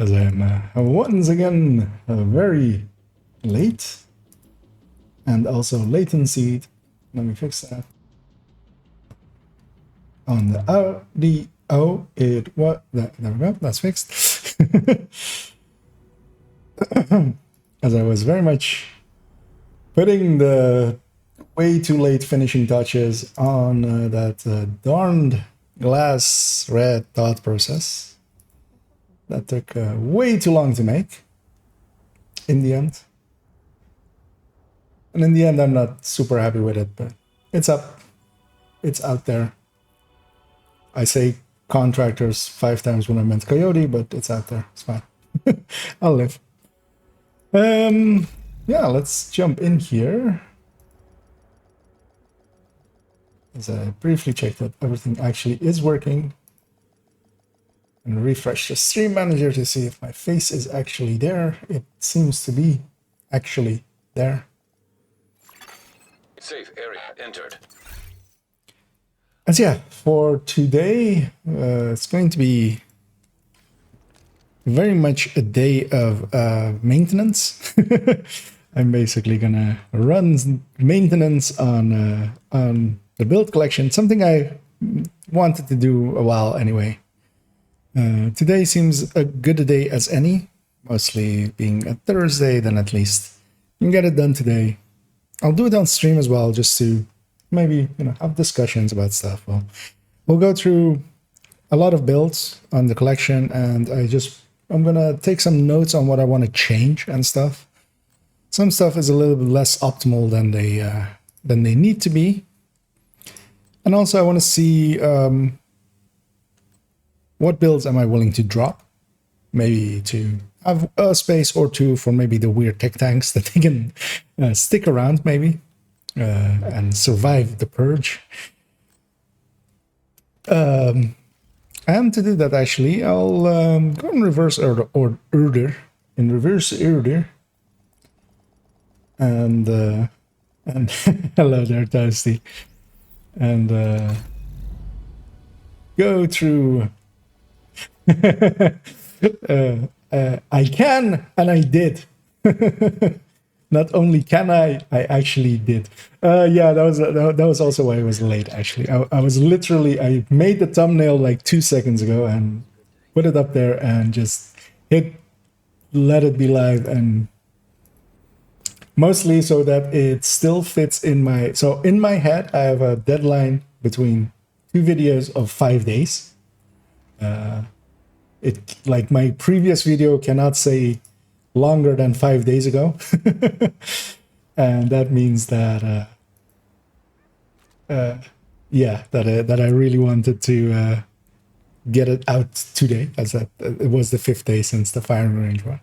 as I'm once again very late, and also latency. Let me fix that. On the audio, there we go, that's fixed. As I was very much putting the way too late finishing touches on that darned glass red dot process. That took way too long to make in the end. And in the end, I'm not super happy with it, but it's up. It's out there. I say contractors 5 times when I meant coyote, but it's out there. It's fine. I'll live. Yeah, let's jump in here. As I briefly check that everything actually is working. And refresh the stream manager to see if my face is actually there. It seems to be actually there. Safe area entered. And yeah, for today, it's going to be very much a day of maintenance. I'm basically gonna run maintenance on the build collection, something I wanted to do a while anyway. Today seems a good day as any, mostly being a Thursday, then at least you can get it done today. I'll do it on stream as well, just to maybe, have discussions about stuff. We'll go through a lot of builds on the collection, and I'm gonna take some notes on what I want to change and stuff. Some stuff is a little bit less optimal than they need to be, and also I want to see what builds am I willing to drop, maybe to have a space or two for maybe the weird tech tanks that they can stick around maybe and survive the purge. And to do that, actually, I'll go in reverse order, and hello there, Toasty, and go through. I can, and I did. Not only can I actually did. Yeah, that was also why I was late, actually. I was literally, I made the thumbnail like 2 seconds ago and put it up there and just let it be live, and mostly so that it still fits in my, so in my head, I have a deadline between 2 videos of 5 days. It, like my previous video cannot say longer than 5 days ago. And that means that yeah, that I really wanted to get it out today, as that it was the 5th day since the firing range one.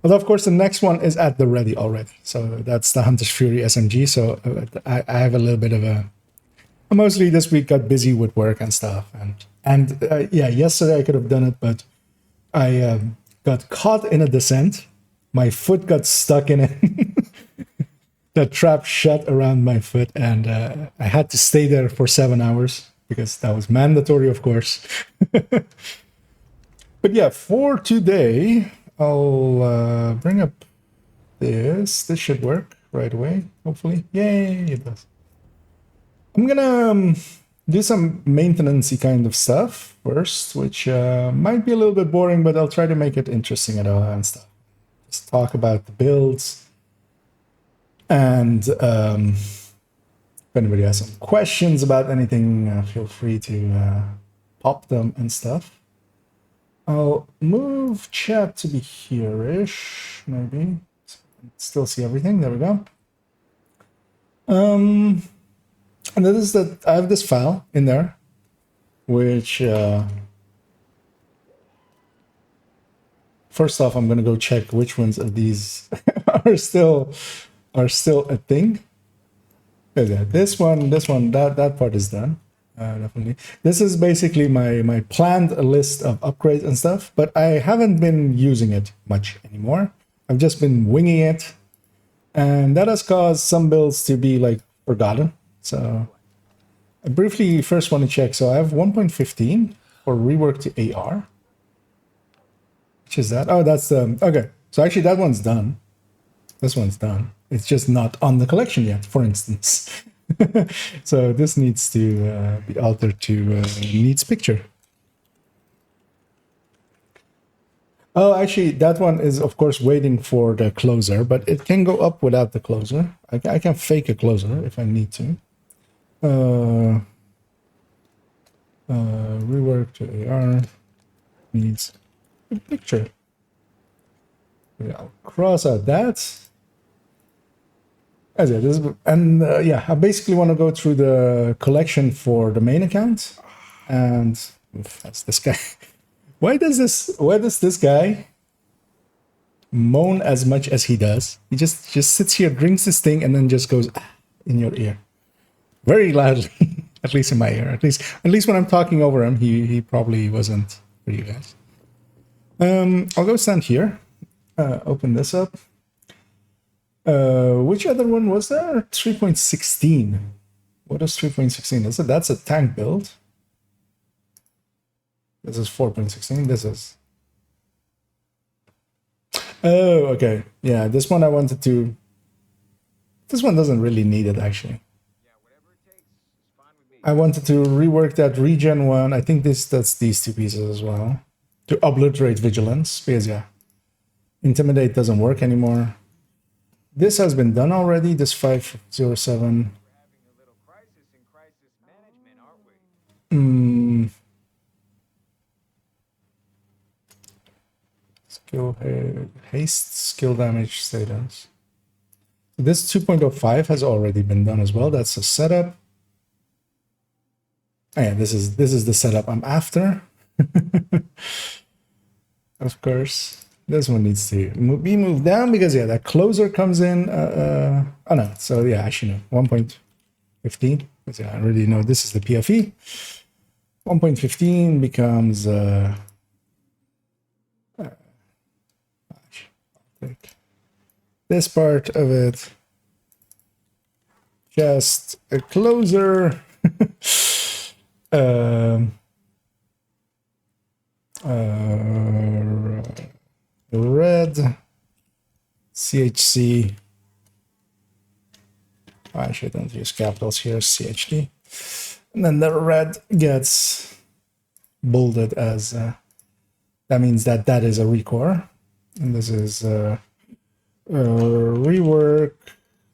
Although of course the next one is at the ready already, so that's the Hunter's Fury SMG. So I have a little bit of a, mostly this week got busy with work and stuff, and yeah, yesterday I could have done it, but I got caught in a descent. My foot got stuck in it. The trap shut around my foot, and I had to stay there for 7 hours because that was mandatory, of course. But yeah, for today, I'll bring up this. This should work right away, hopefully. Yay, it does. I'm gonna do some maintenance-y kind of stuff first, which might be a little bit boring, but I'll try to make it interesting and stuff. Just talk about the builds, and if anybody has some questions about anything, feel free to pop them and stuff. I'll move chat to be here-ish, maybe. Still see everything. There we go. And that is that I have this file in there, which first off, I'm gonna go check which ones of these are still a thing. This one, that part is done. Definitely. This is basically my planned list of upgrades and stuff, but I haven't been using it much anymore. I've just been winging it, and that has caused some builds to be like forgotten. So I briefly first want to check. So I have 1.15 for rework to AR. Which is that? Oh, that's the okay. So actually, that one's done. This one's done. It's just not on the collection yet, for instance. So this needs to be altered to needs picture. Oh, actually, that one is, of course, waiting for the closer, but it can go up without the closer. I can fake a closer if I need to. Rework to AR needs a picture. I'll cross out that. As it is, and yeah, I basically want to go through the collection for the main account, and oof, that's this guy. Why does this guy moan as much as he does? He just sits here, drinks this thing, and then just goes in your ear, very loudly. At least in my ear. At least when I'm talking over him, he probably wasn't for you guys. I'll go stand here. Open this up. Which other one was there? 3.16. What is 3.16? That's a tank build. This is 4.16. This is. Oh, okay. Yeah, this one I wanted to. This one doesn't really need it, actually. I wanted to rework that regen one. I think that's these two pieces as well. To obliterate vigilance, because yeah, intimidate doesn't work anymore. This has been done already, this 507. Skill haste, skill damage status. This 2.05 has already been done as well. That's a setup. Oh, yeah, this is the setup I'm after. Of course. This one needs to be moved down because, yeah, that closer comes in. Oh, no. So, yeah, actually, no. 1.15. Because, yeah, I already know this is the PFE. 1.15 becomes... I'll take this part of it. Just a closer. Red CHC. Actually, I don't use capitals here. CHD, and then the red gets bolded as that means that is a recore, and this is rework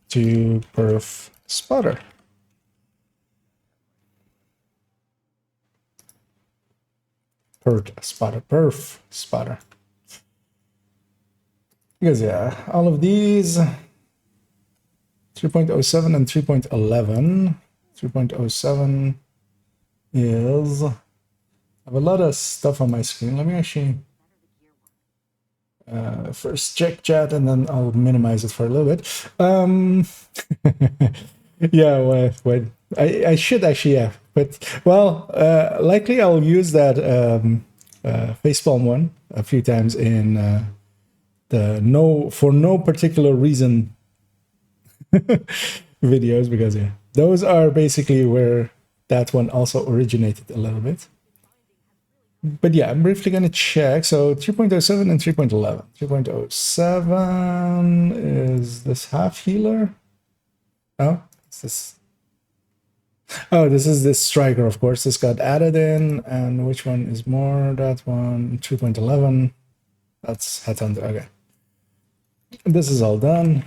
to perf spotter. Perf spotter. Because yeah, all of these 3.07 and 3.11. 3.07 is I have a lot of stuff on my screen. Let me actually first check chat and then I'll minimize it for a little bit. Yeah, well, I should actually, yeah, but well, likely I'll use that facepalm one a few times in the for no particular reason videos, because yeah, those are basically where that one also originated a little bit. But yeah, I'm briefly going to check. So 3.07 and 3.11. 3.07 is this half healer. Oh, it's this. Oh, this is this striker, of course. This got added in. And which one is more? That one, 3.11. That's Headhunter. Okay. This is all done.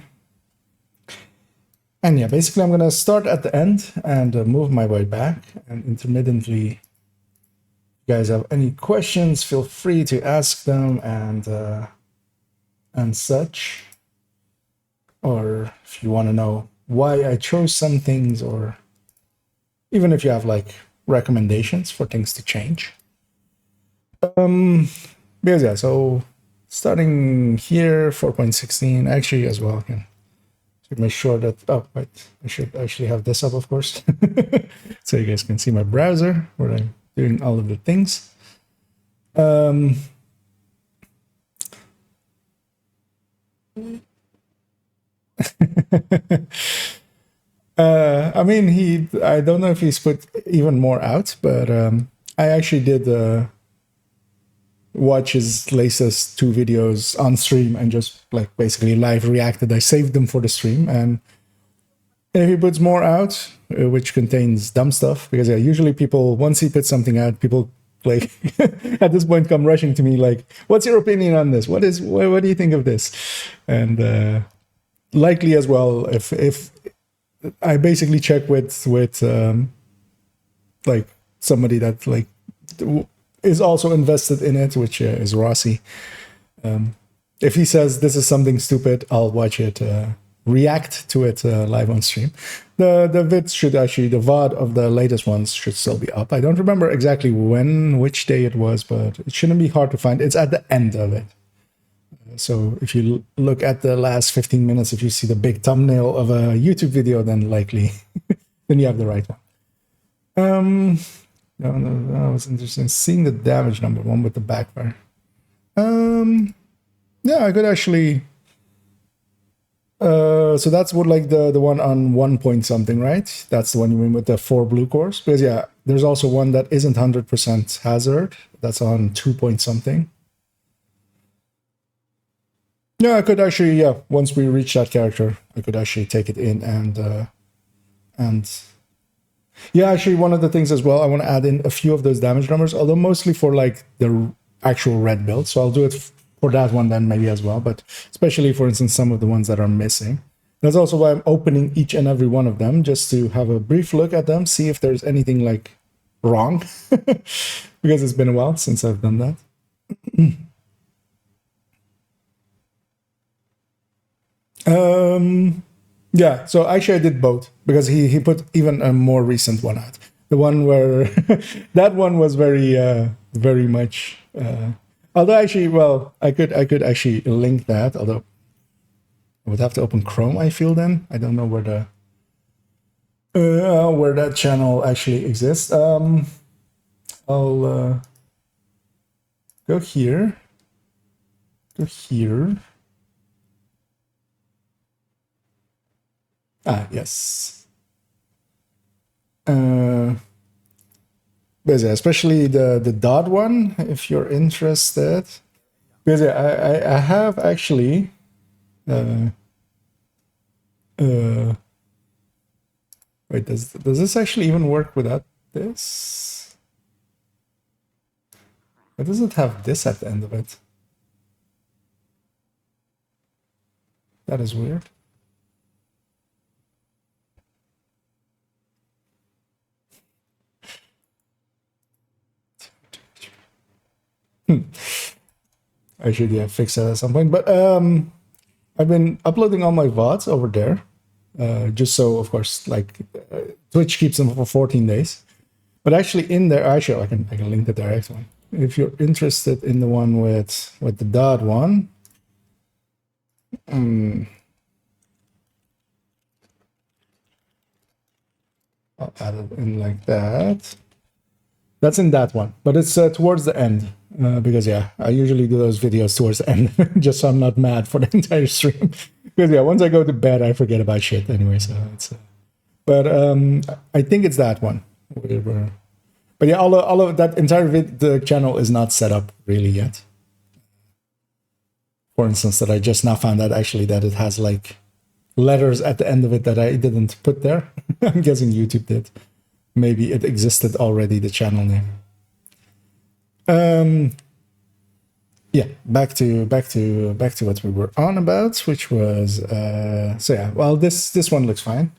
And yeah, basically I'm going to start at the end and move my way back. And intermittently, if you guys have any questions, feel free to ask them and such. Or if you want to know why I chose some things, or even if you have like recommendations for things to change. Because yeah, so starting here, 4.16, actually as well, I can make sure that, oh, wait, I should actually have this up, of course, so you guys can see my browser where I'm doing all of the things. I mean, I don't know if he's put even more out, but I actually did watch his latest 2 videos on stream and just like basically live reacted. I saved them for the stream, and if he puts more out, which contains dumb stuff, because yeah, usually people, once he puts something out, people like at this point come rushing to me like, "What's your opinion on this? What do you think of this?" And likely as well, if I basically check with like somebody that like is also invested in it, which is Rossi. If he says this is something stupid, I'll watch it, react to it live on stream. The vids should actually, the VOD of the latest ones should still be up. I don't remember exactly which day it was, but it shouldn't be hard to find. It's at the end of it. So if you look at the last 15 minutes, if you see the big thumbnail of a YouTube video, then likely then you have the right one. No, that was interesting. Seeing the damage number one with the backfire. Yeah, I could actually. So that's what like the one on 1 point something, right? That's the one you mean with the 4 blue cores. Because yeah, there's also one that isn't 100% hazard. That's on 2 point something. Yeah, I could actually, yeah, once we reach that character, I could actually take it in and yeah, actually one of the things as well, I want to add in a few of those damage numbers, although mostly for like the actual red build. So I'll do it for that one then maybe as well, but especially for instance, some of the ones that are missing. That's also why I'm opening each and every one of them, just to have a brief look at them, see if there's anything like wrong, because it's been a while since I've done that. Yeah, so actually I did both, because he put even a more recent one out. The one where that one was very much although actually, well, I could actually link that, although I would have to open Chrome, I feel then. I don't know where that channel actually exists. I'll go here. Go here. Ah, yes. But yeah, especially the dot one, if you're interested. Because yeah, I have actually wait, does this actually even work without this? Why does it have this at the end of it? That is weird. I should fix that at some point. But I've been uploading all my VODs over there, just so, of course, like Twitch keeps them for 14 days. But actually, in there, actually, I can link the direct one. If you're interested in the one with the dot one, I'll add it in like that. That's in that one, but it's towards the end, because yeah, I usually do those videos towards the end, just so I'm not mad for the entire stream. Because yeah, once I go to bed, I forget about shit anyway. So it's, but I think it's that one. But yeah, all of that entire the channel is not set up really yet. For instance, that I just now found out actually that it has like letters at the end of it that I didn't put there. I'm guessing YouTube did. Maybe it existed already, the channel name. Yeah, back to what we were on about, which was so yeah, well this one looks fine.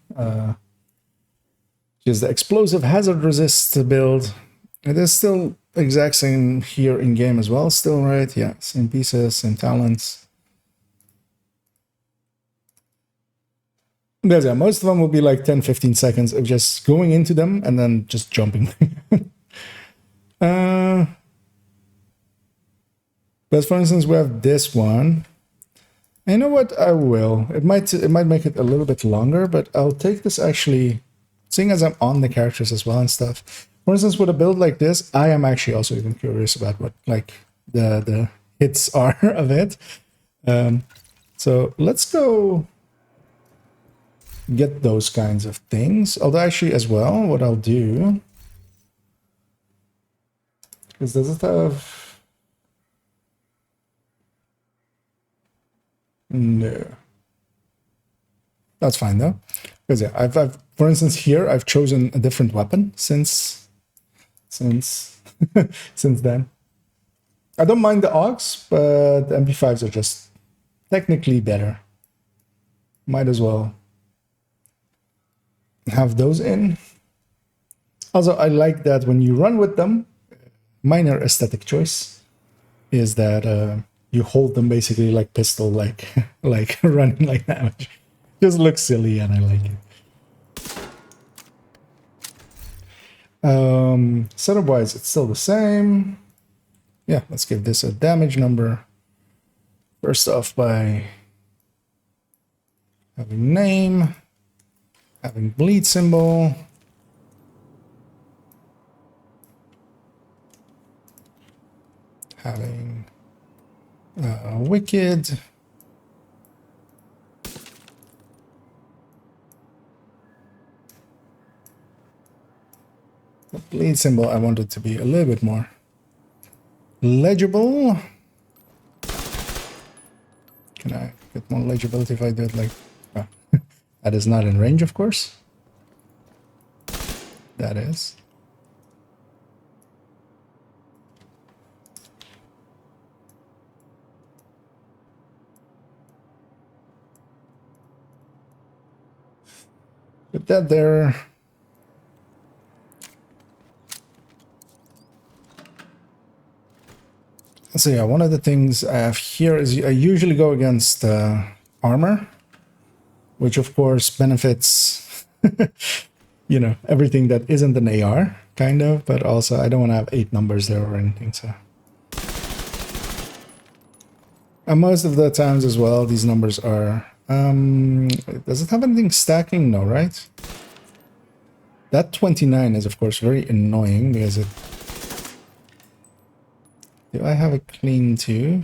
Just the explosive hazard resist build. It is still exact same here in game as well, still, right? Yeah, same pieces, same talents. Because yeah, most of them will be like 10-15 seconds of just going into them and then just jumping. But for instance, we have this one. And you know what? I will. It might make it a little bit longer, but I'll take this actually, seeing as I'm on the characters as well and stuff. For instance, with a build like this, I am actually also even curious about what like the hits are of it. So let's go get those kinds of things. Although actually as well, what I'll do is, does it have No. That's fine though. Because yeah, I've for instance here I've chosen a different weapon since since then. I don't mind the AUGs, but the MP5s are just technically better. Might as well have those in. Also, I like that when you run with them, minor aesthetic choice is that you hold them basically like pistol, like like running like damage. Just looks silly and I like it. Setup wise, it's still the same. Yeah, let's give this a damage number. First off by having name, having bleed symbol, having wicked, the bleed symbol I want it to be a little bit more legible. Can I get more legibility if I do it like... Oh, that is not in range, of course. That is. Put that there. So yeah, one of the things I have here is I usually go against armor, which of course benefits, you know, everything that isn't an AR, kind of, but also I don't want to have 8 numbers there or anything, so. And most of the times as well, these numbers are, does it have anything stacking? No, right? That 29 is of course very annoying because it... Do I have a clean 2?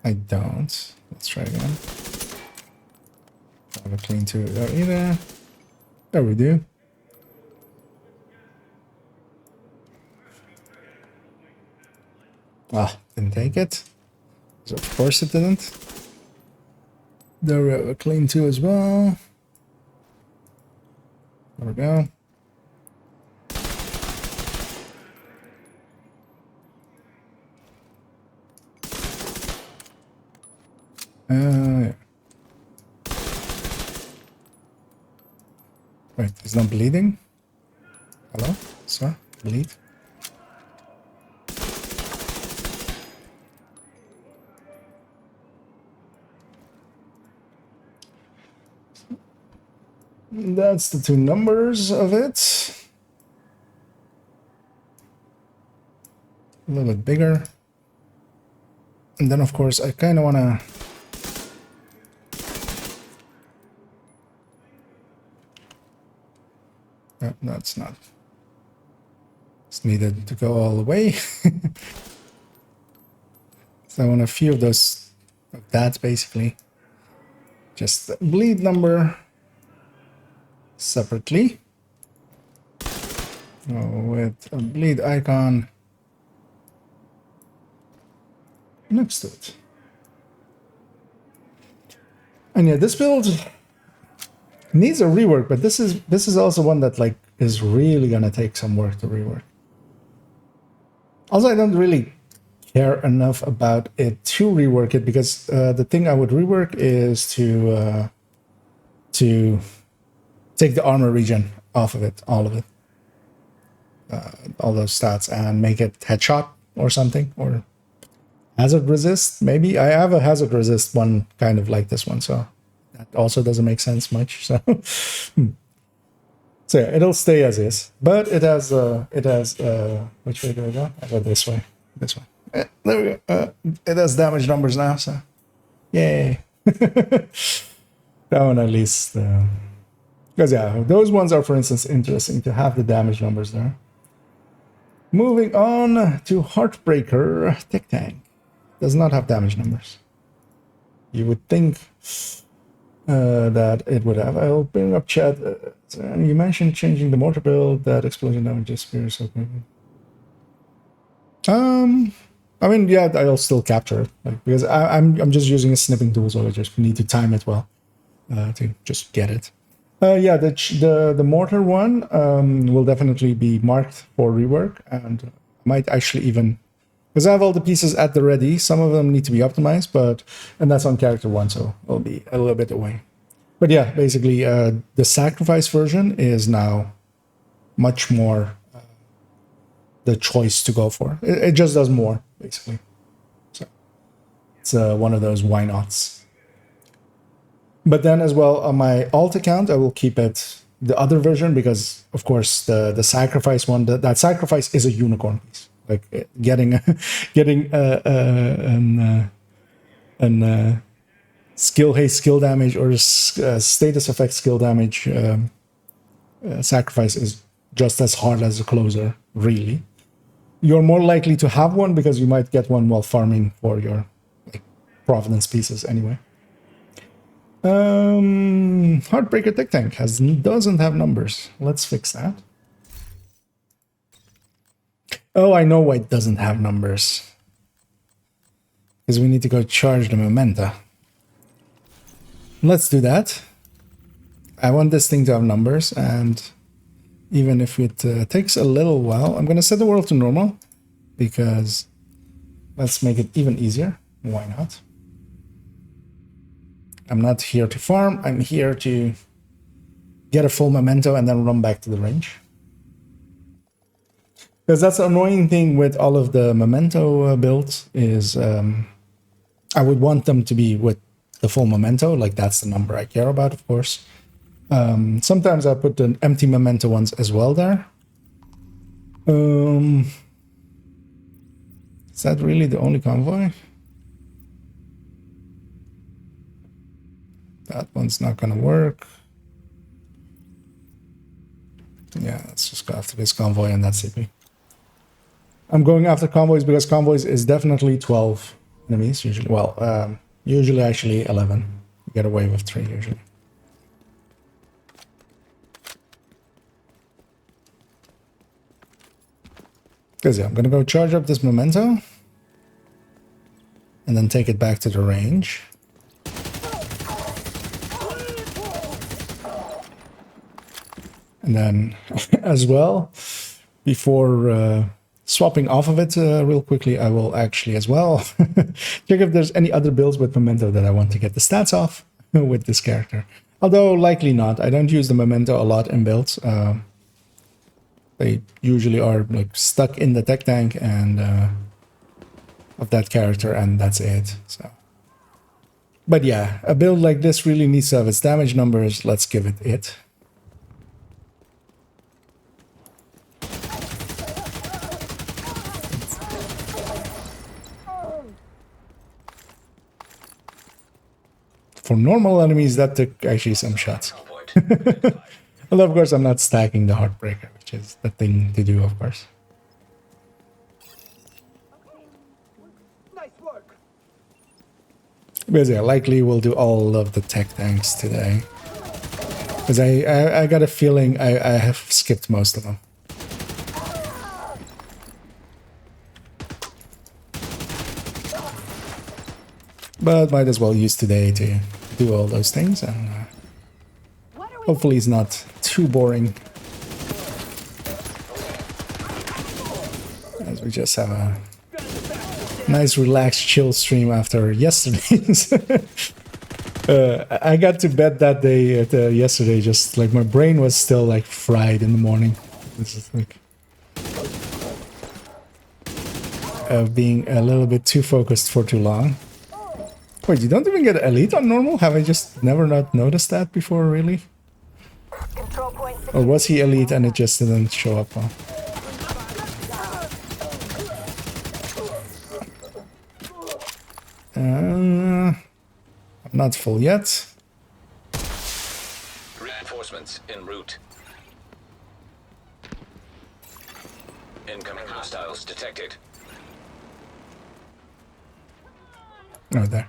I don't. Let's try again. I have a clean 2 there either. There we do. Ah, didn't take it. So of course it didn't. There we have a clean 2 as well. There we go. Yeah. Wait, he's not bleeding? Hello? Sir? Bleed? That's the 2 numbers of it. A little bit bigger. And then of course I kind of want to... No, that's not. It's needed to go all the way. So I want a few of those, of that basically. Just the bleed number separately. With a bleed icon next to it. And yeah, this build needs a rework, but this is also one that like is really gonna take some work to rework. Also, I don't really care enough about it to rework it because the thing I would rework is to take the armor regen off of it, all of it, all those stats, and make it headshot or something, or hazard resist. Maybe I have a hazard resist one kind of like this one, so. That also doesn't make sense much, so so yeah, it'll stay as is, but it has which way do I go? I go this way, there we go. It has damage numbers now, so yay. That one at least, because yeah, those ones are, for instance, interesting to have the damage numbers there. Moving on to Heartbreaker Tick Tank. Does not have damage numbers. You would think that it would have. I'll bring up chat. You mentioned changing the mortar build, that explosion damage disappears. Okay. I mean, yeah, I'll still capture it, like, because I'm just using a snipping tool, so I just need to time it well to just get it. Yeah, the mortar one will definitely be marked for rework, and might actually even, because I have all the pieces at the ready. Some of them need to be optimized, and that's on character one, so it'll be a little bit away. But yeah, basically, the sacrifice version is now much more the choice to go for. It just does more, basically. So it's one of those why nots. But then as well, on my alt account, I will keep it the other version because, of course, the sacrifice one, that sacrifice is a unicorn piece. Like getting an skill haste, skill damage, or status effect skill damage sacrifice is just as hard as a closer, really. You're more likely to have one because you might get one while farming for your Providence pieces anyway. Heartbreaker Tech Tank doesn't have numbers. Let's fix that. Oh, I know why it doesn't have numbers. Because we need to go charge the memento. Let's do that. I want this thing to have numbers, and even if it takes a little while, I'm going to set the world to normal, because let's make it even easier. Why not? I'm not here to farm, I'm here to get a full memento and then run back to the range. Because that's the annoying thing with all of the memento builds is I would want them to be with the full memento, like that's the number I care about, of course. Sometimes I put the empty memento ones as well there. Is that really the only convoy? That one's not gonna work. Yeah, let's just go after this convoy and that's it. I'm going after convoys because convoys is definitely 12 enemies usually. Well, usually actually 11. You get a wave of 3 usually. Because yeah, I'm gonna go charge up this memento and then take it back to the range. And then as well, before swapping off of it real quickly, I will actually as well check if there's any other builds with memento that I want to get the stats off with this character. Although likely not. I don't use the memento a lot in builds. They usually are like stuck in the tech tank and of that character, and that's it. So, but yeah, a build like this really needs to have its damage numbers. Let's give it it. For normal enemies, that took actually some shots. Although, of course, I'm not stacking the Heartbreaker, which is the thing to do, of course. Nice work. Because yeah, likely we'll do all of the tech tanks today. Because I got a feeling I have skipped most of them. But might as well use today to do all those things, and hopefully it's not too boring. As we just have a nice relaxed chill stream after yesterday's. I got to bed that day yesterday, just like my brain was still like fried in the morning. This is like being a little bit too focused for too long. Wait, you don't even get elite on normal? Have I just never not noticed that before, really? Or was he elite and it just didn't show up? Huh? I'm not full yet. Reinforcements en route. Incoming hostiles detected. Oh, there.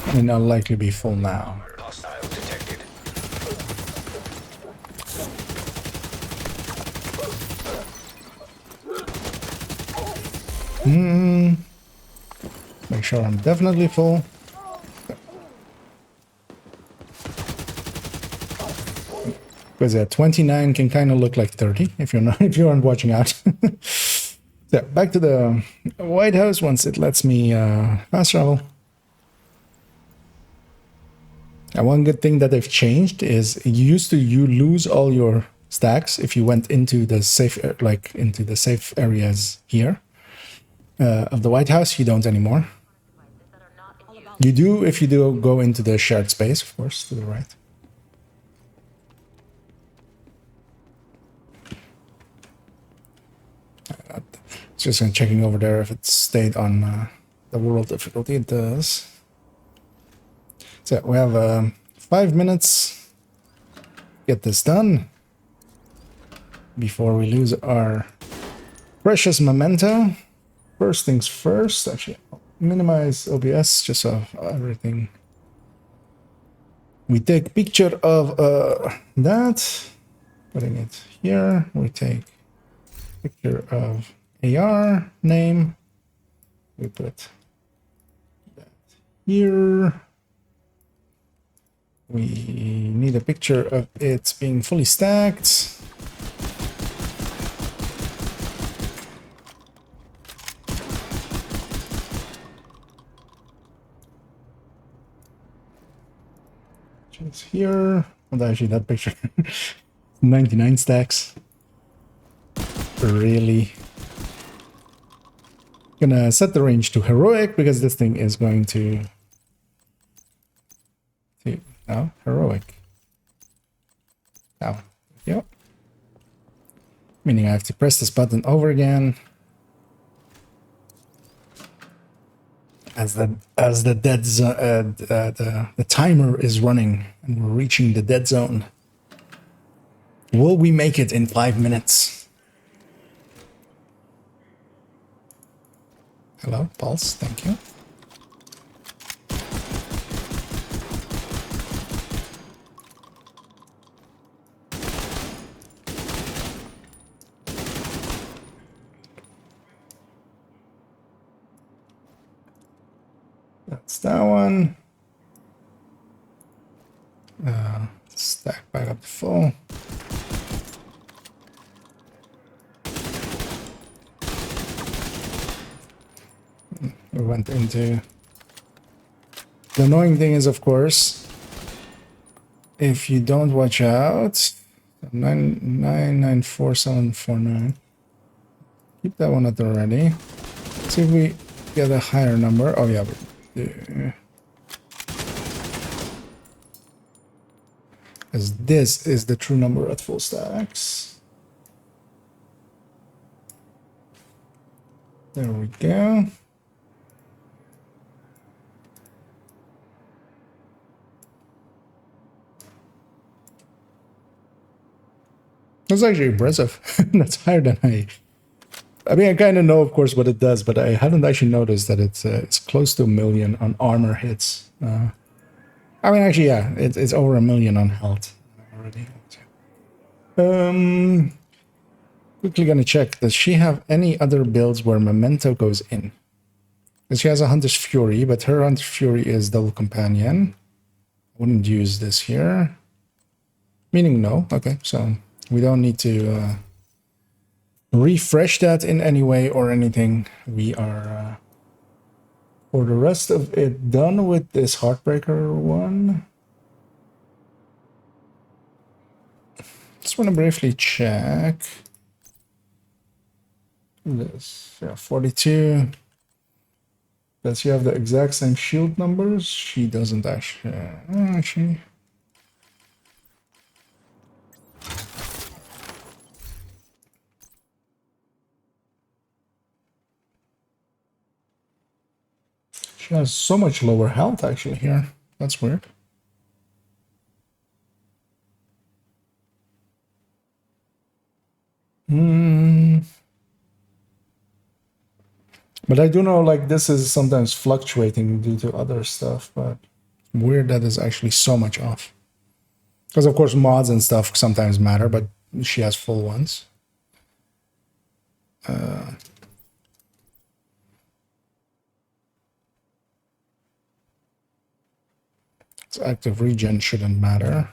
And I'll likely be full now. Hostile detected. Make sure I'm definitely full. Because 29 can kind of look like 30 if you're not if you aren't watching out. So back to the White House once it lets me fast travel. And one good thing that they've changed is you lose all your stacks if you went into the safe areas here of the White House. You don't anymore. You do if you do go into the shared space, of course, to the right. Just checking over there if it stayed on the world difficulty. It does. So we have 5 minutes. Get this done before we lose our precious memento. First things first. Actually, I'll minimize OBS just so everything. We take picture of that, putting it here. We take picture of AR name. We put that here. We need a picture of it being fully stacked. Just here. Well, actually, that picture. 99 stacks. Really. Gonna set the range to heroic because this thing is going to no, heroic. Now, yep. Meaning I have to press this button over again as the dead the timer is running and we're reaching the dead zone. Will we make it in 5 minutes? Hello, Pulse, thank you. That's that one. Stack back up to full. We went into... The annoying thing is, of course, if you don't watch out, 994,749. Keep that one at the ready. See if we get a higher number. Oh yeah, we do. As this is the true number at full stacks. There we go. That's actually impressive. That's higher than I mean, I kind of know, of course, what it does, but I haven't actually noticed that it's close to 1 million on armor hits. I mean, actually, yeah, it's over 1 million on health already. Quickly gonna check. Does she have any other builds where Memento goes in? Because she has a Hunter's Fury, but her Hunter's Fury is double companion. I wouldn't use this here. Meaning no. Okay, so we don't need to refresh that in any way or anything. We are for the rest of it done with this Heartbreaker one. Just want to briefly check this. Yeah, 42. Does she have the exact same shield numbers? She doesn't actually. She has so much lower health actually here. That's weird. But I do know like this is sometimes fluctuating due to other stuff, but weird that is actually so much off. Because of course mods and stuff sometimes matter, but she has full ones. So active regen shouldn't matter.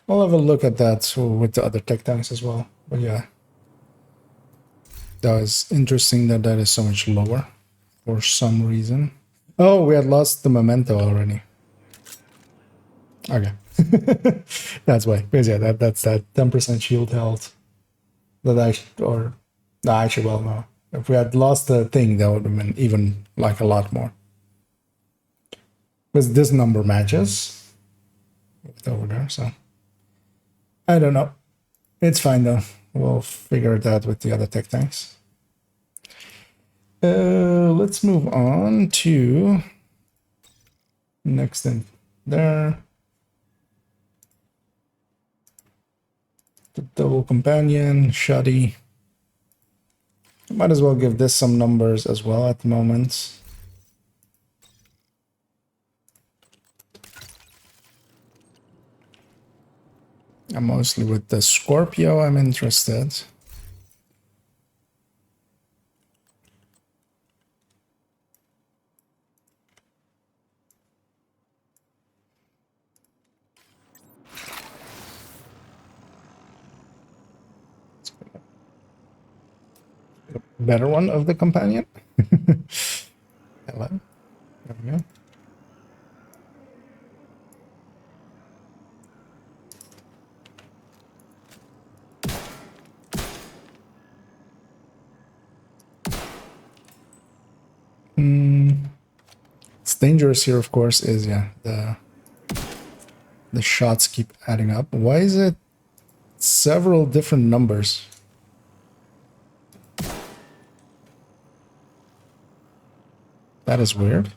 I'll have a look at that with the other tech tanks as well. But yeah, that was interesting that that is so much lower for some reason. Oh, we had lost the memento already. Okay. That's why. Because yeah, that's that 10% shield health that no, actually, well, no. If we had lost the thing, that would have been even like a lot more. Because this number matches with over there, so I don't know. It's fine though. We'll figure it out with the other tech tanks. Let's move on to next thing there. The double companion, shoddy. Might as well give this some numbers as well at the moment. I'm mostly with the Scorpio, I'm interested. Better one of the companion. Hello. There we go. It's dangerous here, of course, is yeah, the shots keep adding up. Why is it several different numbers? That is weird.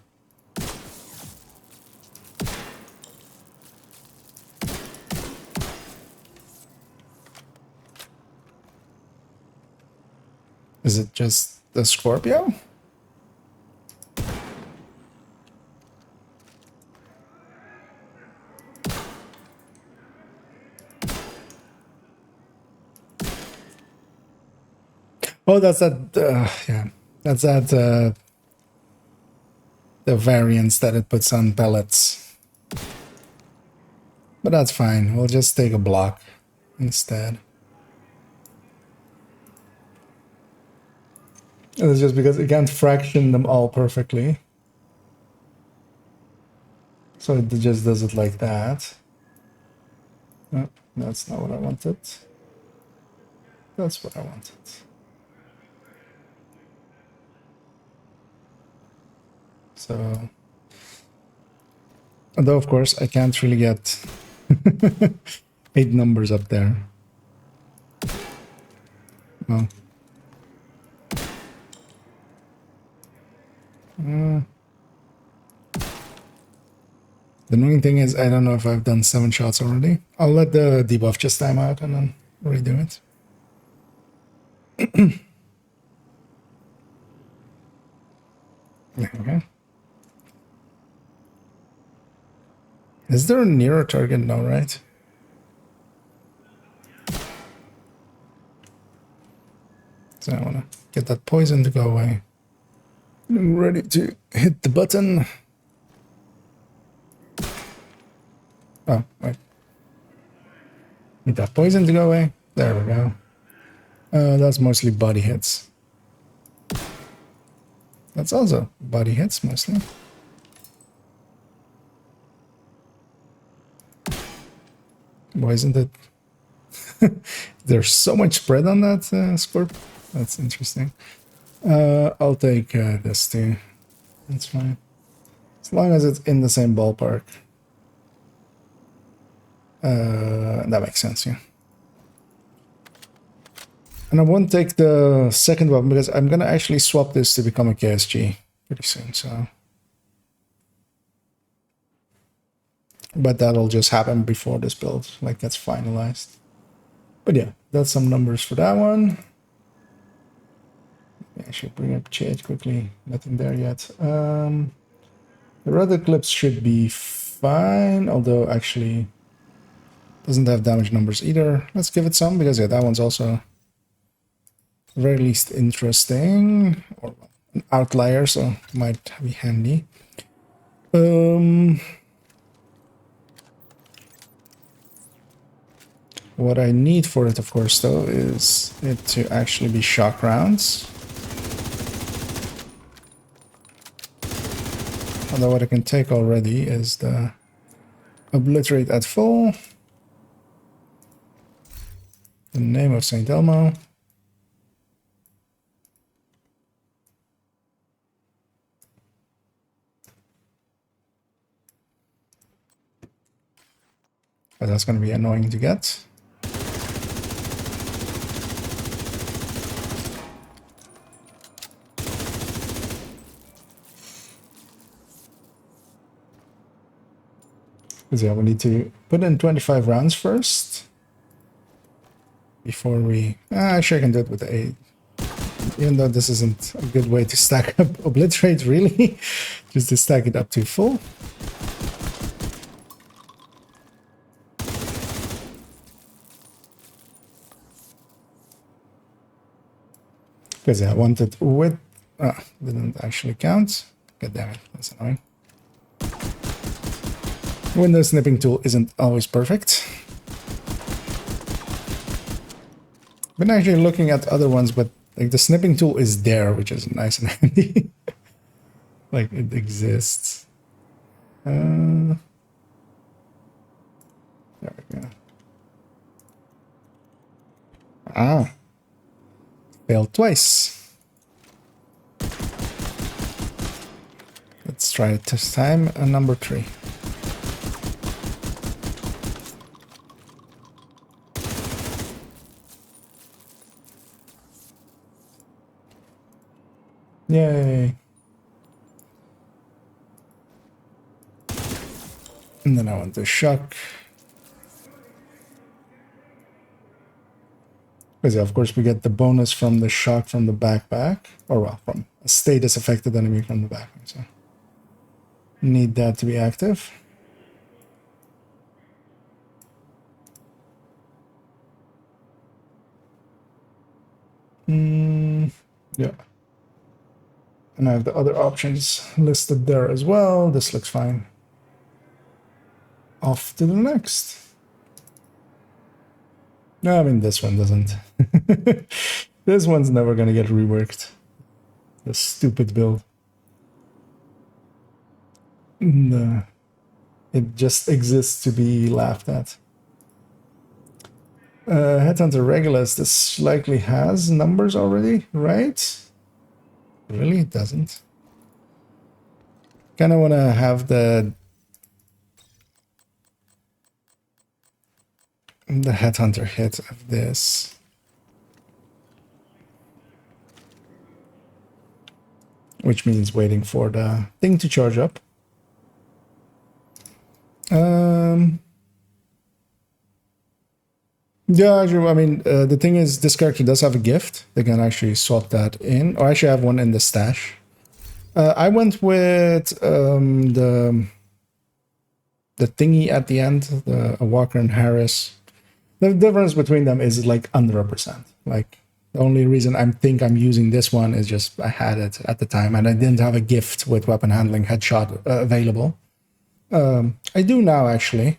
Is it just the Scorpio? Oh, that's that, yeah. That's that, the variance that it puts on pellets. But that's fine. We'll just take a block instead. It's just because it can't fraction them all perfectly. So it just does it like that. No, that's not what I wanted. That's what I wanted. So, although of course I can't really get 8 numbers up there. Well. The annoying thing is I don't know if I've done 7 shots already. I'll let the debuff just time out and then redo it. There we go. Is there a nearer target? No, right? So I want to get that poison to go away. I'm ready to hit the button. Oh, wait. Need that poison to go away. There we go. That's mostly body hits. That's also body hits mostly. Why isn't it? There's so much spread on that Scorp. That's interesting. I'll take this too. That's fine. As long as it's in the same ballpark. That makes sense, yeah. And I won't take the second weapon because I'm gonna actually swap this to become a KSG pretty soon, so. But that'll just happen before this build, like, gets finalized. But yeah, that's some numbers for that one. I should bring up change quickly. Nothing there yet. The red eclipse should be fine, although actually doesn't have damage numbers either. Let's give it some because yeah, that one's also at the very least interesting. Or an outlier, so might be handy. What I need for it, of course, though, is it to actually be shock rounds. Although what I can take already is the obliterate at full, the name of St. Elmo, but that's going to be annoying to get. Because yeah, we need to put in 25 rounds first before we... actually, I can do it with the 8. Even though this isn't a good way to stack up obliterate, really. Just to stack it up to full. Because yeah, I wanted with... didn't actually count. God damn it, that's annoying. Window snipping tool isn't always perfect. Been actually looking at other ones, but like the snipping tool is there, which is nice and handy. Like it exists. There we go. Ah, failed twice. Let's try it this time. Number 3. Yay. And then I want to shock. Because yeah, of course we get the bonus from the shock from the backpack. Or well, from a status affected enemy from the backpack. So need that to be active. Yeah. And I have the other options listed there as well. This looks fine. Off to the next. No, I mean, this one doesn't. This one's never going to get reworked. The stupid build. No. It just exists to be laughed at. Headhunter Regulus, this likely has numbers already, right? Really? It doesn't. Kind of want to have the headhunter hit of this. Which means waiting for the thing to charge up. Yeah, actually, I mean, the thing is, this character does have a gift. They can actually swap that in. Or actually, I have one in the stash. I went with the thingy at the end, the Walker and Harris. The difference between them is like under 1%. Like, the only reason I think I'm using this one is just I had it at the time, and I didn't have a gift with weapon handling headshot available. I do now, actually.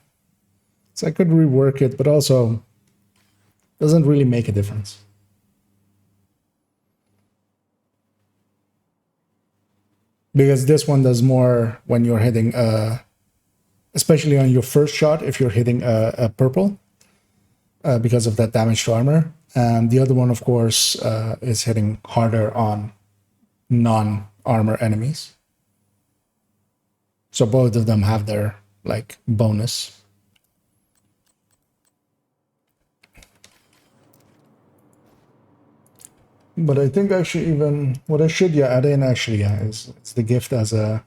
So I could rework it, but also doesn't really make a difference. Because this one does more when you're hitting, especially on your first shot, if you're hitting a purple, because of that damage to armor. And the other one, of course, is hitting harder on non-armor enemies. So both of them have their, like, bonus. But I think actually even what I should add in actually is it's the gift as a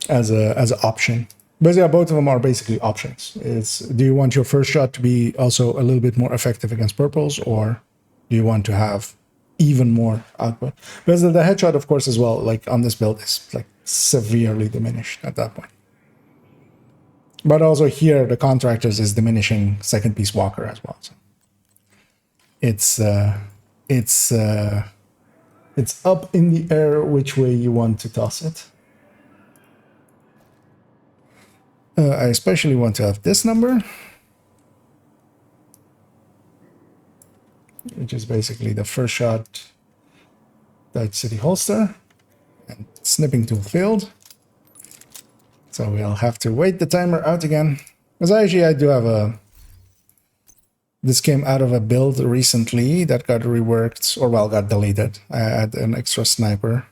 as an option. But yeah, both of them are basically options. It's, do you want your first shot to be also a little bit more effective against purples, or do you want to have even more output? Because the headshot, of course, as well, like on this build, is like severely diminished at that point. But also here, the contractors is diminishing second piece Walker as well. So. it's it's uh, it's up in the air which way you want to toss it. I especially want to have this number, which is basically the first shot Dutch City holster, and snipping tool failed. So we'll have to wait the timer out again. Because actually I do have a... This came out of a build recently that got reworked, or well, got deleted. I had an extra sniper.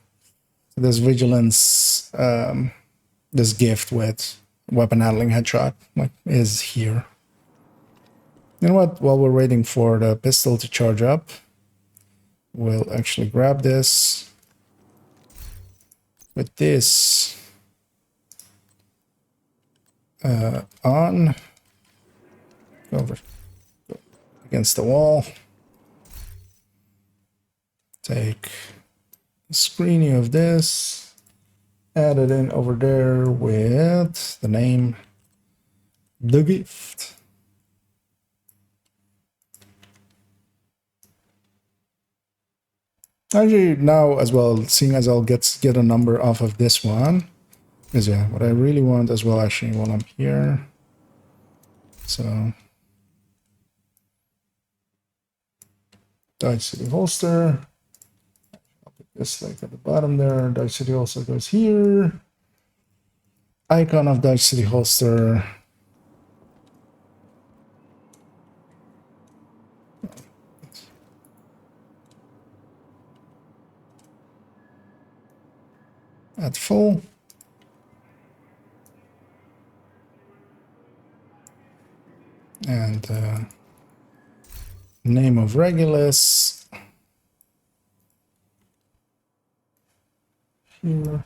This vigilance, this gift with weapon handling headshot is here. You know what? While we're waiting for the pistol to charge up, we'll actually grab this. With this on, over against the wall. Take a screening of this, add it in over there with the name, the gift. Actually, now as well, seeing as I'll get a number off of this one, because yeah, what I really want as well, actually, while I'm here, so Dodge City holster. I'll put this like at the bottom there. Dodge City holster goes here. Icon of Dodge City holster. At full. And name of Regulus. Here.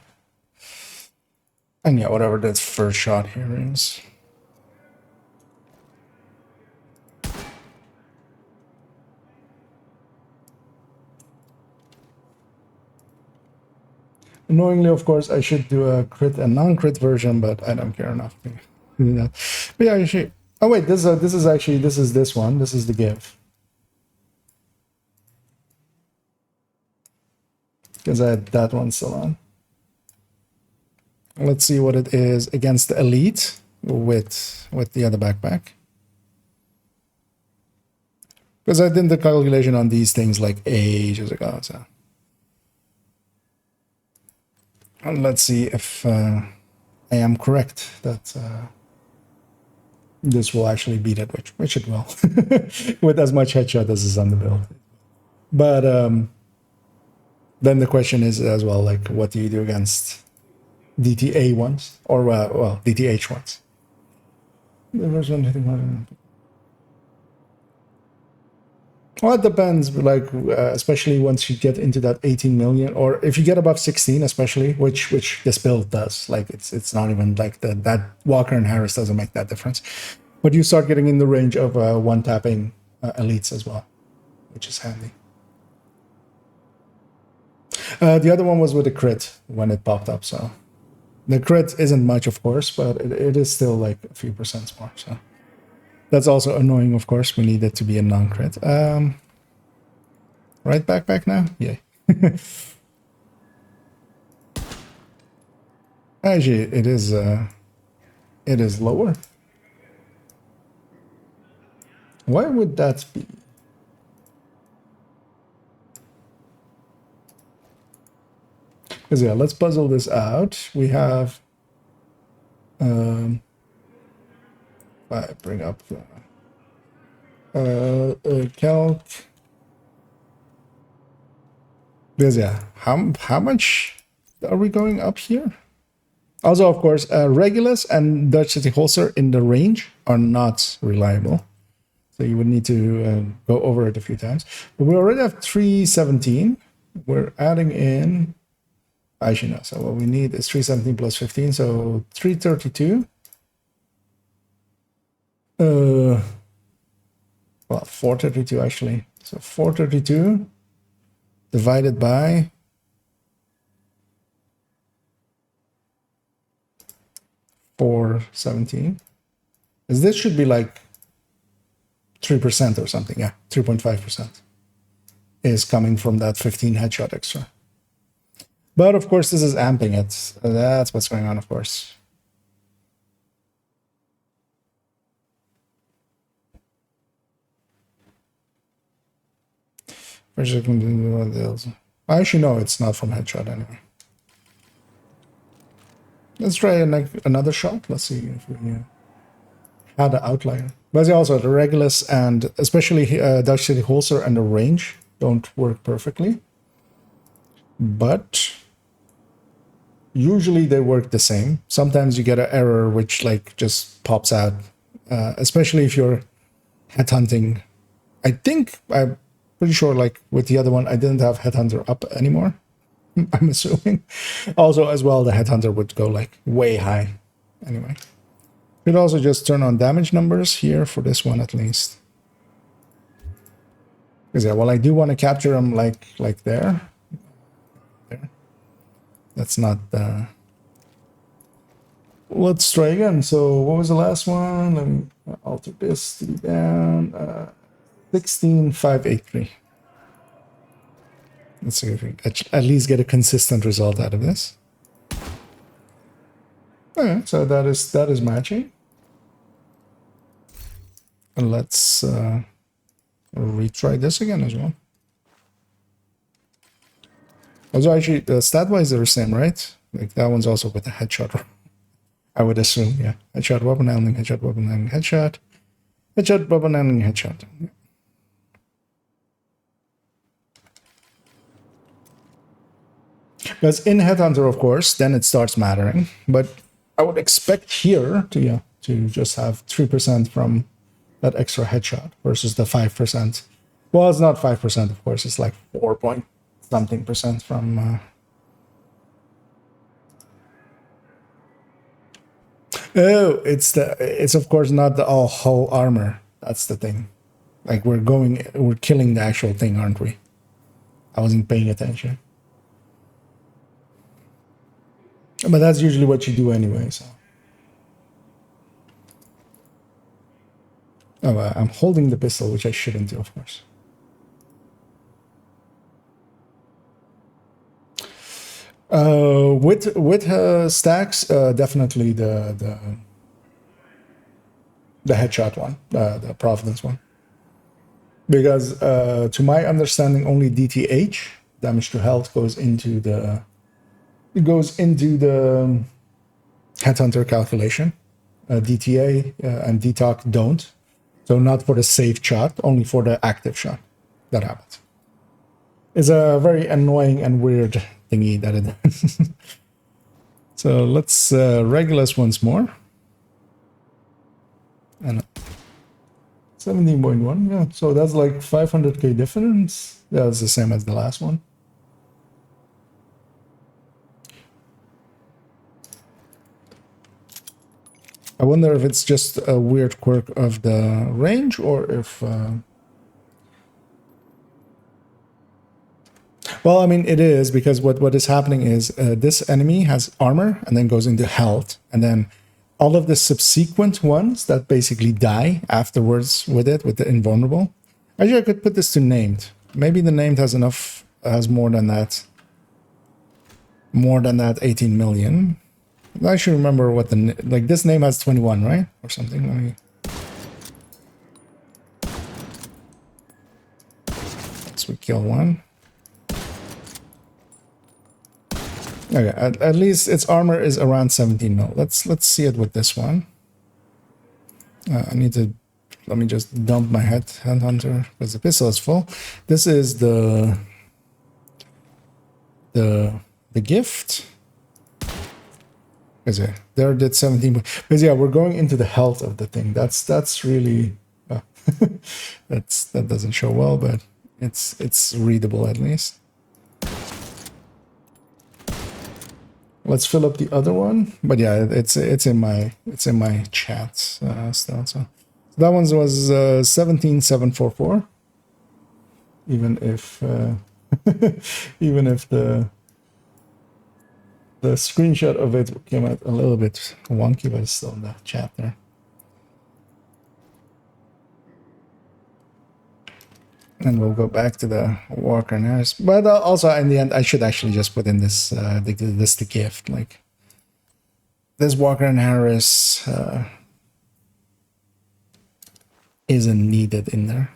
And yeah, whatever that first shot here is. Annoyingly, of course, I should do a crit and non-crit version, but I don't care enough to do that. But yeah, actually, oh wait, this is actually this one. This is the give. Because I had that one still on. Let's see what it is against the elite with the other backpack. Because I did the calculation on these things like ages ago. So. And let's see if I am correct that this will actually beat it, which it will, with as much headshot as is on the build. But then the question is as well, like, what do you do against DTA ones or well DTH ones? The first one hitting harder. Well, it depends, like, especially once you get into that 18 million, or if you get above 16, especially, which this build does. Like, it's not even like that Walker and Harris doesn't make that difference. But you start getting in the range of one-tapping elites as well, which is handy. The other one was with a crit when it popped up, so the crit isn't much, of course, but it is still like a few percent more, so. That's also annoying, of course. We need it to be a non-crit. Right backpack now? Yay. Actually, it is lower. Why would that be? Because yeah, let's puzzle this out. We have I bring up calc. Because yeah, how much are we going up here? Also, of course, Regulus and Dutch City holster in the range are not reliable, so you would need to go over it a few times. But we already have 317. We're adding in. Actually, no. So what we need is 317 plus 15, so 332. Well, 432 actually. So 432 divided by 417. Because this should be like 3% or something. Yeah, 3.5% is coming from that 15 headshot extra. But of course, this is amping it. That's what's going on, of course. Actually, no, it's not from headshot anyway. Let's try another shot. Let's see if we had an outlier. But also the Regulus and especially Dutch City Holster and the range don't work perfectly. But usually they work the same. Sometimes you get an error which like just pops out, especially if you're headhunting. I'm pretty sure like with the other one, I didn't have Headhunter up anymore. I'm assuming. Also, as well, the Headhunter would go like way high. Anyway, could also just turn on damage numbers here for this one at least. Because yeah, well, I do want to capture them like there. That's not. Let's try again. So what was the last one? Let me alter this to be down. 16583. Let's see if we at least get a consistent result out of this. Okay, so that is matching. And let's retry this again as well. Also, actually, stat-wise, they're the same, right? Like that one's also with a headshot. I would assume, yeah. Headshot, weapon handling, headshot, weapon handling, headshot. Headshot, weapon handling, headshot. Yeah. Because in Headhunter, of course, then it starts mattering. But I would expect here to just have 3% from that extra headshot versus the 5%. Well, it's not 5%, of course. It's like 4 point something percent from. Oh, it's of course not the whole armor. That's the thing. Like we're killing the actual thing, aren't we? I wasn't paying attention. But that's usually what you do anyway, so. Oh, I'm holding the pistol, which I shouldn't do, of course. With stacks, definitely the headshot one, the Providence one. Because to my understanding, only DTH, damage to health, goes into the Headhunter calculation. DTA and DTOC don't. So not for the safe shot, only for the active shot. That happens. It's a very annoying and weird thingy that it is. So let's Regulus once more. And 17.1, yeah. So that's like 500k difference. Yeah, it's the same as the last one. I wonder if it's just a weird quirk of the range or if... Well, I mean, it is because what is happening is this enemy has armor and then goes into health. And then all of the subsequent ones that basically die afterwards with the invulnerable. Actually, I could put this to named. Maybe the named has more than that. More than that 18 million. I should remember what this name has 21, right? Or something. Let me... Let's kill one. Okay, at least its armor is around 17 mil. Let's see it with this one. Let me just dump my Headhunter because the pistol is full. This is the gift. Because yeah, there did 17. Because yeah, we're going into the health of the thing. That's really that doesn't show well, but it's readable at least. Let's fill up the other one. But yeah, it's in my chat still. So that one was 17744. Even if even if the screenshot of it came out a little bit wonky, but it's still in the chat there. And we'll go back to the Walker and Harris. But also, in the end, I should actually just put in this the gift. Like, this Walker and Harris isn't needed in there.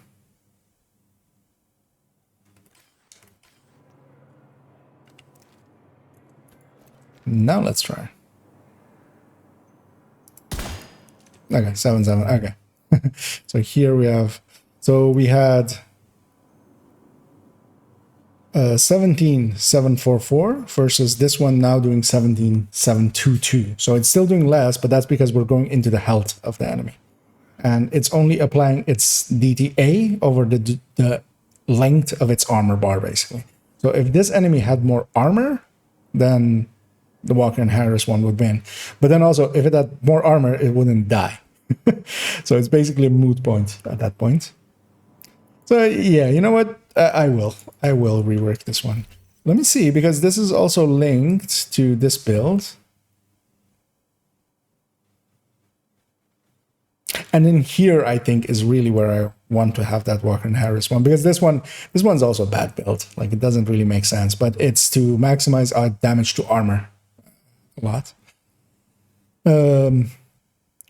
Now let's try. Okay, 7-7. Okay. So here we have, so we had 17,744 versus this one now doing 17,722. So it's still doing less, but that's because we're going into the health of the enemy. And it's only applying its DTA over the length of its armor bar, basically. So if this enemy had more armor, then the Walker and Harris one would win. But then also, if it had more armor, it wouldn't die. So it's basically a moot point at that point. So yeah, you know what? I will rework this one. Let me see, because this is also linked to this build. And in here, I think, is really where I want to have that Walker and Harris one, because this one's also a bad build. Like, it doesn't really make sense, but it's to maximize our damage to armor a lot.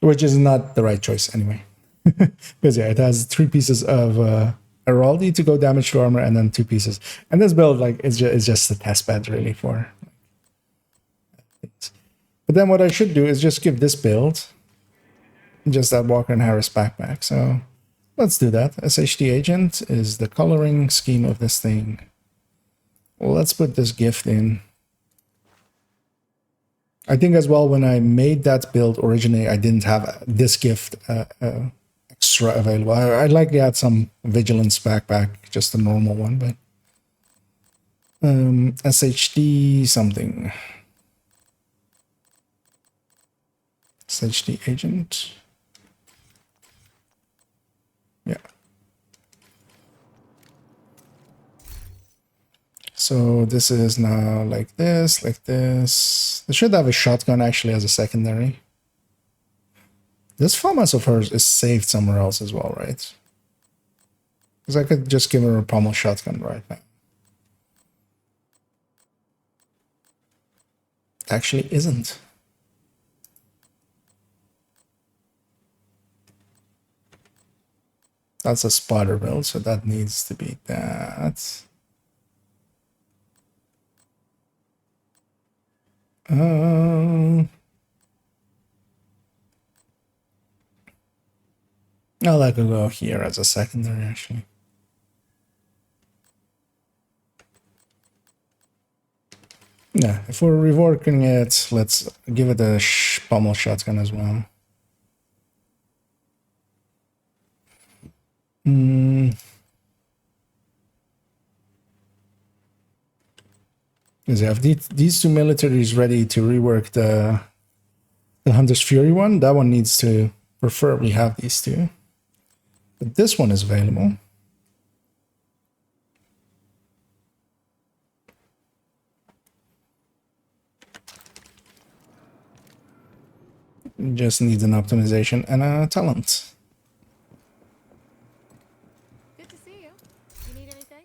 Which is not the right choice anyway. Because yeah, it has 3 pieces of Heraldry to go damage to armor, and then 2 pieces. And this build, like, is just a test bed really for things. But then what I should do is just give this build just that Walker and Harris backpack. So let's do that. SHD agent is the coloring scheme of this thing. Well, let's put this gift in. I think as well, when I made that build originally, I didn't have this gift extra available. I'd likely add some Vigilance backpack, just a normal one, but SHD something. SHD agent. Yeah. So this is now like this, like this. They should have a shotgun actually as a secondary. This FAMAS of hers is saved somewhere else as well, right? Because I could just give her a pommel shotgun right now. It actually isn't. That's a spotter build, so that needs to be that. I'll let it go here as a secondary, actually. Yeah, if we're reworking it, let's give it a pommel shotgun as well. Because you have these 2 militaries ready to rework the Hunter's Fury one. That one needs to preferably have these 2. But this one is available. Just needs an optimization and a talent. Good to see you. You need anything?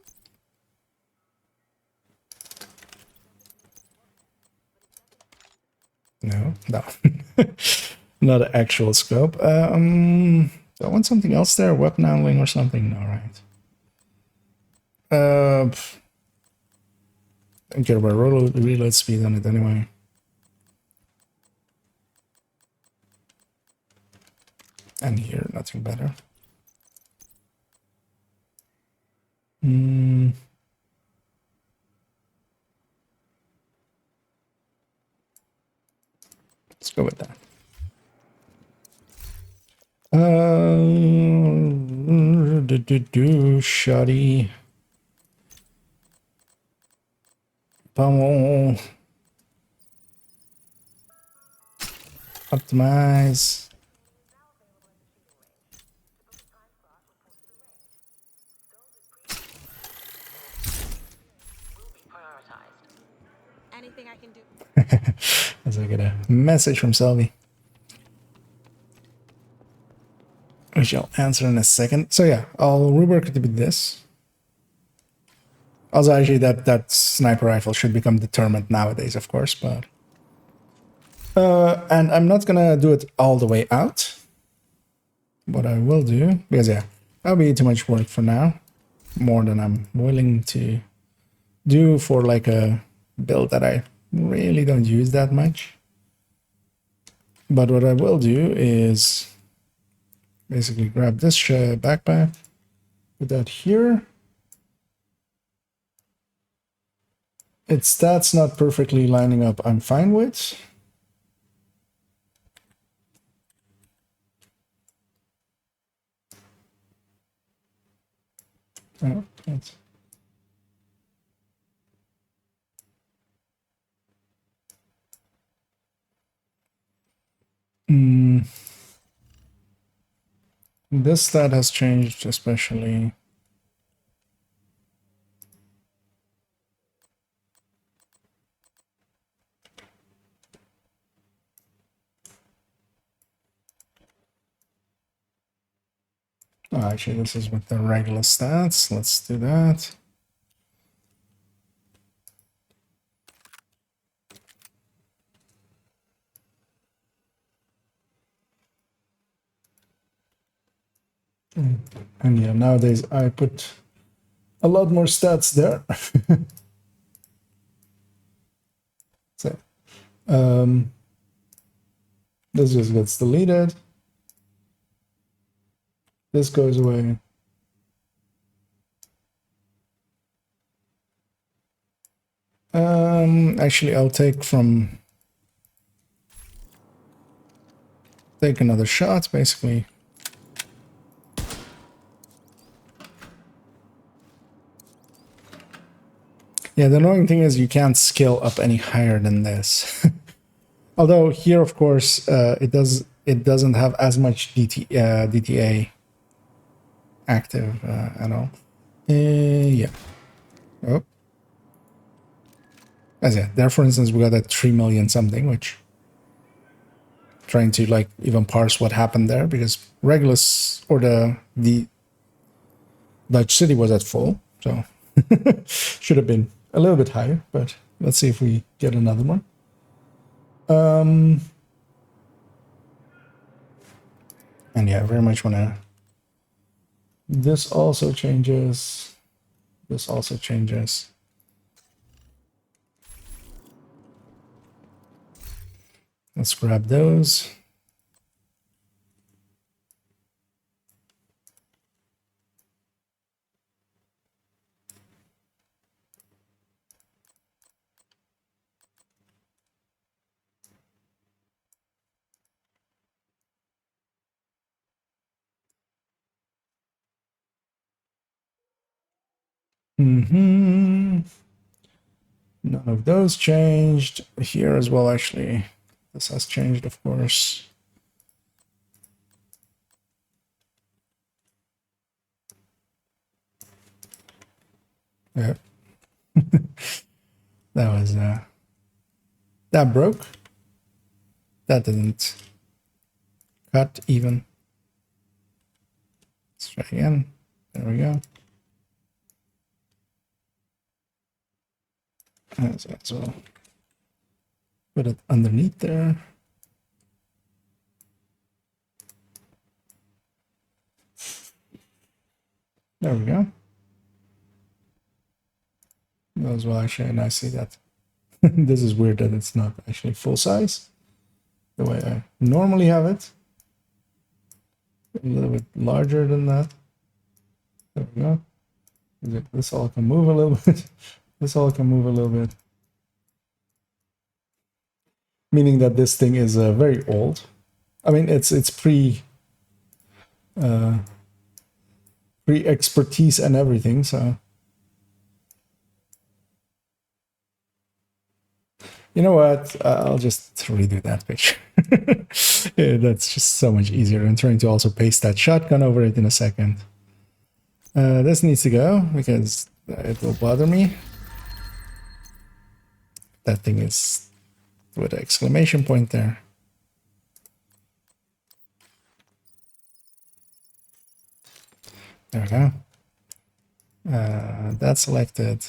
No. Not an actual scope. Do I want something else there? Weapon handling or something? No, right. Don't care about reload speed on it anyway. And here, nothing better. Let's go with that. Shoddy. Pummel. Optimize. Anything I can do? As I get a message from Selby, which I'll answer in a second. So yeah, I'll rework it to be this. Also, actually, that sniper rifle should become determined nowadays, of course, but... and I'm not gonna do it all the way out. What I will do, because yeah, that'll be too much work for now. More than I'm willing to do for like a build that I really don't use that much. But what I will do is basically grab this backpack, put that here. Its stats not perfectly lining up, I'm fine with. Oh, that's... This stat has changed, especially. Oh, actually, this is with the regular stats. Let's do that. And yeah, nowadays I put a lot more stats there. So, this just gets deleted. This goes away. Actually, I'll take another shot, basically. Yeah, the annoying thing is you can't scale up any higher than this. Although here, of course, it doesn't have as much DTA active at all. Yeah. Oh. As yeah, there, for instance, we got that 3 million something, which trying to like even parse what happened there, because Regulus or the Dutch city was at full, so should have been a little bit higher. But let's see if we get another one. And yeah, I very much want to. This also changes. This also changes. Let's grab those. None of those changed. Here as well, actually. This has changed, of course. Yeah. That was that broke. That didn't cut even. Let's try again. There we go. As well. Put it underneath there. There we go. As well, actually, and I see that. This is weird that it's not actually full size the way I normally have it. A little bit larger than that. There we go. This all can move a little bit. This all can move a little bit. Meaning that this thing is very old. I mean, it's pre-expertise and everything, so. You know what? I'll just redo that picture. Yeah, that's just so much easier. I'm trying to also paste that shotgun over it in a second. This needs to go because it will bother me. That thing is with an exclamation point there. There we go. That's selected.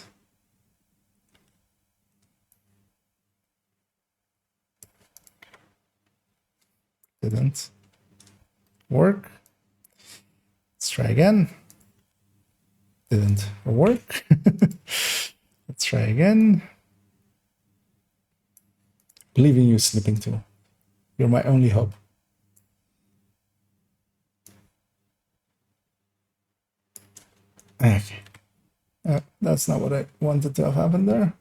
Didn't work. Let's try again. Didn't work. Let's try again. Believe in you, Slipping Tool. You're my only hope. Okay. That's not what I wanted to have happened there.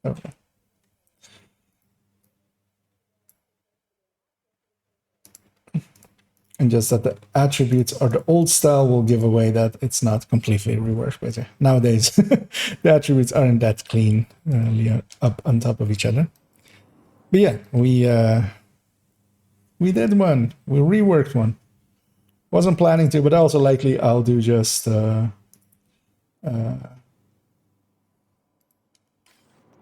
Okay. And just that the attributes or the old style will give away that it's not completely reworked. But nowadays, the attributes aren't that clean up on top of each other. But yeah, we did one. We reworked one. Wasn't planning to, but also likely I'll do just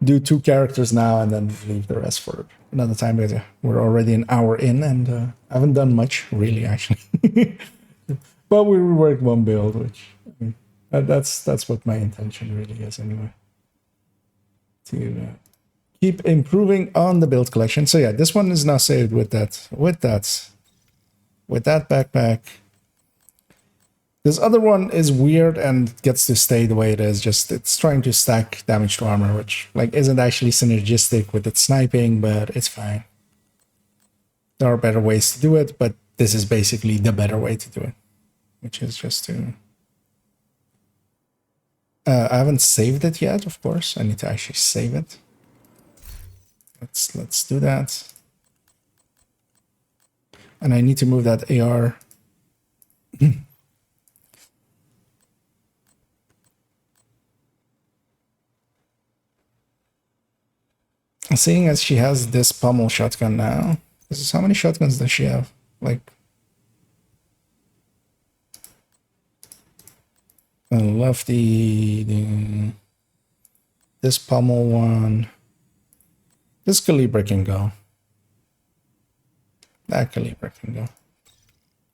do 2 characters now and then leave the rest for another time. Because we're already an hour in and I haven't done much really actually. But we reworked one build, which I mean, that's what my intention really is anyway. To keep improving on the build collection. So yeah, this one is now saved with that backpack. This other one is weird and gets to stay the way it is. Just it's trying to stack damage to armor, which like isn't actually synergistic with its sniping, but it's fine. There are better ways to do it, but this is basically the better way to do it, which is just to. I haven't saved it yet, of course. I need to actually save it. Let's do that. And I need to move that AR. Seeing as she has this pommel shotgun now, this is how many shotguns does she have? Like, I love this pommel one. This Calibre can go. That Calibre can go.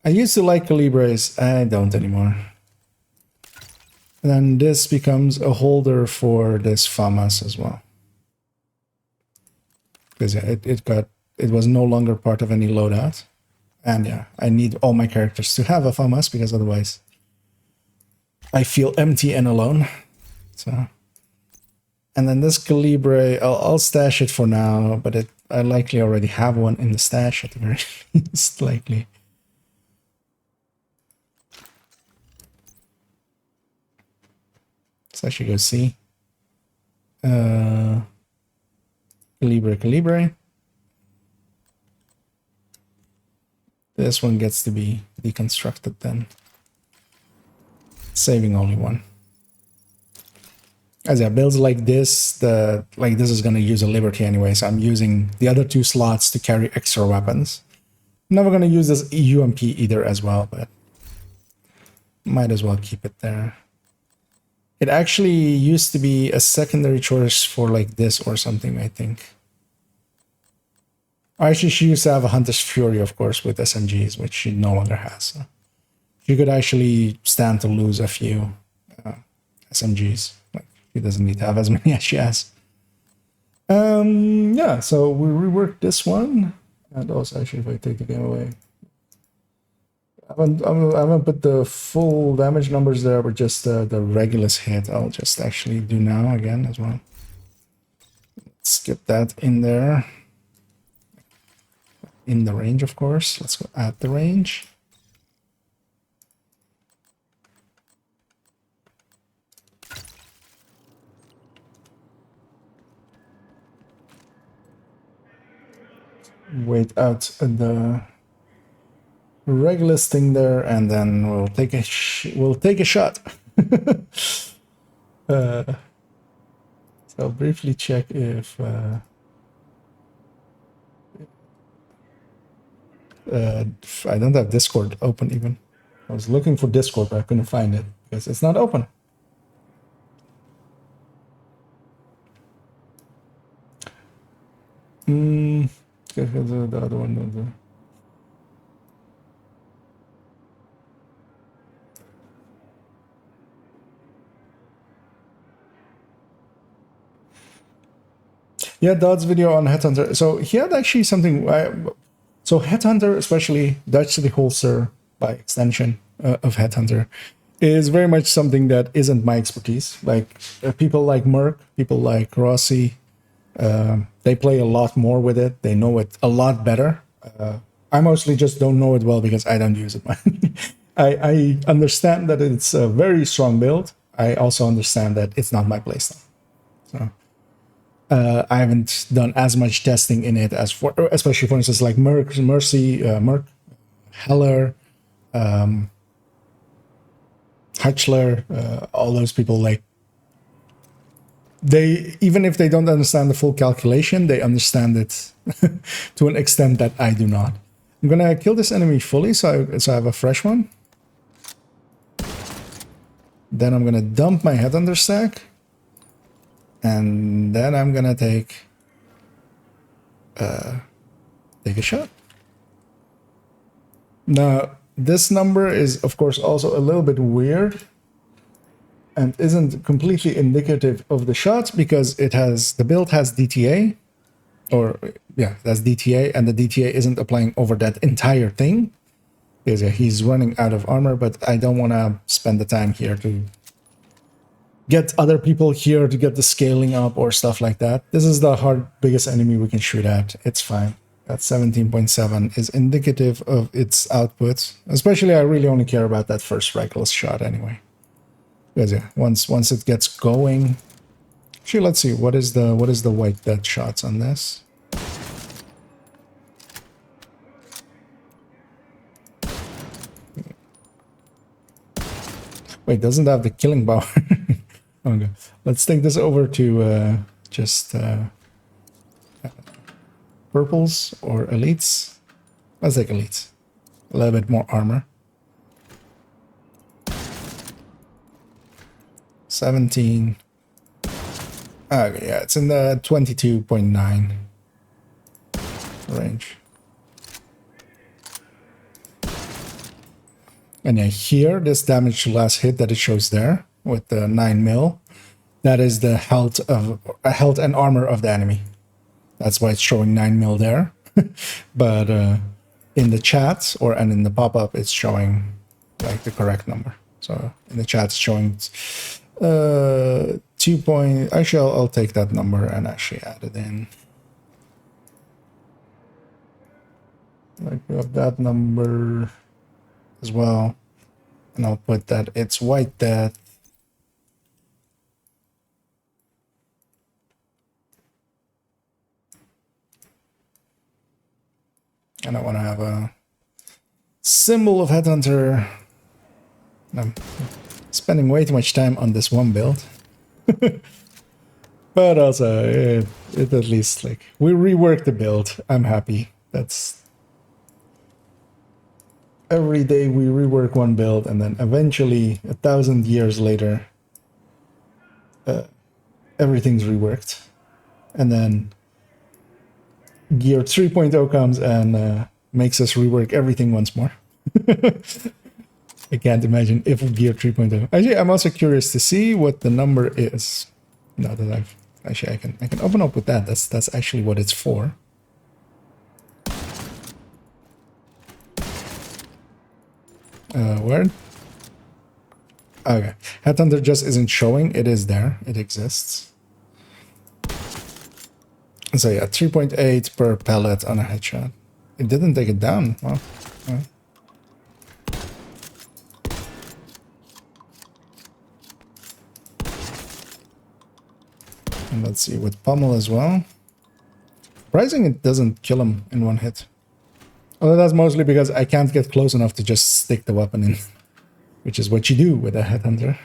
I used to like Calibres, I don't anymore. And then this becomes a holder for this FAMAS as well. Because yeah, it was no longer part of any loadout. And yeah, I need all my characters to have a FAMAS because otherwise I feel empty and alone. So, and then this Calibre, I'll stash it for now, but I likely already have one in the stash at the very least, likely. So I should go see. Calibre. This one gets to be deconstructed then. Saving only one. As yeah, builds like this, this is gonna use a Liberty anyway, so I'm using the other 2 slots to carry extra weapons. I'm never gonna use this UMP either as well, but might as well keep it there. It actually used to be a secondary choice for like this or something, I think. Actually, she used to have a Hunter's Fury, of course, with SMGs, which she no longer has. So she could actually stand to lose a few SMGs. Like, she doesn't need to have as many as she has. Yeah, so we reworked this one. And also, actually, if I take the game away, I haven't put the full damage numbers there, but just the Regulus hit. I'll just actually do now again as well. Let's get that in there. In the range, of course. Let's go at the range. Wait out the Regulus thing there, and then we'll take a shot. So I'll briefly check if I don't have Discord open even. I was looking for Discord, but I couldn't find it because it's not open. The other one. Yeah, Dodd's video on Headhunter. So he had actually something. So Headhunter, especially Dutch City Holster by extension of Headhunter, is very much something that isn't my expertise. Like people like Merck, people like Rossi, they play a lot more with it. They know it a lot better. I mostly just don't know it well because I don't use it. I understand that it's a very strong build. I also understand that it's not my playstyle. So I haven't done as much testing in it as for, especially for instance, like Merck, Heller, Hutchler, all those people. Like they, even if they don't understand the full calculation, they understand it to an extent that I do not. I'm gonna kill this enemy fully, so I have a fresh one. Then I'm gonna dump my Headhunter stack. And then I'm gonna take a shot. Now, this number is, of course, also a little bit weird and isn't completely indicative of the shots because the build has DTA, or yeah, that's DTA, and the DTA isn't applying over that entire thing because yeah, he's running out of armor, but I don't want to spend the time here to get other people here to get the scaling up or stuff like that. This is the biggest enemy we can shoot at. It's fine. That 17.7 is indicative of its output. Especially, I really only care about that first reckless shot anyway. Because yeah, once it gets going. Actually, let's see what is the white dead shots on this. Wait, doesn't have the killing power. Okay, let's take this over to just purples or elites. Let's take elites. A little bit more armor. 17. Okay, yeah, it's in the 22.9 range. And yeah, here, this damage to last hit that it shows there with the 9 mil, that is the health and armor of the enemy. That's why it's showing 9 mil there. But in the chat and in the pop-up, it's showing like the correct number. So in the chat, it's showing 2 point. Actually, I'll take that number and actually add it in. Like we have that number as well, and I'll put that it's white death. And I want to have a symbol of Headhunter. I'm spending way too much time on this one build. But also, it at least, like, we reworked the build. I'm happy. That's... Every day we rework one build, and then eventually, 1,000 years later, everything's reworked. And then Gear 3.0 comes and makes us rework everything once more. I can't imagine if Gear 3.0. Actually, I'm also curious to see what the number is. Now that I've actually, I can open up with that. That's actually what it's for. Where? Okay, Headhunter just isn't showing. It is there. It exists. So yeah, 3.8 per pellet on a headshot. It didn't take it down. Well, right. And let's see, with Pummel as well. Surprising it doesn't kill him in one hit. Although that's mostly because I can't get close enough to just stick the weapon in. Which is what you do with a Headhunter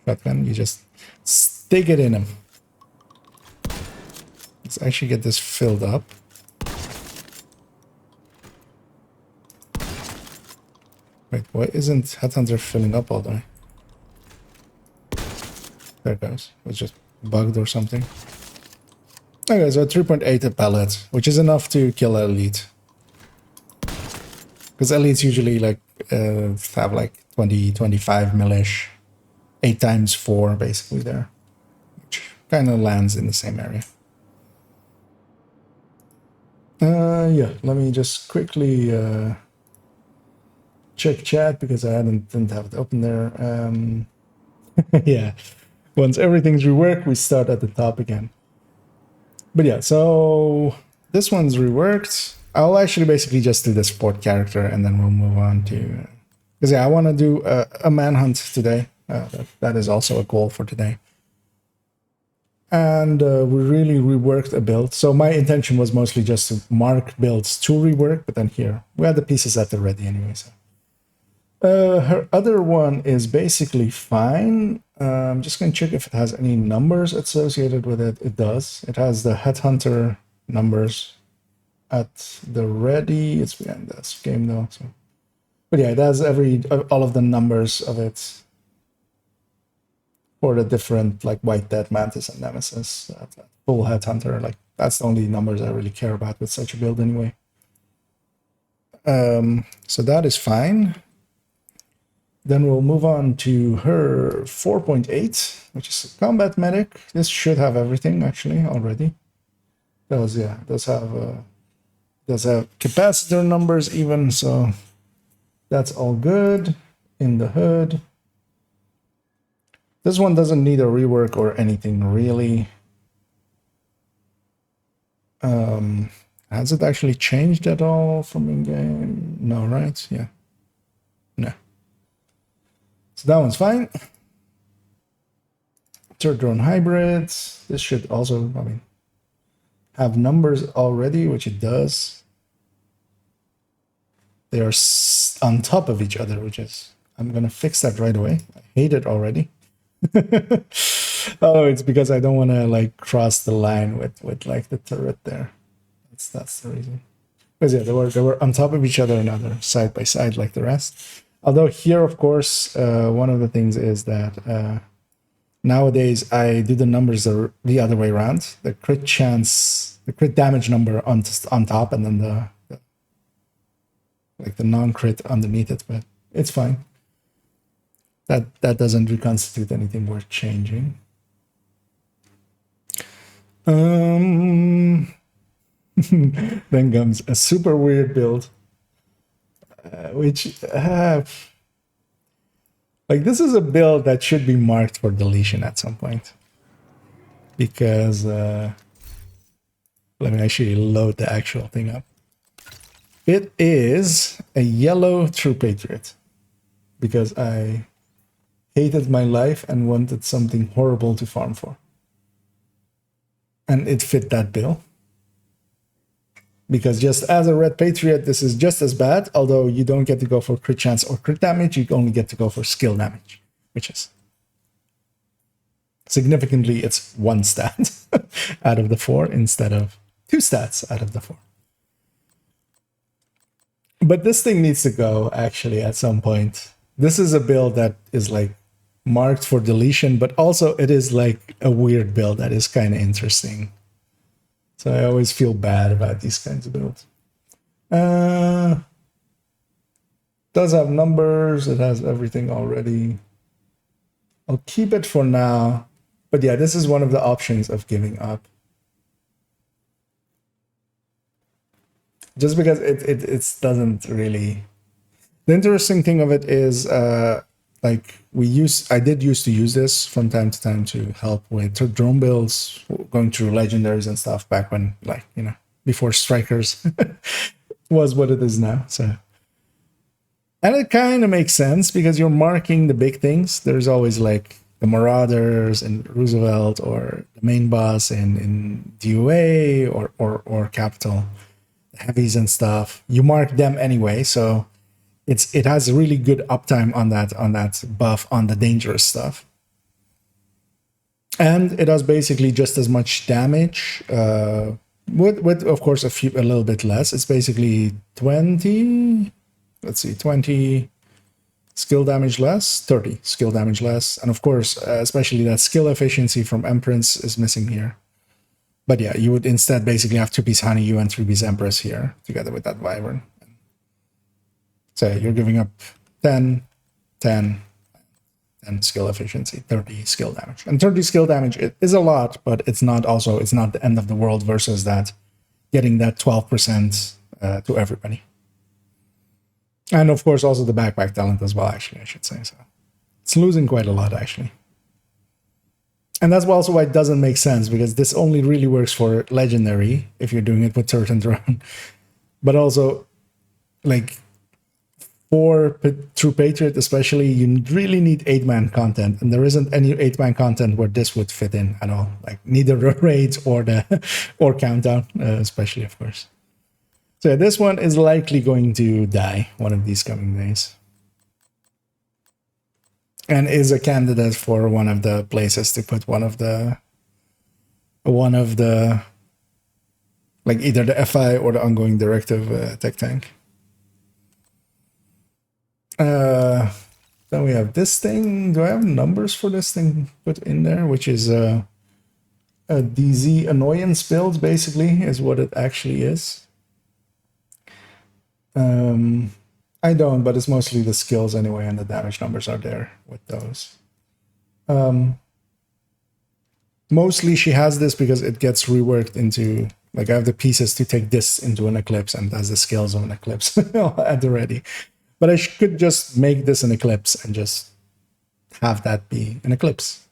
shotgun. You just stick it in him. Let's actually get this filled up. Wait, why isn't Headhunter filling up all the way? There it goes. It was just bugged or something. Okay, so 3.8 a pellet, which is enough to kill an elite. Because elites usually like have like 20, 25 millish. 8 times 4 basically there. Which kind of lands in the same area. Yeah, let me just quickly check chat because I didn't have it open there. Yeah, once everything's reworked, we start at the top again. But yeah, so this one's reworked. I'll actually basically just do the sport character and then we'll move on to... Because yeah, I want to do a manhunt today. That is also a goal for today. And we really reworked a build. So my intention was mostly just to mark builds to rework, but then here, we had the pieces at the ready anyway. So. Her other one is basically fine. I'm just going to check if it has any numbers associated with it. It does. It has the Headhunter numbers at the ready. It's behind this game though. So. But yeah, it has all of the numbers of it for the different like White Dead, Mantis, and Nemesis. Full Headhunter, like that's the only numbers I really care about with such a build anyway. So that is fine. Then we'll move on to her 4.8, which is a combat medic. This should have everything actually already. Does have capacitor numbers even, so that's all good in the hood. This one doesn't need a rework or anything really. Has it actually changed at all from in-game? No, right? Yeah. No. So that one's fine. Third drone hybrids. This should also, I mean, have numbers already, which it does. They are on top of each other, which is, I'm going to fix that right away. I hate it already. Oh, it's because I don't want to like cross the line with like the turret there. That's the reason. Because yeah, they were on top of each other and other side by side like the rest. Although here, of course, one of the things is that nowadays I do the numbers the other way around. The crit chance, the crit damage number on top, and then the like the non-crit underneath it. But it's fine. That doesn't reconstitute anything worth changing. Then comes a super weird build, which like this is a build that should be marked for deletion at some point, because let me actually load the actual thing up. It is a yellow True Patriot, because I hated my life and wanted something horrible to farm for. And it fit that bill. Because just as a Red Patriot, this is just as bad, although you don't get to go for crit chance or crit damage, you only get to go for skill damage, which is significantly, it's 1 stat out of the 4 instead of 2 stats out of the 4. But this thing needs to go, actually, at some point. This is a build that is like marked for deletion, but also it is like a weird build that is kind of interesting. So I always feel bad about these kinds of builds. Does have numbers, it has everything already. I'll keep it for now. But yeah, this is one of the options of giving up. Just because it doesn't really... The interesting thing of it is, like I did used to use this from time to time to help with drone builds, going through legendaries and stuff back when, like, you know, before strikers was what it is now. So, and it kind of makes sense because you're marking the big things. There's always like the Marauders in Roosevelt, or the main boss in DOA or Capital, the heavies and stuff. You mark them anyway, so it has really good uptime on that buff on the dangerous stuff, and it has basically just as much damage with of course a little bit less. It's basically 20 skill damage less, 30 skill damage less, and of course especially that skill efficiency from Empress is missing here. But yeah, you would instead basically have 2-piece Honeydew and 3-piece Empress here together with that Wyvern. So you're giving up 10, 10, and skill efficiency, 30 skill damage. And 30 skill damage is a lot, but it's not the end of the world versus that getting that 12% to everybody. And of course, also the backpack talent as well, actually, I should say. So it's losing quite a lot, actually. And that's also why it doesn't make sense, because this only really works for legendary if you're doing it with turret and drone. But also, like, for True Patriot especially, you really need 8-man content, and there isn't any 8-man content where this would fit in at all. Like, neither the raids or or countdown, especially, of course. So yeah, this one is likely going to die one of these coming days, and is a candidate for one of the places to put one of the like either the FI or the ongoing directive tech tank. Then we have this thing. Do I have numbers for this thing put in there? Which is a DZ annoyance build, basically, is what it actually is. I don't, but it's mostly the skills anyway, and the damage numbers are there with those. Mostly she has this because it gets reworked into, like, I have the pieces to take this into an Eclipse, and that's the skills of an Eclipse at the ready. But I could just make this an Eclipse and just have that be an Eclipse.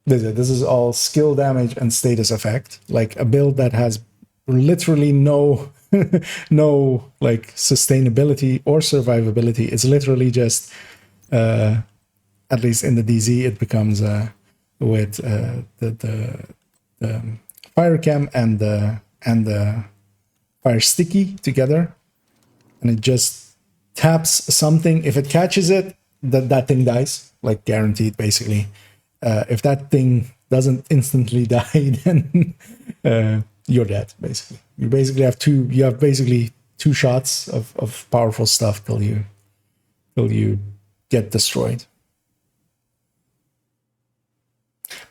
This is all skill damage and status effect, like a build that has literally no no like sustainability or survivability. It's literally just at least in the DZ it becomes with the fire cam and the fire sticky together, and it just taps something. If it catches it, that thing dies, like guaranteed, basically. If that thing doesn't instantly die, then you're dead, basically. You basically have two shots of powerful stuff till you get destroyed.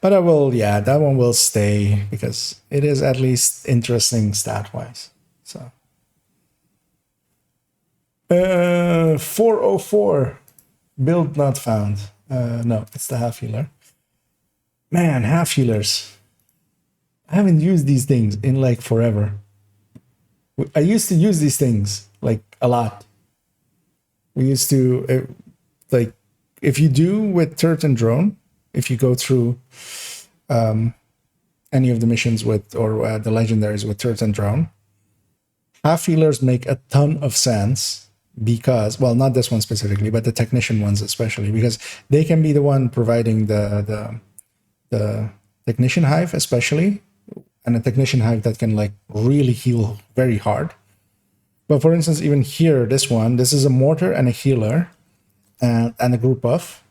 But that one will stay because it is at least interesting stat-wise. So 404 build not found. No, it's the half healer. Man, half healers. I haven't used these things in like forever. I used to use these things like a lot. We used to like, if you do with turret and drone, if you go through any of the missions with or the legendaries with turret and drone, half healers make a ton of sense because, well, not this one specifically, but the technician ones especially, because they can be the one providing the technician hive especially, and a technician hive that can like really heal very hard. But for instance, even here, this is a mortar and a healer and a group buff.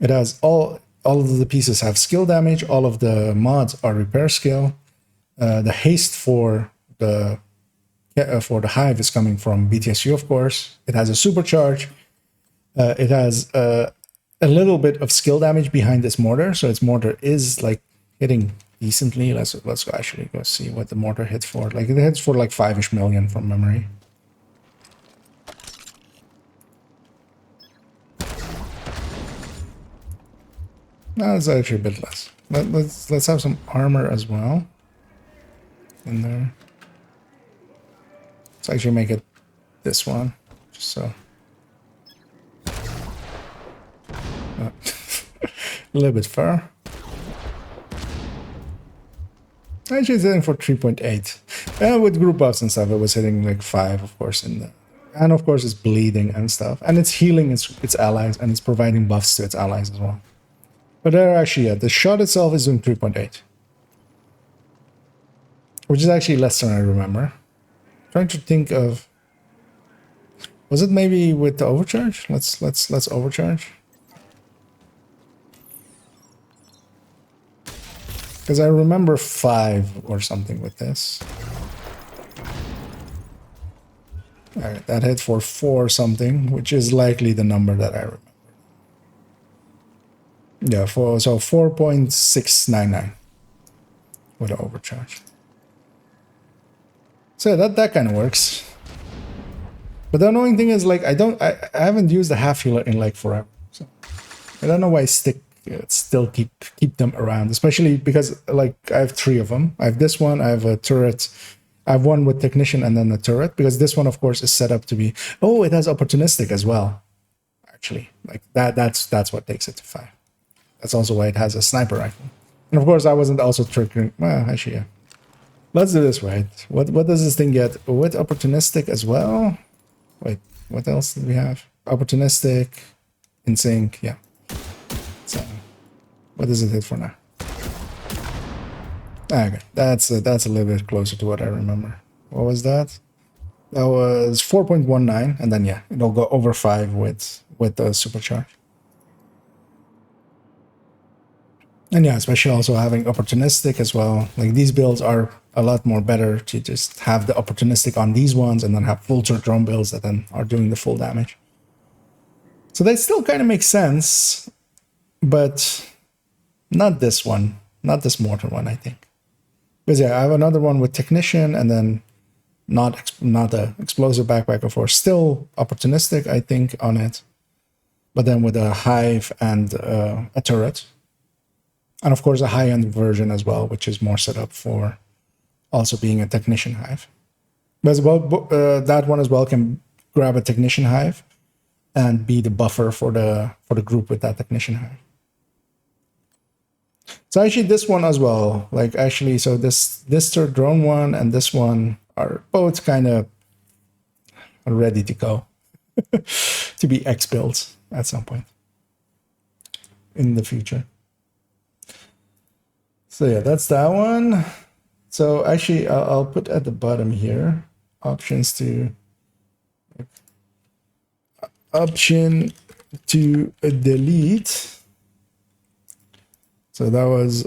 It has all of the pieces have skill damage. All of the mods are repair skill. The haste for the hive is coming from BTSU, of course. It has a supercharge. It has a little bit of skill damage behind this mortar, so its mortar is like hitting decently. Let's actually go see what the mortar hits for. Like, it hits for like 5-ish million from memory. No, it's actually a bit less. Let's have some armor as well in there. Let's actually make it this one, just so. A little bit far. Actually, it's hitting for 3.8. And with group buffs and stuff, it was hitting like 5, of course, and of course it's bleeding and stuff. And it's healing its allies, and it's providing buffs to its allies as well. But there actually, the shot itself is doing 3.8. Which is actually less than I remember. I'm trying to think of, was it maybe with the overcharge? Let's overcharge. Because I remember 5 or something with this. Alright, that hit for 4 something, which is likely the number that I remember. Yeah, so 4.699 with the overcharge. So that kind of works. But the annoying thing is, like, I haven't used the half healer in like forever. So I don't know why stick still keep them around, especially because like I have 3 of them. I have this one, I have a turret, I have one with technician and then the turret, because this one of course is set up to be, oh, it has opportunistic as well. Actually, like that's what takes it to 5. That's also why it has a sniper rifle. And of course I wasn't also triggering, well, actually, yeah. Let's do this right. What does this thing get? With opportunistic as well? Wait, what else did we have? Opportunistic, in sync, yeah. So, what does it hit for now? Okay, that's a little bit closer to what I remember. What was that? That was 4.19, and then yeah, it'll go over 5 with the supercharge. And yeah, especially also having opportunistic as well. Like these builds are a lot more better to just have the opportunistic on these ones and then have vulture drone builds that then are doing the full damage. So they still kind of make sense, but not this one, not this mortar one, I think. Because yeah, I have another one with technician and then not the explosive backpack, of course, still opportunistic, I think, on it. But then with a hive and a turret. And of course, a high-end version as well, which is more set up for also being a technician hive. But as well, that one as well can grab a technician hive and be the buffer for the group with that technician hive. So actually, this one as well, like actually, so this third drone one and this one are both kind of ready to go to be X builds at some point in the future. So yeah, that's that one. So actually, I'll put at the bottom here options to delete. So that was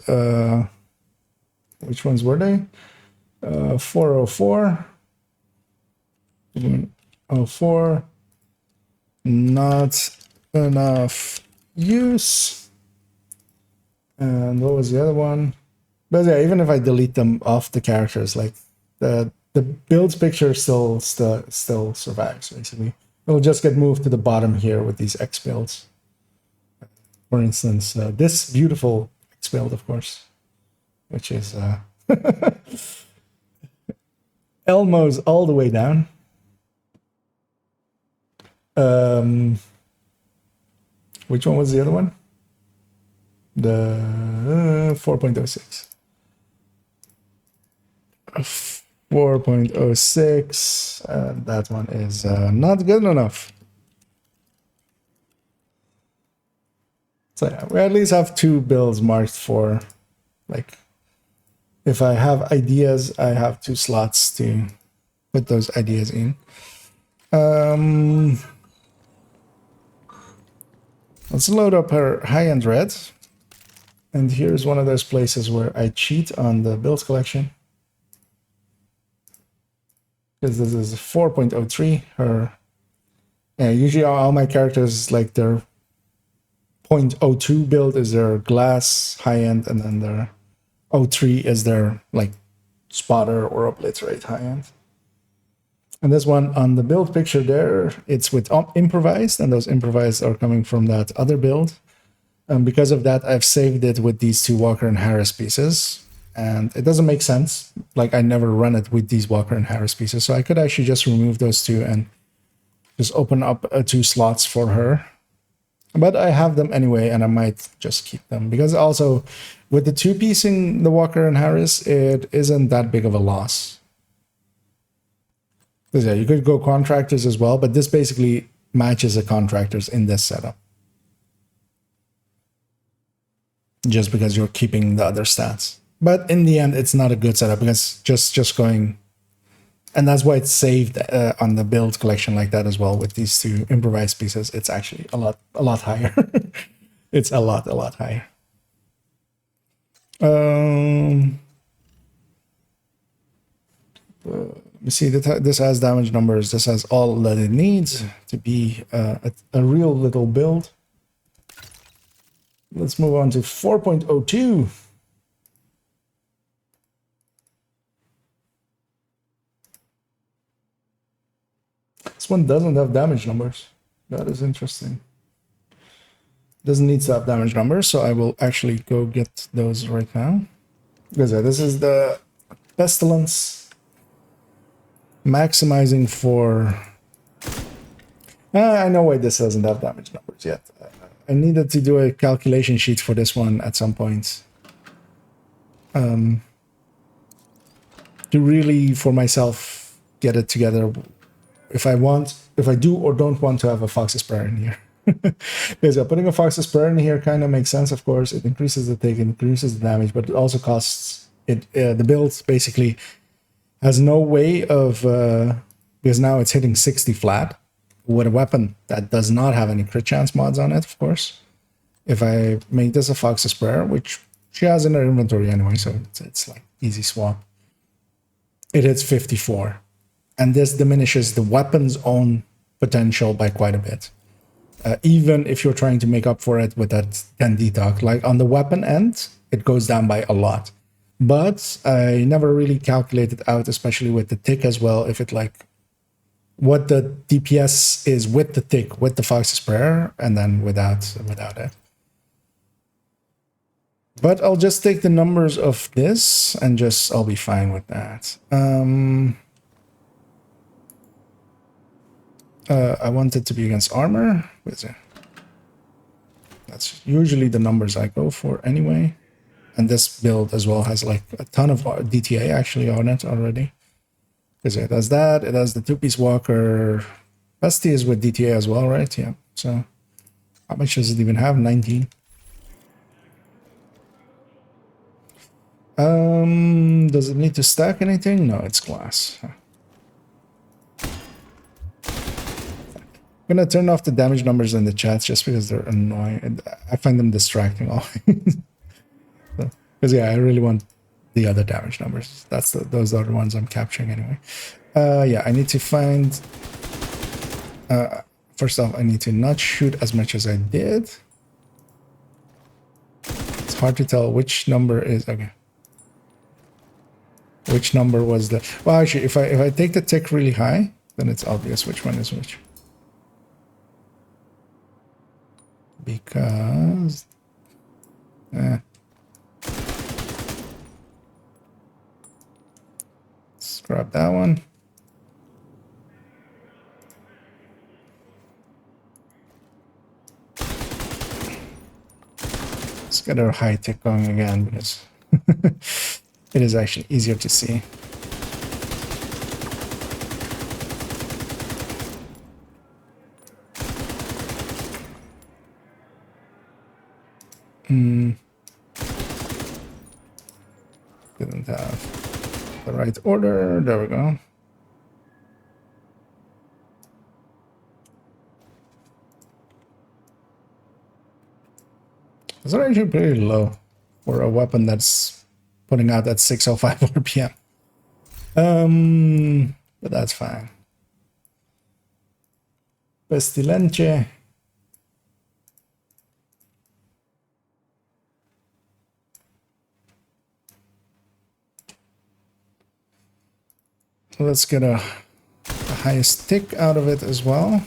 which ones were they? 404, 04, not enough use, and what was the other one? But yeah, even if I delete them off the characters, like the builds picture still survives, basically. It'll just get moved to the bottom here with these X builds. For instance, this beautiful X build, of course, which is Elmo's all the way down. Which one was the other one? The 4.06. 4.06, that one is not good enough. So yeah, we at least have 2 builds marked for, like, if I have ideas, I have 2 slots to put those ideas in. Let's load up her high-end red. And here's one of those places where I cheat on the build collection. Because this is 4.03. Her, usually all my characters, like their 0.02 build is their glass high-end, and then their 03 is their like spotter or obliterate high-end. And this one on the build picture there, it's with improvised, and those improvised are coming from that other build. And because of that, I've saved it with these 2 Walker and Harris pieces. And it doesn't make sense. Like, I never run it with these Walker and Harris pieces. So I could actually just remove those 2 and just open up 2 slots for her. But I have them anyway, and I might just keep them. Because also, with the 2-piecing the Walker and Harris, it isn't that big of a loss. Because yeah, you could go contractors as well, but this basically matches the contractors in this setup. Just because you're keeping the other stats. But in the end, it's not a good setup because just going, and that's why it's saved on the build collection like that as well with these 2 improvised pieces. It's actually a lot higher. It's a lot higher. Let me see. This has damage numbers. This has all that it needs to be a real little build. Let's move on to 4.02. This one doesn't have damage numbers. That is interesting. Doesn't need to have damage numbers, so I will actually go get those right now. Because this is the Pestilence. Maximizing for... I know why this doesn't have damage numbers yet. I needed to do a calculation sheet for this one at some point. To really, for myself, get it together. If I do or don't want to have a Fox's Prayer in here. Because putting a Fox's Prayer in here kind of makes sense, of course. It increases the tick, it increases the damage, but it also costs it. The build basically has no way of... because now it's hitting 60 flat with a weapon that does not have any crit chance mods on it, of course. If I make this a Fox's Prayer, which she has in her inventory anyway, so it's like easy swap. It hits 54. And this diminishes the weapon's own potential by quite a bit. Even if you're trying to make up for it with that 10 detox. Like on the weapon end, it goes down by a lot. But I never really calculated out, especially with the tick as well, if it like what the DPS is with the tick, with the Fox's Prayer, and then without it. But I'll just take the numbers of this and I'll be fine with that. I want it to be against armor. What is it? That's usually the numbers I go for anyway. And this build as well has like a ton of DTA actually on it already. Because it does that, it has the two-piece walker. Bestie is with DTA as well, right? Yeah. So how much does it even have? 19. Does it need to stack anything? No, it's glass. I'm gonna turn off the damage numbers in the chat just because they're annoying. I find them distracting always. Because yeah, I really want the other damage numbers. Those are the ones I'm capturing anyway. Yeah, I need to find... first off, I need to not shoot as much as I did. It's hard to tell which number is... Okay. Which number was the... Well, actually, if I take the tick really high, then it's obvious which one is which. Because... Let's grab that one. Let's get our high tick going again because it is actually easier to see. Didn't have the right order. There we go. Those are actually pretty low for a weapon that's putting out at 605 RPM. But that's fine. Pestilence. Let's get the highest tick out of it as well.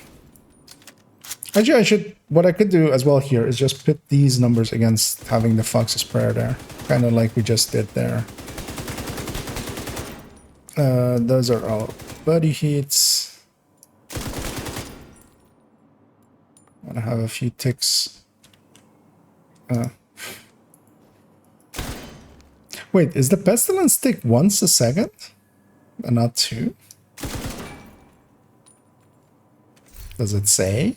Actually, what I could do as well here is just put these numbers against having the Fox's Prayer there. Kind of like we just did there. Those are all body hits. I want to have a few ticks. Wait, is the Pestilence tick once a second? And not two? Does it say?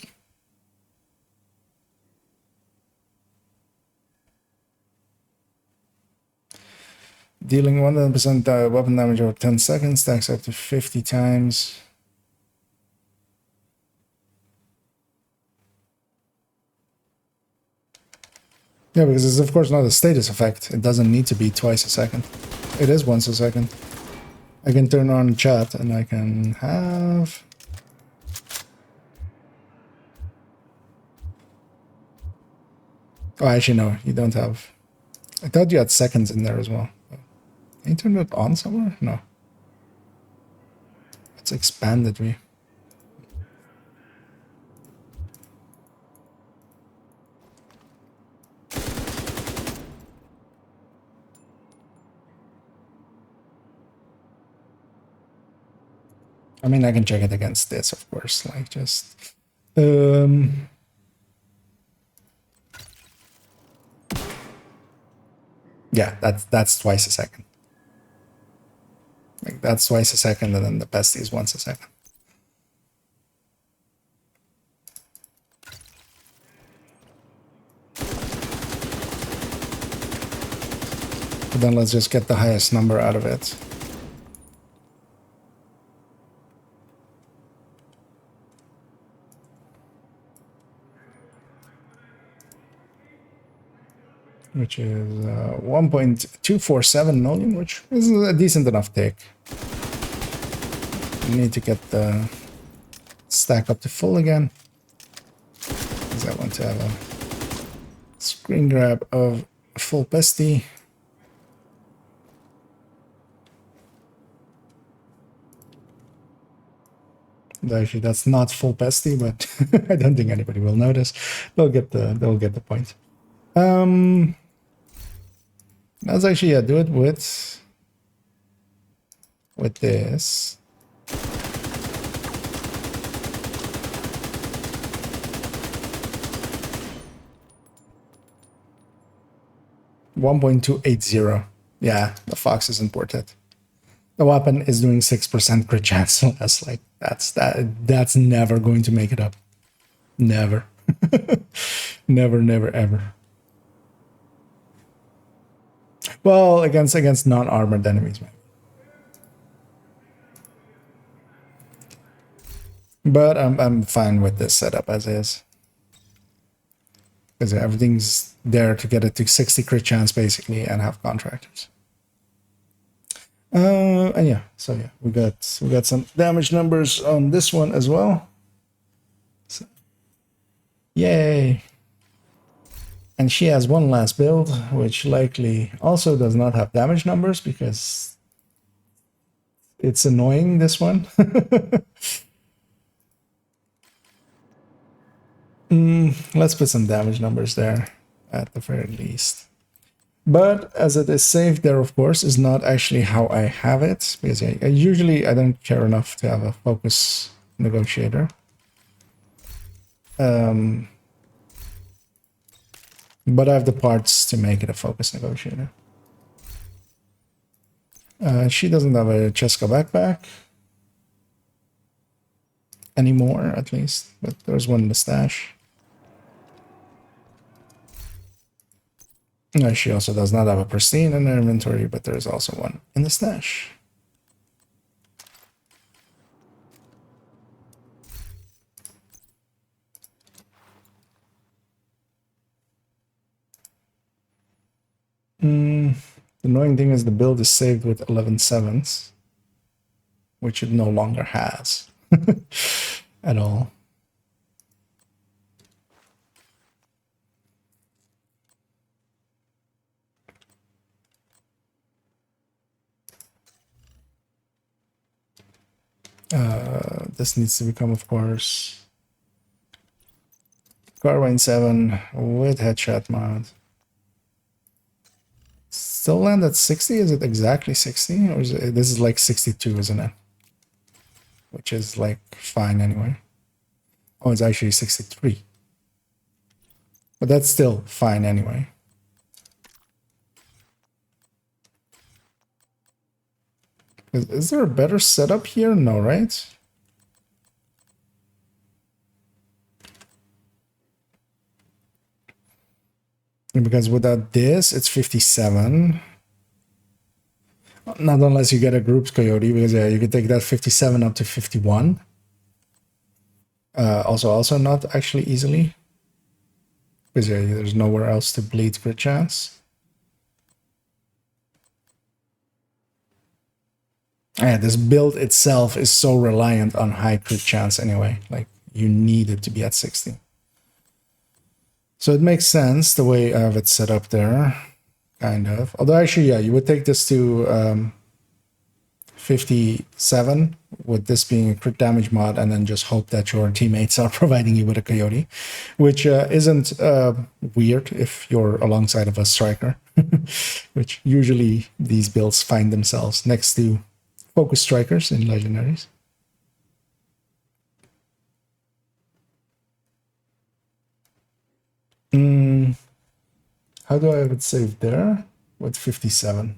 Dealing 100% weapon damage over 10 seconds, stacks up to 50 times. Yeah, because it's of course not a status effect. It doesn't need to be twice a second. It is once a second. I can turn on chat and I can have... Oh, actually no, you don't have... I thought you had seconds in there as well. Can you turn it on somewhere? No. It's expanded view. I mean, I can check it against this, of course. Like just, yeah, that's twice a second. Like that's twice a second, and then the pesty is once a second. But then let's just get the highest number out of it. Which is 1.247 million, which is a decent enough take. We need to get the stack up to full again, because I want to have a screen grab of a full pesty. Actually, that's not full pesty, but I don't think anybody will notice. They'll get the point. Let's actually do it with this. $1.280. Yeah, the Fox isn't worth it. The weapon is doing 6% crit chance. That's like that's never going to make it up. Never. never ever. Well, against non-armored enemies, man. But I'm fine with this setup as is, because everything's there to get it to 60 crit chance basically and have contractors. And yeah, so yeah, we got some damage numbers on this one as well. So, yay! And she has one last build, which likely also does not have damage numbers because it's annoying, this one. Let's put some damage numbers there at the very least. But as it is saved there, of course, is not actually how I have it, because I usually don't care enough to have a focus negotiator. But I have the parts to make it a focus negotiator. She doesn't have a Cheska backpack anymore, at least, but there's one in the stash. No, she also does not have a pristine in her inventory, but there's also one in the stash. The annoying thing is the build is saved with 11 sevens, which it no longer has at all. This needs to become, of course, Carbine 7 with headshot mod. Still land at 60? Is it exactly 60? Or is it, this is like 62, isn't it? Which is like fine anyway. Oh, it's actually 63. But that's still fine anyway. Is there a better setup here? No, right? Because without this, it's 57. Not unless you get a groups coyote, because yeah, you could take that 57 up to 51. Also not actually easily, because yeah, there's nowhere else to bleed crit chance. Yeah, this build itself is so reliant on high crit chance anyway. Like, you need it to be at 60. So it makes sense the way I have it set up there, kind of. Although actually, yeah, you would take this to 57 with this being a crit damage mod, and then just hope that your teammates are providing you with a coyote, which isn't weird if you're alongside of a striker, which usually these builds find themselves next to focus strikers in legendaries. How do I have it saved there? With 57.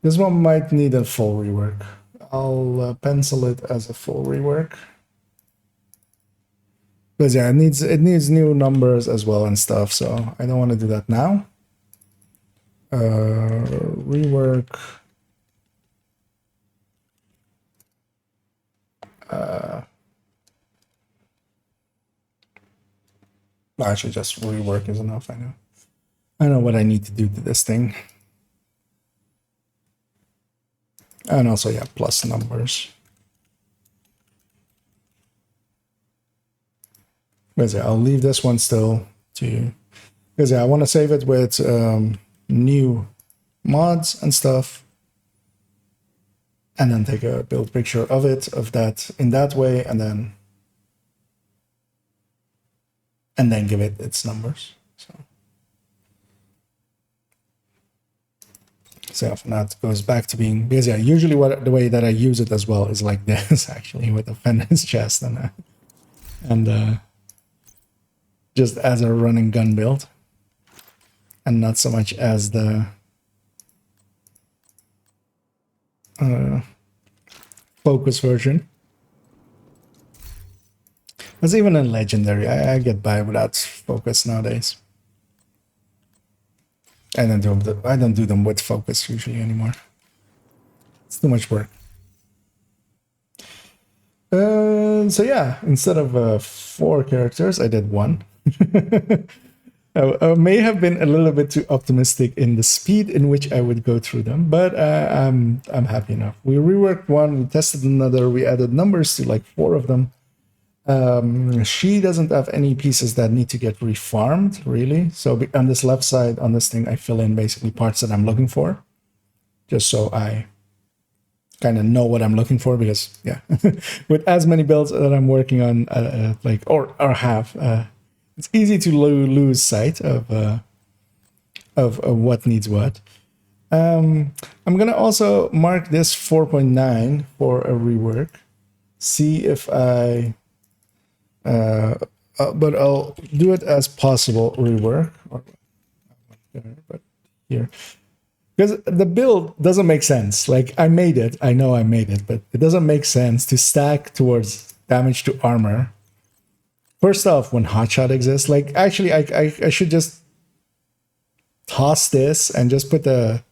This one might need a full rework. I'll pencil it as a full rework. Because yeah, it needs new numbers as well and stuff, so I don't want to do that now. Rework. Actually, just rework is enough. I know what I need to do to this thing. And also, yeah, plus numbers. Because yeah, I'll leave this one still to, because yeah, I want to save it with new mods and stuff, and then take a build picture of it, of that in that way, and then give it its numbers. So now it goes back to being, because yeah, usually the way that I use it as well is like this, actually, with a Fenris chest and just as a running gun build, and not so much as the focus version. Because even in Legendary, I get by without focus nowadays. I don't do them with focus usually anymore. It's too much work. So yeah, instead of 4 characters, I did 1. I may have been a little bit too optimistic in the speed in which I would go through them, but I'm happy enough. We reworked 1, we tested another, we added numbers to like 4 of them. She doesn't have any pieces that need to get refarmed, really. So on this left side, on this thing, I fill in basically parts that I'm looking for, just so I kind of know what I'm looking for. Because yeah, with as many builds that I'm working on, or have, it's easy to lose sight of what needs what. I'm gonna also mark this 4.9 for a rework. See if I. But I'll do it as possible rework. But here, because the build doesn't make sense. Like, I made it, I know I made it, but it doesn't make sense to stack towards damage to armor. First off, when hotshot exists, like, actually, I should just toss this and just put the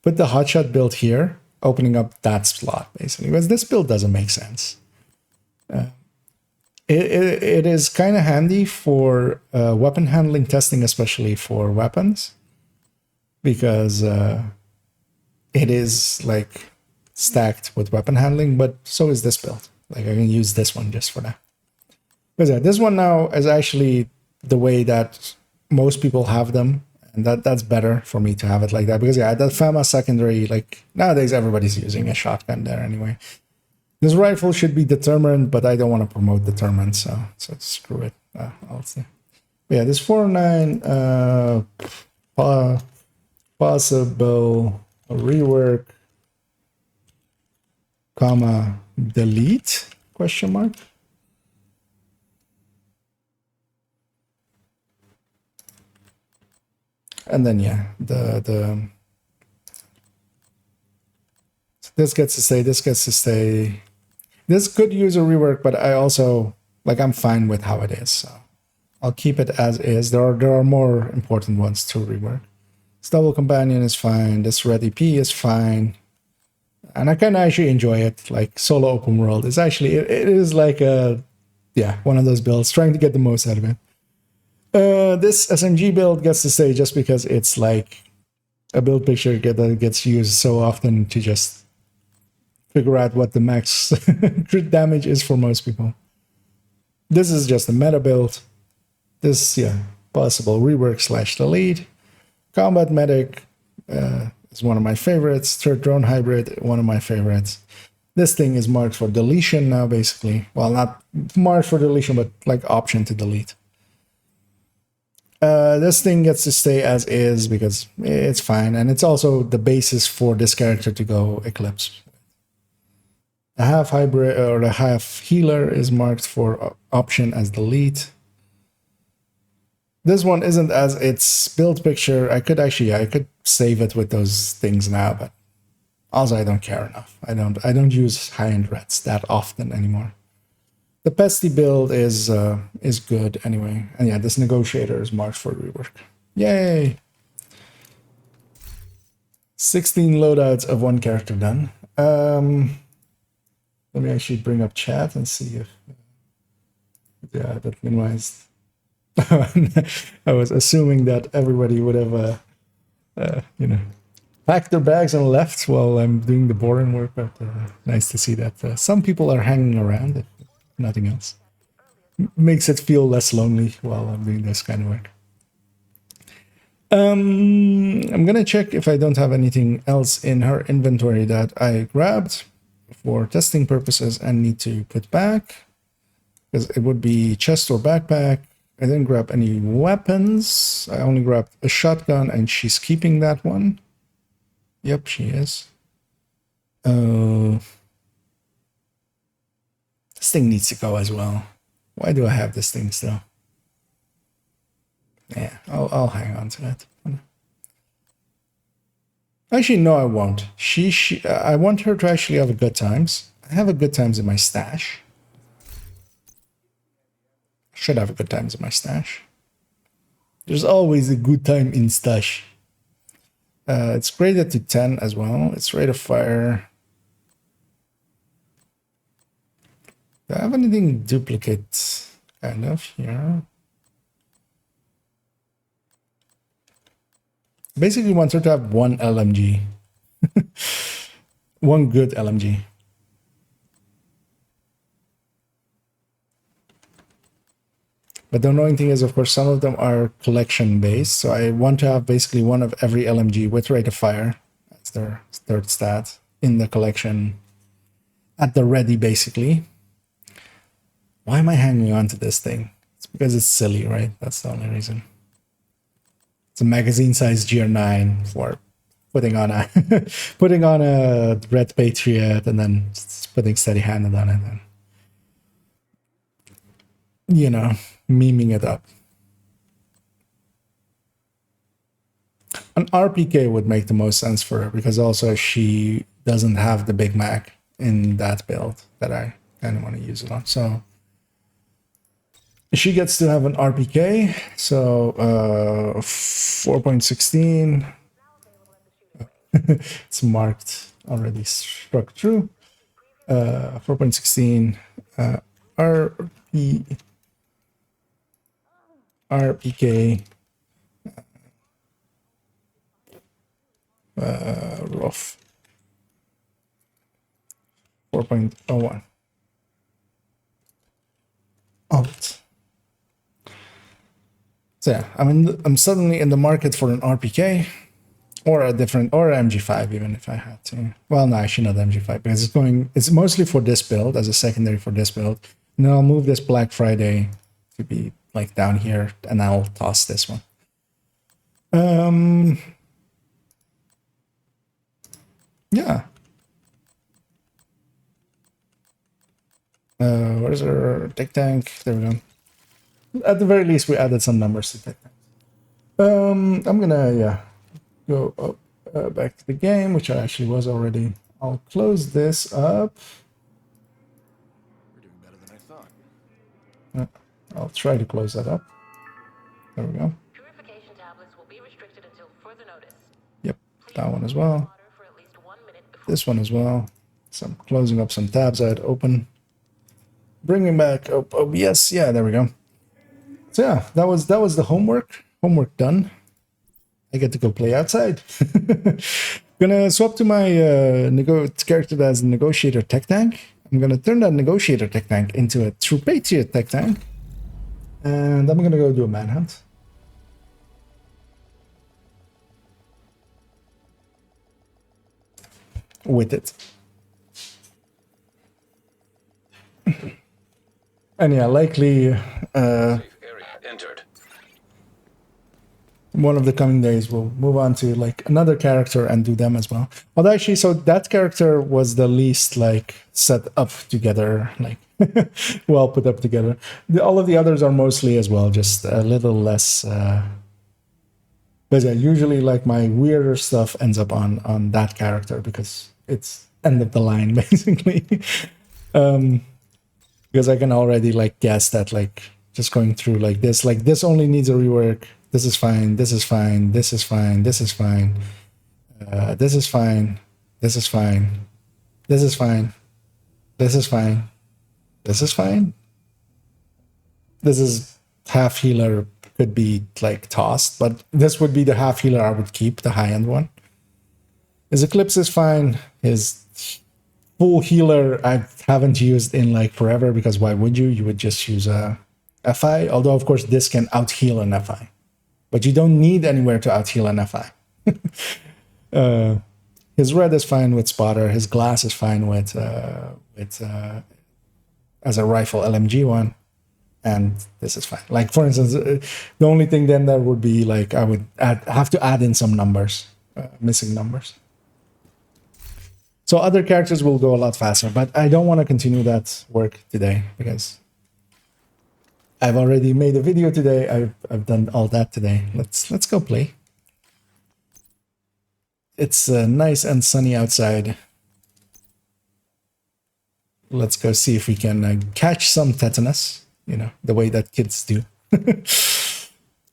hotshot build here, opening up that slot basically, because this build doesn't make sense. It is kind of handy for weapon handling testing, especially for weapons, because it is like stacked with weapon handling, but so is this build. Like, I can use this one just for that. Because yeah, this one now is actually the way that most people have them, and that's better for me to have it like that. Because yeah, that FAMA secondary, like nowadays everybody's using a shotgun there anyway. This rifle should be determined, but I don't want to promote determined, so screw it. I'll see. But yeah, this 4.9 possible rework, comma, delete, question mark. And then yeah, this gets to stay, this gets to stay. This could use a rework, but I also, like, I'm fine with how it is, so I'll keep it as is. There are more important ones to rework. This double companion is fine. This red EP is fine, and I kind of actually enjoy it. Like, solo open world is actually it is like one of those builds, trying to get the most out of it. This SMG build gets to stay just because it's like a build picture that gets used so often to just figure out what the max crit damage is for most people. This is just a meta build. This, yeah, possible rework / delete. Combat medic is one of my favorites. Third drone hybrid, one of my favorites. This thing is marked for deletion now, basically. Well, not marked for deletion, but like option to delete. This thing gets to stay as is because it's fine, and it's also the basis for this character to go Eclipse. The half hybrid or the half healer is marked for option as delete. This one isn't as its build picture. I could save it with those things now, but also I don't care enough. I don't use high-end reds that often anymore. The pesty build is good anyway. And yeah, this negotiator is marked for rework. Yay! 16 loadouts of one character done. Let me actually bring up chat and see if yeah, that minimized. I was assuming that everybody would have packed their bags and left while I'm doing the boring work, but nice to see that some people are hanging around, if nothing else. Makes it feel less lonely while I'm doing this kind of work. I'm gonna check if I don't have anything else in her inventory that I grabbed for testing purposes and need to put back, because it would be chest or backpack. I didn't grab any weapons. I only grabbed a shotgun, and she's keeping that one. Yep, she is. This thing needs to go as well. Why do I have this thing still? Yeah, I'll hang on to it. Actually, no, I won't. I want her to actually have a good times. I have a good times in my stash. Should have a good times in my stash. There's always a good time in stash. It's graded to 10 as well. Its rate of fire. Do I have anything duplicate kind of here? Basically wants her to have one LMG. One good LMG. But the annoying thing is, of course, some of them are collection based. So I want to have basically one of every LMG with rate of fire. That's their third stat in the collection at the ready, basically. Why am I hanging on to this thing? It's because it's silly, right? That's the only reason. It's a magazine-sized GR9 for putting on a putting on a Red Patriot and then putting steady-handed on it, and you know, memeing it up. An RPK would make the most sense for her because also she doesn't have the Big Mac in that build that I kind of want to use it on. So she gets to have an RPK, so 4.16. It's marked already, struck true. 4.16 RPK rough 4.01 out. So yeah, I'm suddenly in the market for an RPK or a different, or an MG5 even if I had to. Well, no, actually not MG5 because it's mostly for this build as a secondary for this build. And then I'll move this Black Friday to be like down here and I'll toss this one. Yeah. Where's our tech tank? There we go. At the very least, we added some numbers to tech tank. I'm gonna go up, back to the game, which I actually was already. I'll close this up. We're doing better than I thought. I'll try to close that up. There we go. Purification tablets will be restricted until further notice. Yep, that one as well. For at least 1 minute before This one as well. So I'm closing up some tabs I had open. Bringing back up OBS. Yeah, there we go. So yeah, that was the homework. Homework done. I get to go play outside. Gonna swap to my character as Negotiator Tech Tank. I'm gonna turn that Negotiator Tech Tank into a True Patriot Tech Tank. And I'm gonna go do a manhunt. With it. And yeah, likely Safe area entered. one of the coming days we'll move on to like another character and do them as well. Although actually, so that character was the least like set up together, like well put up together. All of the others are mostly as well, just a little less. But yeah, usually like my weirder stuff ends up on that character because it's end of the line basically. Because I can already like guess that like just going through like this only needs a rework. This is fine. This is fine. This is fine. This is fine. This is fine. This is fine. This is fine. This is fine. This is fine. This is half healer could be like tossed, but this would be the half healer I would keep, the high end one. His Eclipse is fine. His full healer I haven't used in like forever because why would you? You would just use a FI, although of course this can out heal an FI. But you don't need anywhere to out-heal an FI. His red is fine with spotter. His glass is fine with as a rifle LMG one. And this is fine. Like, for instance, the only thing then that would be like I would have to add in some numbers, missing numbers. So other characters will go a lot faster. But I don't want to continue that work today because I've already made a video today. I've done all that today. Let's go play. It's nice and sunny outside. Let's go see if we can catch some tetanus, you know, the way that kids do.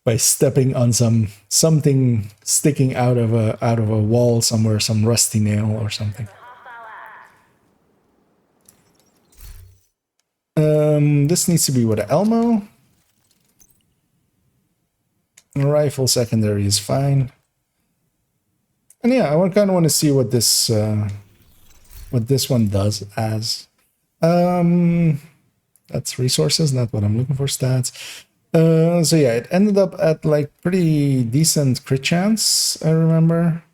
By stepping on something sticking out of a wall somewhere, some rusty nail or something. This needs to be with an Elmo. A rifle secondary is fine. And yeah, I kind of want to see what this one does as. That's resources, not what I'm looking for, stats. So yeah, it ended up at like pretty decent crit chance, I remember.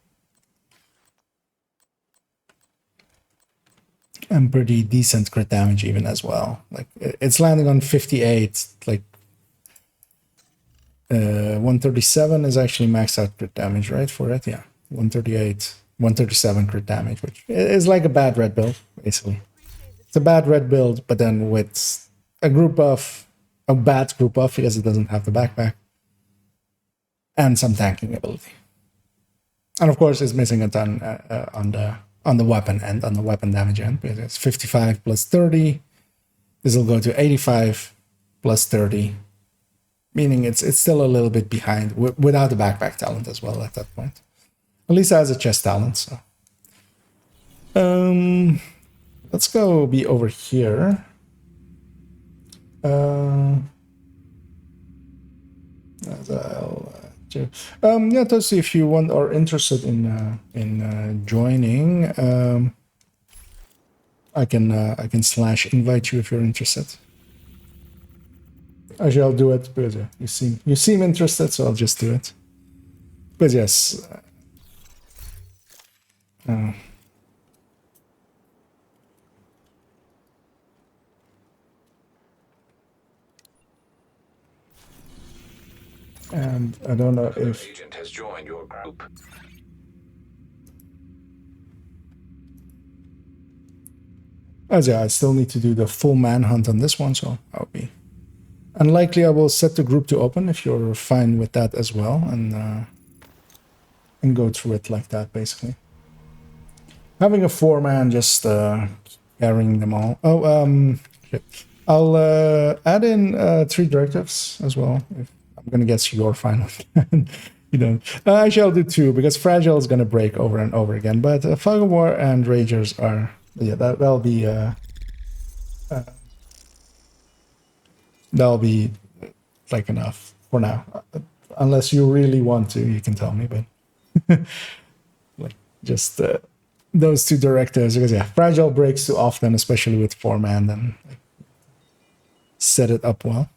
And pretty decent crit damage even as well. Like it's landing on 58, like 137 is actually maxed out crit damage, right? For it, yeah. 138, 137 crit damage, which is like a bad red build, basically. It's a bad red build, but then with a bad group buff because it doesn't have the backpack. And some tanking ability. And of course it's missing a ton on the weapon end, on the weapon damage end, because it's 55 plus 30. This will go to 85 plus 30, meaning it's still a little bit behind without the backpack talent as well at that point. At least it has a chest talent, so. Let's go be over here. Yeah, to see if you want or interested in joining. I can slash invite you if you're interested. Actually, I'll do it because you seem interested, so I'll just do it. But yes. And I don't know if Agent has joined your group. as yeah, I still need to do the full manhunt on this one, so I'll be unlikely. I will set the group to open if you're fine with that as well, and go through it like that basically. Having a 4-man just carrying them all. Oh, shit. I'll add in 3 directives as well. If I'm gonna guess you're fine with that. You don't. Actually, I'll do 2 because Fragile is gonna break over and over again. But Fog of War and Ragers are, yeah, that'll be like enough for now. Unless you really want to, you can tell me. But like just those 2 directives, because yeah, Fragile breaks too often, especially with 4-man. Then like, set it up well.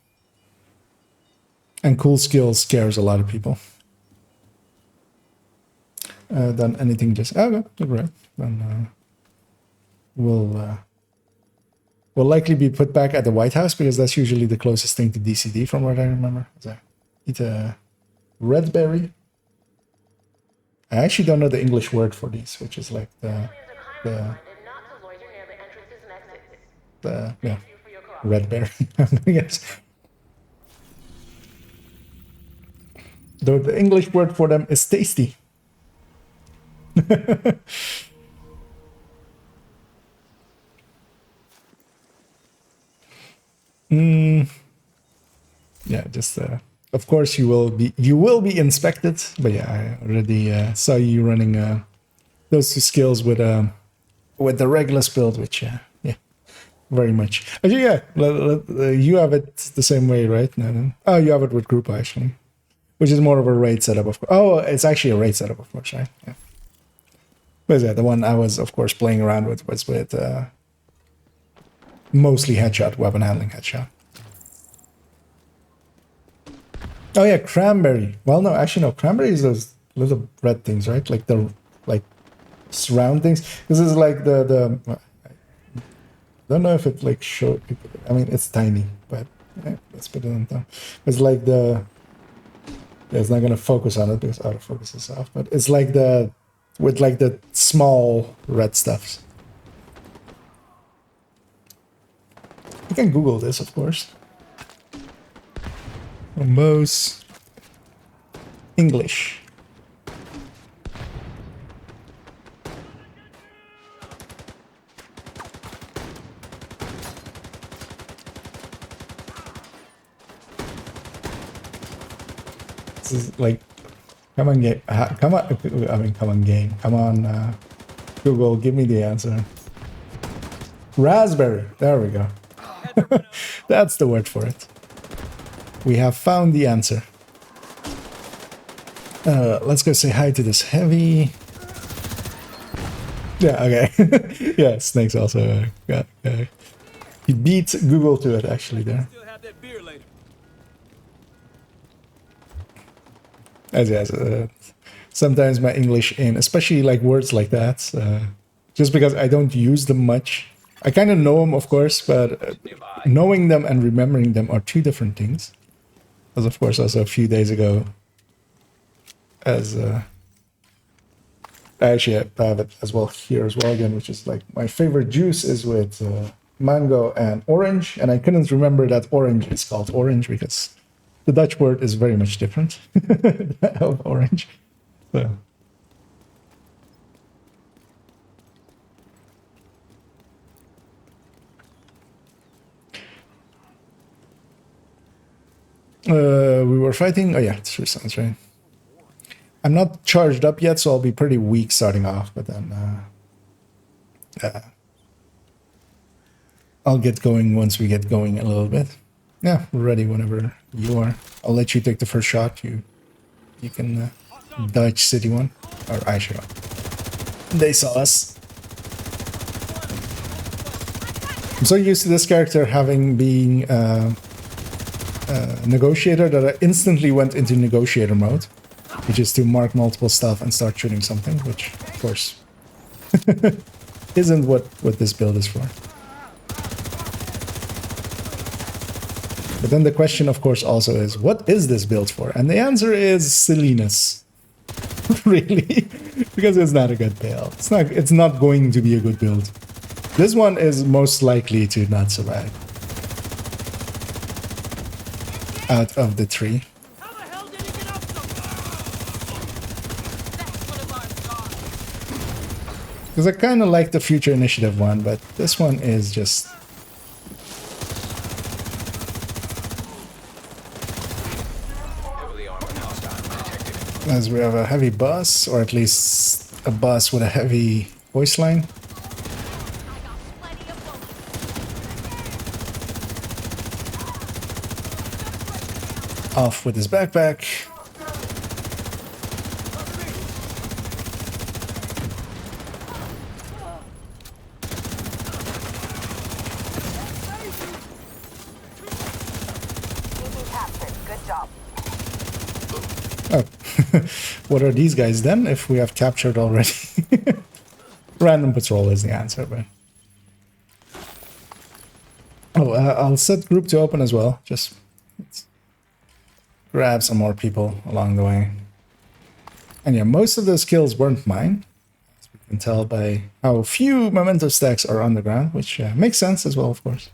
And cool skills scares a lot of people. Then anything just okay, right. Then will likely be put back at the White House because that's usually the closest thing to DCD from what I remember. So need to Redberry. I actually don't know the English word for these, which is like the yeah, Redberry. Yes. Though the English word for them is tasty. Yeah, just of course you will be inspected, but yeah, I already saw you running those two skills with the Regulus build, which yeah, very much. Actually, yeah, you have it the same way, right? No. Oh, you have it with group actually, which is more of a raid setup. Oh, it's actually a raid setup, of course, right? Yeah. But yeah, the one I was, of course, playing around with was with mostly headshot, weapon handling headshot. Oh yeah, cranberry. Well, no, actually no. Cranberry is those little red things, right? Like the surround things. This is like the. I don't know if it like show. I mean, it's tiny, but yeah, let's put it on top. It's like the. Yeah, it's not gonna focus on it because autofocus is off. But it's like the with like the small red stuffs. You can Google this, of course. Most English. This is like, come on, game. Come on, I mean, come on, game. Come on, Google, give me the answer. Raspberry. There we go. That's the word for it. We have found the answer. Let's go say hi to this heavy. Yeah, okay. Yeah, Snake's also he beat Google to it actually there. As sometimes my English in, especially like words like that, just because I don't use them much. I kind of know them, of course, but knowing them and remembering them are two different things. As of course, also a few days ago, as I actually have it as well here as well again, which is like my favorite juice is with mango and orange, and I couldn't remember that orange is called orange because the Dutch word is very much different of orange. So. We were fighting. Oh yeah, it's 3 sounds right. I'm not charged up yet, so I'll be pretty weak starting off. But then I'll get going once we get going a little bit. Yeah, we're ready whenever you are. I'll let you take the first shot. You can dodge city one, or I should. They saw us. I'm so used to this character having been. Negotiator that I instantly went into negotiator mode, which is to mark multiple stuff and start shooting something, which of course isn't what this build is for. But then the question of course also is, what is this build for? And the answer is silliness. Really, because it's not a good build. It's not going to be a good build. This one is most likely to not survive out of the 3. Because I kind of like the Future Initiative one, but this one is just... As we have a heavy bus, or at least a bus with a heavy voice line. Off with his backpack. Good job. Oh, what are these guys then? If we have captured already, random patrol is the answer. But oh, I'll set group to open as well. Just. grab some more people along the way. And yeah, most of those kills weren't mine. As we can tell by how few memento stacks are on the ground, which makes sense as well, of course.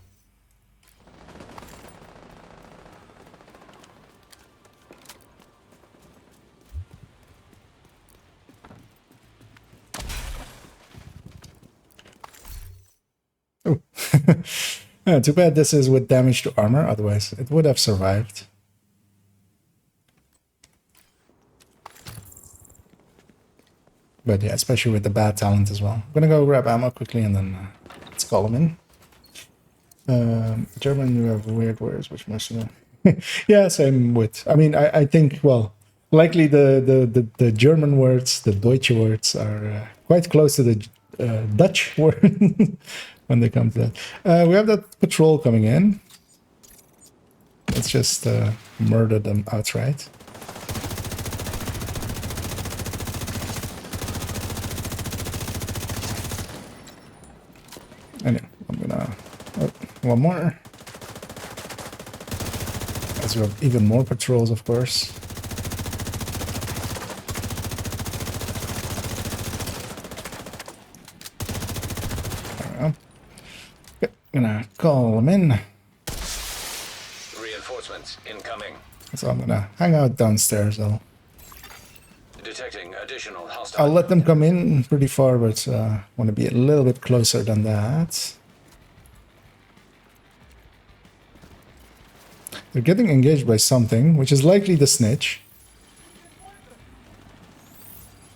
Oh, yeah, too bad this is with damage to armor, otherwise it would have survived. But yeah, especially with the bad talent as well. I'm gonna go grab ammo quickly and then let's call him in. German, you have weird words, which most of them. Yeah, same with. I mean, I think, well, likely the German words, the Deutsche words, are quite close to the Dutch word when they come to that. We have that patrol coming in. Let's just murder them outright. Anyway, I'm gonna... Oh, one more. As we have even more patrols, of course. There we go. Okay, gonna call them in. Reinforcements incoming. So I'm gonna hang out downstairs though. Detecting additional hostile. I'll let them come in pretty far, but want to be a little bit closer than that. They're getting engaged by something, which is likely the snitch.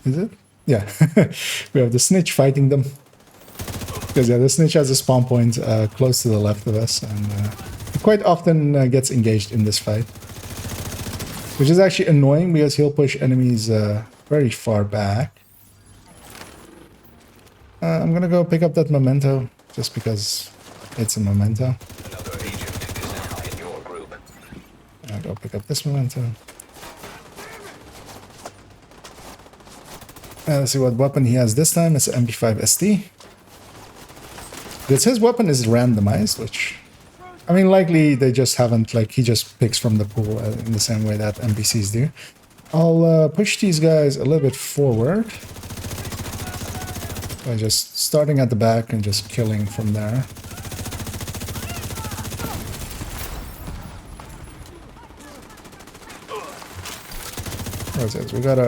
Is it? Yeah. We have the snitch fighting them. Because yeah, the snitch has a spawn point close to the left of us, and quite often gets engaged in this fight. Which is actually annoying because he'll push enemies very far back. I'm gonna go pick up that memento, just because it's a memento. Another agent is now in your group. I'll go pick up this memento. Let's see what weapon he has this time. It's an MP5 ST. Because his weapon is randomized, which... I mean, likely they just haven't, like, he just picks from the pool in the same way that NPCs do. I'll push these guys a little bit forward. By just starting at the back and just killing from there. What's it? We got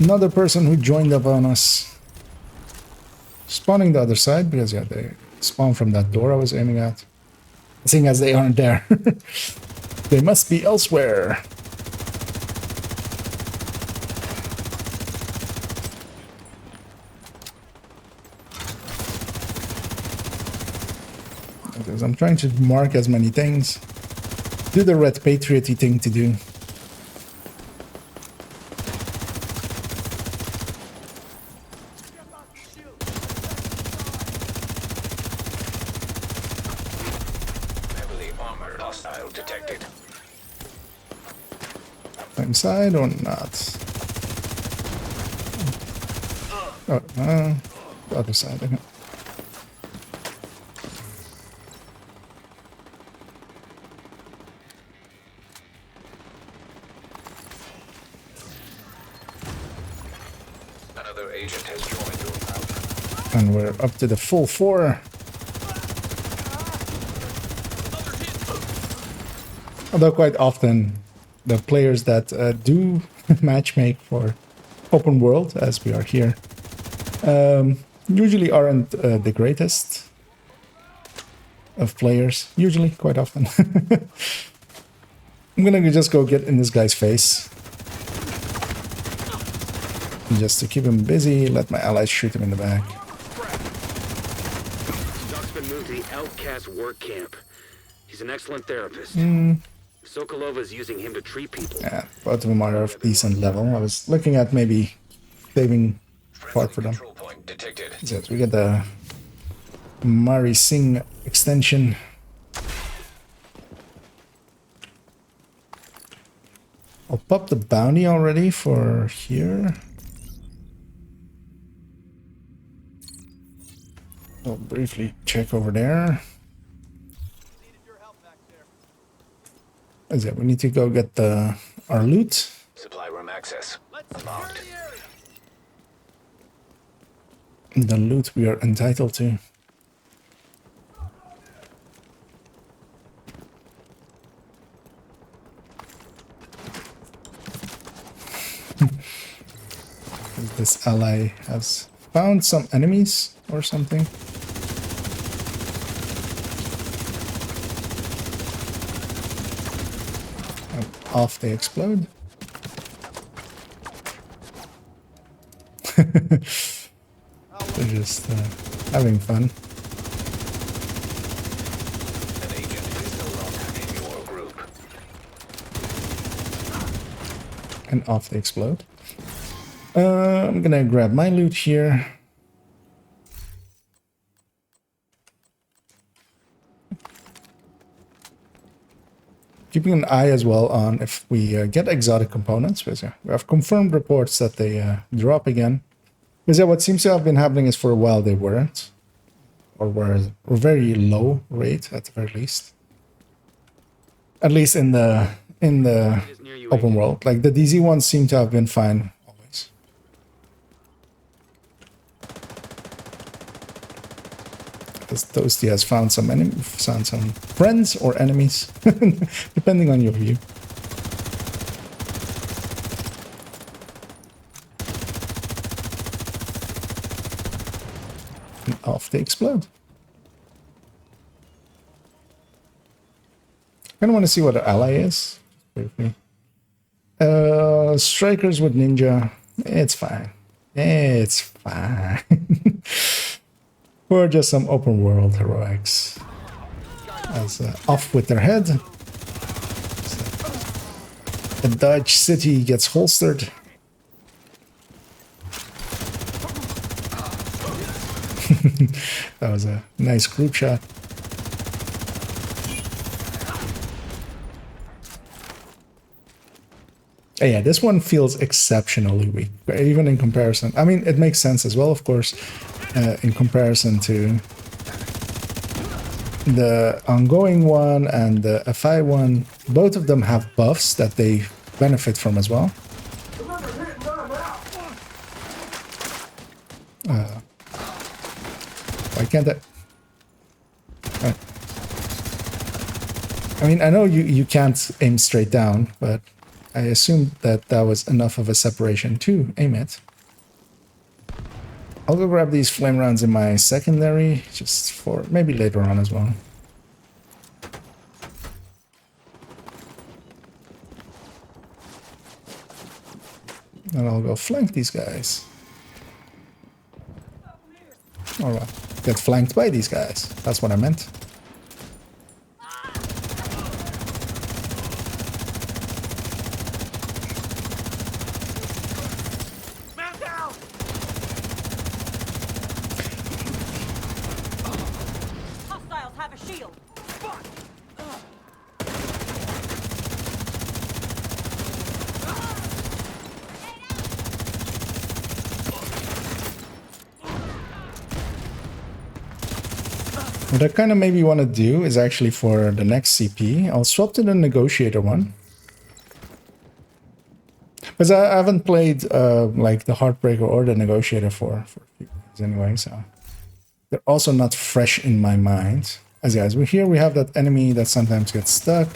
another person who joined up on us. Spawning the other side, because yeah, they spawn from that door I was aiming at. Seeing as they aren't there. They must be elsewhere. Because I'm trying to mark as many things. Do the red patriot-y thing to do. Detected. Inside or not? Oh, the other side. Okay. Another agent has joined your group. And we're up to the full 4. Although quite often the players that do matchmake for open world, as we are here, usually aren't the greatest of players. Usually, quite often. I'm gonna just go get in this guy's face. Just to keep him busy, let my allies shoot him in the back. Doc's been moved to the outcast work camp. He's an excellent therapist. Sokolova's using him to treat people. Yeah, both of them are of decent level. I was looking at maybe saving part for them. Control point detected. So we get the Mari Singh extension. I'll pop the bounty already for here. I'll briefly check over there. Is it? We need to go get our loot. Supply room access. Unlocked. The loot we are entitled to. This ally has found some enemies or something. And off they explode. They're just having fun. An agent is no longer in your group. And off they explode. I'm gonna grab my loot here. Keeping an eye as well on if we get exotic components, because we have confirmed reports that they drop again. Because what seems to have been happening is for a while they weren't, or were very low rate at the very least. At least in the open world, like the DZ ones seem to have been fine always. Because Toasty has found some friends or enemies, depending on your view. And off they explode. I kind of want to see what an ally is. Briefly. Strikers with ninja. It's fine. It's fine. Or just some open world heroics. As off with their head. The Dodge City gets holstered. That was a nice group shot. Yeah, this one feels exceptionally weak, even in comparison. I mean, it makes sense as well, of course, in comparison to the ongoing one and the FI one. Both of them have buffs that they benefit from as well. Why can't I? I mean, I know you can't aim straight down, but I assumed that that was enough of a separation to aim it. I'll go grab these flame rounds in my secondary, just for maybe later on as well. And I'll go flank these guys. Alright, get flanked by these guys. That's what I meant. Hostiles have a shield. What I kind of maybe want to do is actually for the next CP, I'll swap to the negotiator one. Because I haven't played like the Heartbreaker or the negotiator for a few days anyway, so they're also not fresh in my mind. As guys, here we have that enemy that sometimes gets stuck.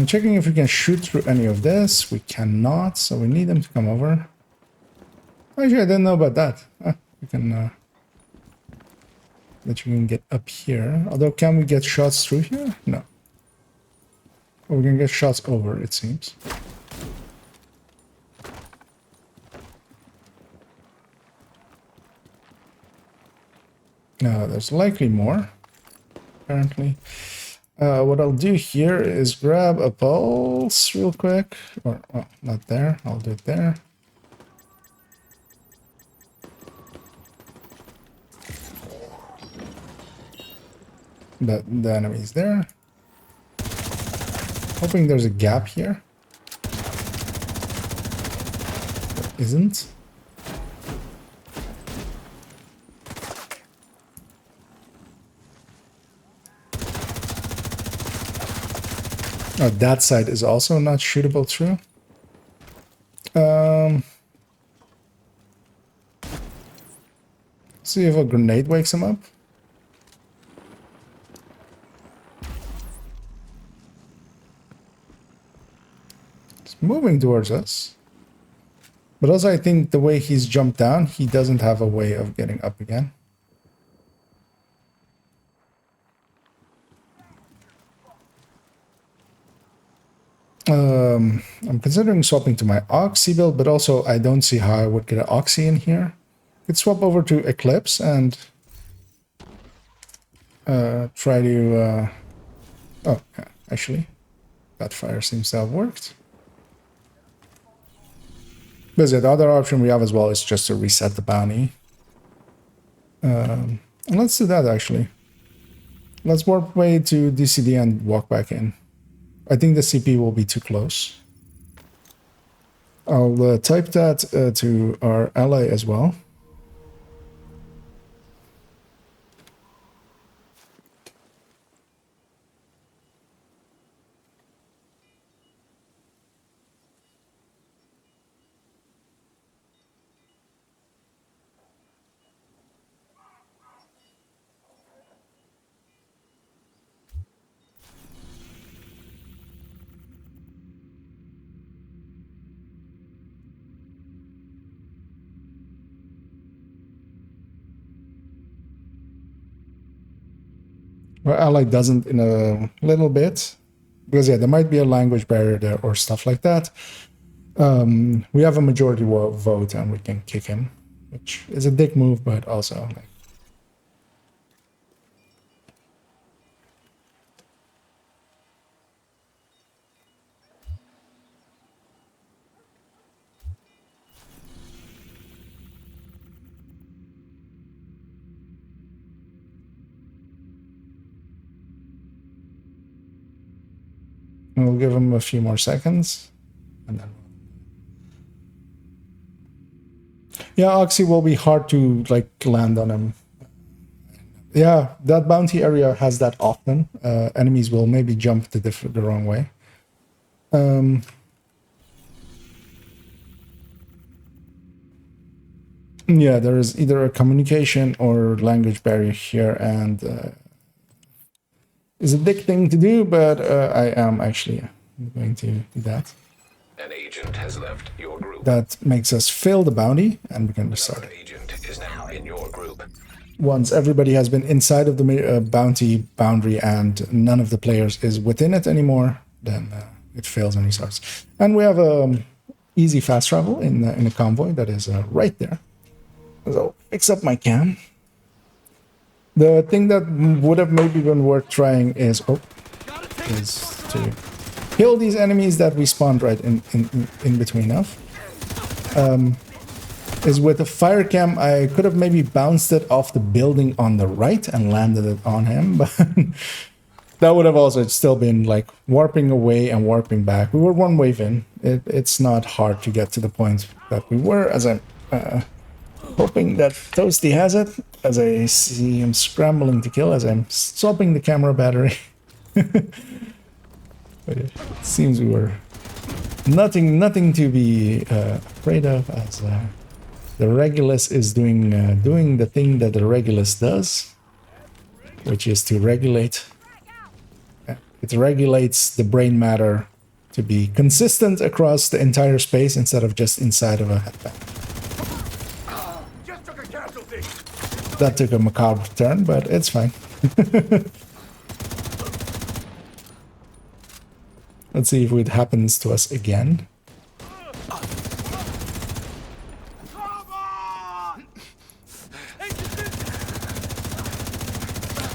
Checking if we can shoot through any of this. We cannot, so we need them to come over. Actually, I didn't know about that. We can that you can get up here. Although, can we get shots through here? No. Oh, we can get shots over, it seems. No, there's likely more, apparently. What I'll do here is grab a pulse real quick. Or, well, not there. I'll do it there. The enemy's there. Hoping there's a gap here. There isn't. Oh, that side is also not shootable through. See if a grenade wakes him up. It's moving towards us. But also I think the way he's jumped down, he doesn't have a way of getting up again. I'm considering swapping to my Oxy build, but also I don't see how I would get an Oxy in here. Could swap over to Eclipse and try to... oh, yeah, actually, that fire seems to have worked. But yeah, the other option we have as well is just to reset the bounty. And let's do that, actually. Let's warp away to DCD and walk back in. I think the CP will be too close. I'll type that to our ally as well. Our ally doesn't in a little bit, because yeah, there might be a language barrier there or stuff like that. We have a majority vote and we can kick him, which is a dick move, but also like, we'll give him a few more seconds, and then yeah, Oxy will be hard to like land on him. Yeah, that bounty area has that often. Enemies will maybe jump the wrong way. Yeah, there is either a communication or language barrier here, and it's a dick thing to do, but I am actually going to do that. An agent has left your group. That makes us fail the bounty, and we can restart Another it. agent is now in your group. Once everybody has been inside of the bounty boundary and none of the players is within it anymore, then it fails and restarts. And we have easy fast travel in a convoy that is right there. So fix up my cam. The thing that would have maybe been worth trying is to kill these enemies that we spawned right in between of. Is with a fire cam, I could have maybe bounced it off the building on the right and landed it on him, but that would have also still been like warping away and warping back. We were one wave in. It's not hard to get to the point that we were, as I'm hoping that Toasty has it, as I see him scrambling to kill, as I'm swapping the camera battery. But it seems we were nothing to be afraid of, as the Regulus is doing the thing that the Regulus does, which is to regulate. It regulates the brain matter to be consistent across the entire space instead of just inside of a headband. That took a macabre turn, but it's fine. Let's see if it happens to us again.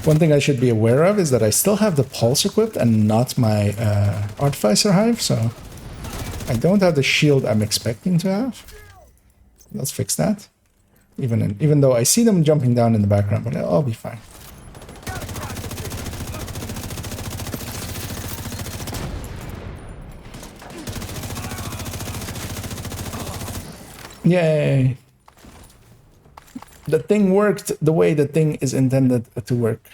One thing I should be aware of is that I still have the pulse equipped and not my artificer hive, so I don't have the shield I'm expecting to have. Let's fix that. Even though I see them jumping down in the background, but I'll be fine. Yay! The thing worked the way the thing is intended to work.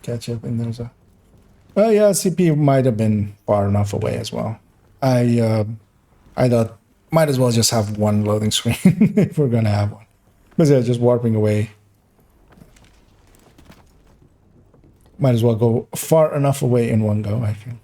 catch up in there. So, well, yeah, CP might have been far enough away as well. I thought might as well just have one loading screen if we're gonna have one. But yeah, just warping away. Might as well go far enough away in one go, I feel.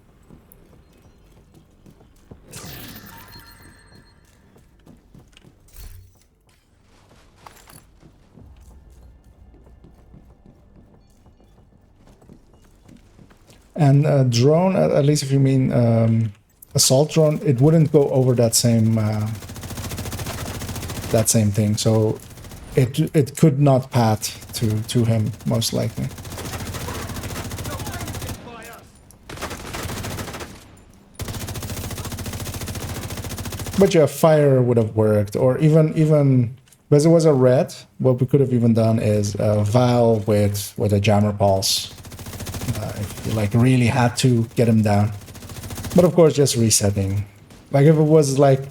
And drone, at least if you mean assault drone, it wouldn't go over that same thing. So it could not path to him most likely. But yeah, fire would have worked, or even because it was a red. What we could have even done is a Val with a jammer pulse. If you like really had to get him down, but of course just resetting. Like if it was like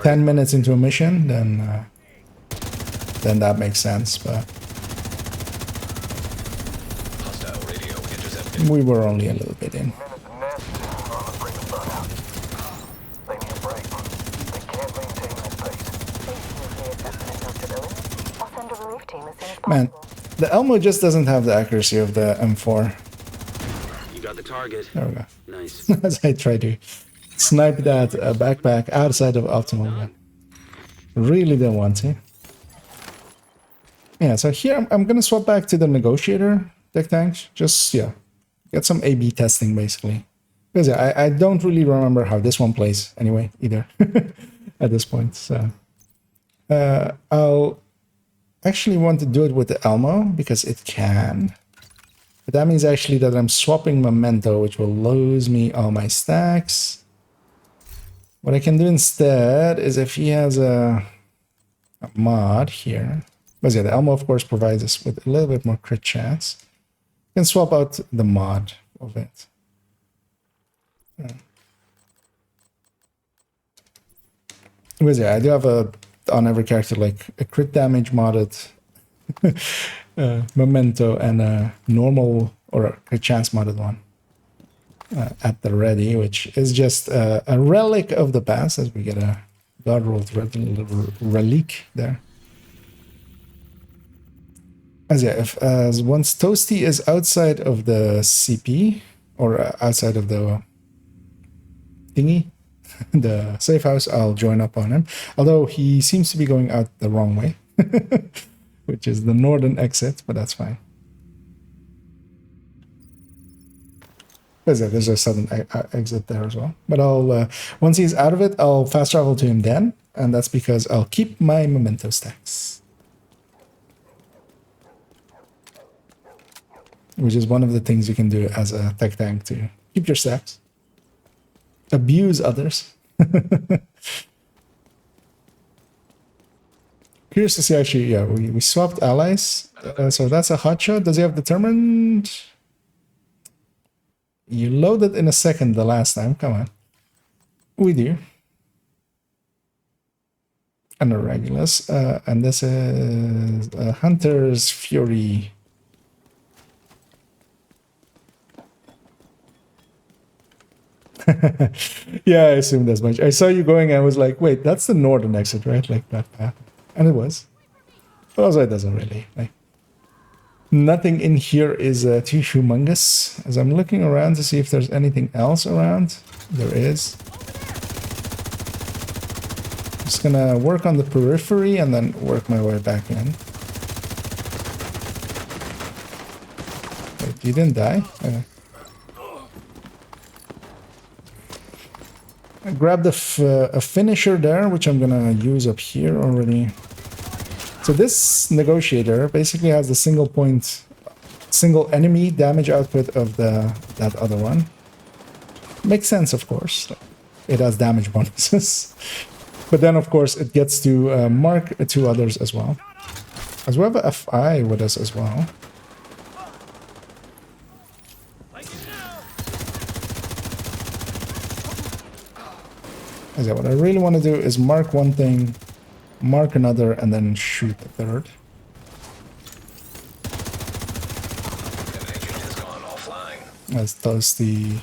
10 minutes into a mission, then that makes sense. But Hostile radio intercepted. we were only a little bit in. Man, the Elmo just doesn't have the accuracy of the M4. You got the target. There we go. Nice. As I try to snipe that backpack outside of optimal gun. Really don't want to. Yeah, so here I'm gonna swap back to the negotiator tech tank. Just, yeah, get some A/B testing basically. Because yeah, I don't really remember how this one plays anyway either at this point. So I'll actually want to do it with the Elmo because it can. But that means actually that I'm swapping Memento, which will lose me all my stacks. What I can do instead is if he has a mod here. But yeah, the Elmo of course provides us with a little bit more crit chance. You can swap out the mod of it. Because yeah, I do have on every character like a crit damage modded Memento and a normal or a crit chance modded one at the ready, which is just a relic of the past, as we get a god rolled relic there. As yeah, as once Toasty is outside of the CP or outside of the thingy, the safe house, I'll join up on him. Although he seems to be going out the wrong way, which is the northern exit, but that's fine. There's a sudden exit there as well. But I'll once he's out of it, I'll fast travel to him then, and that's because I'll keep my memento stacks, which is one of the things you can do as a tech tank to keep your stacks. Abuse others. Curious to see actually, yeah, we swapped allies. So that's a hotshot. Does he have determined? You loaded in a second the last time. Come on. We do. And a Regulus. And this is a Hunter's Fury. Yeah, I assumed as much. I saw you going, I was like, wait, that's the northern exit, right? Like that path. And it was. But also it doesn't really. Like, nothing in here is too humongous. As I'm looking around to see if there's anything else around. There is. Just gonna work on the periphery and then work my way back in. Wait, you didn't die? Okay. I grabbed a finisher there, which I'm gonna use up here already. So this negotiator basically has the single enemy damage output of that other one. Makes sense, of course. It has damage bonuses. But then, of course, it gets to mark two others as well. As we have a FI with us as well. What I really want to do is mark one thing, mark another, and then shoot the third. An agent has gone As Toasty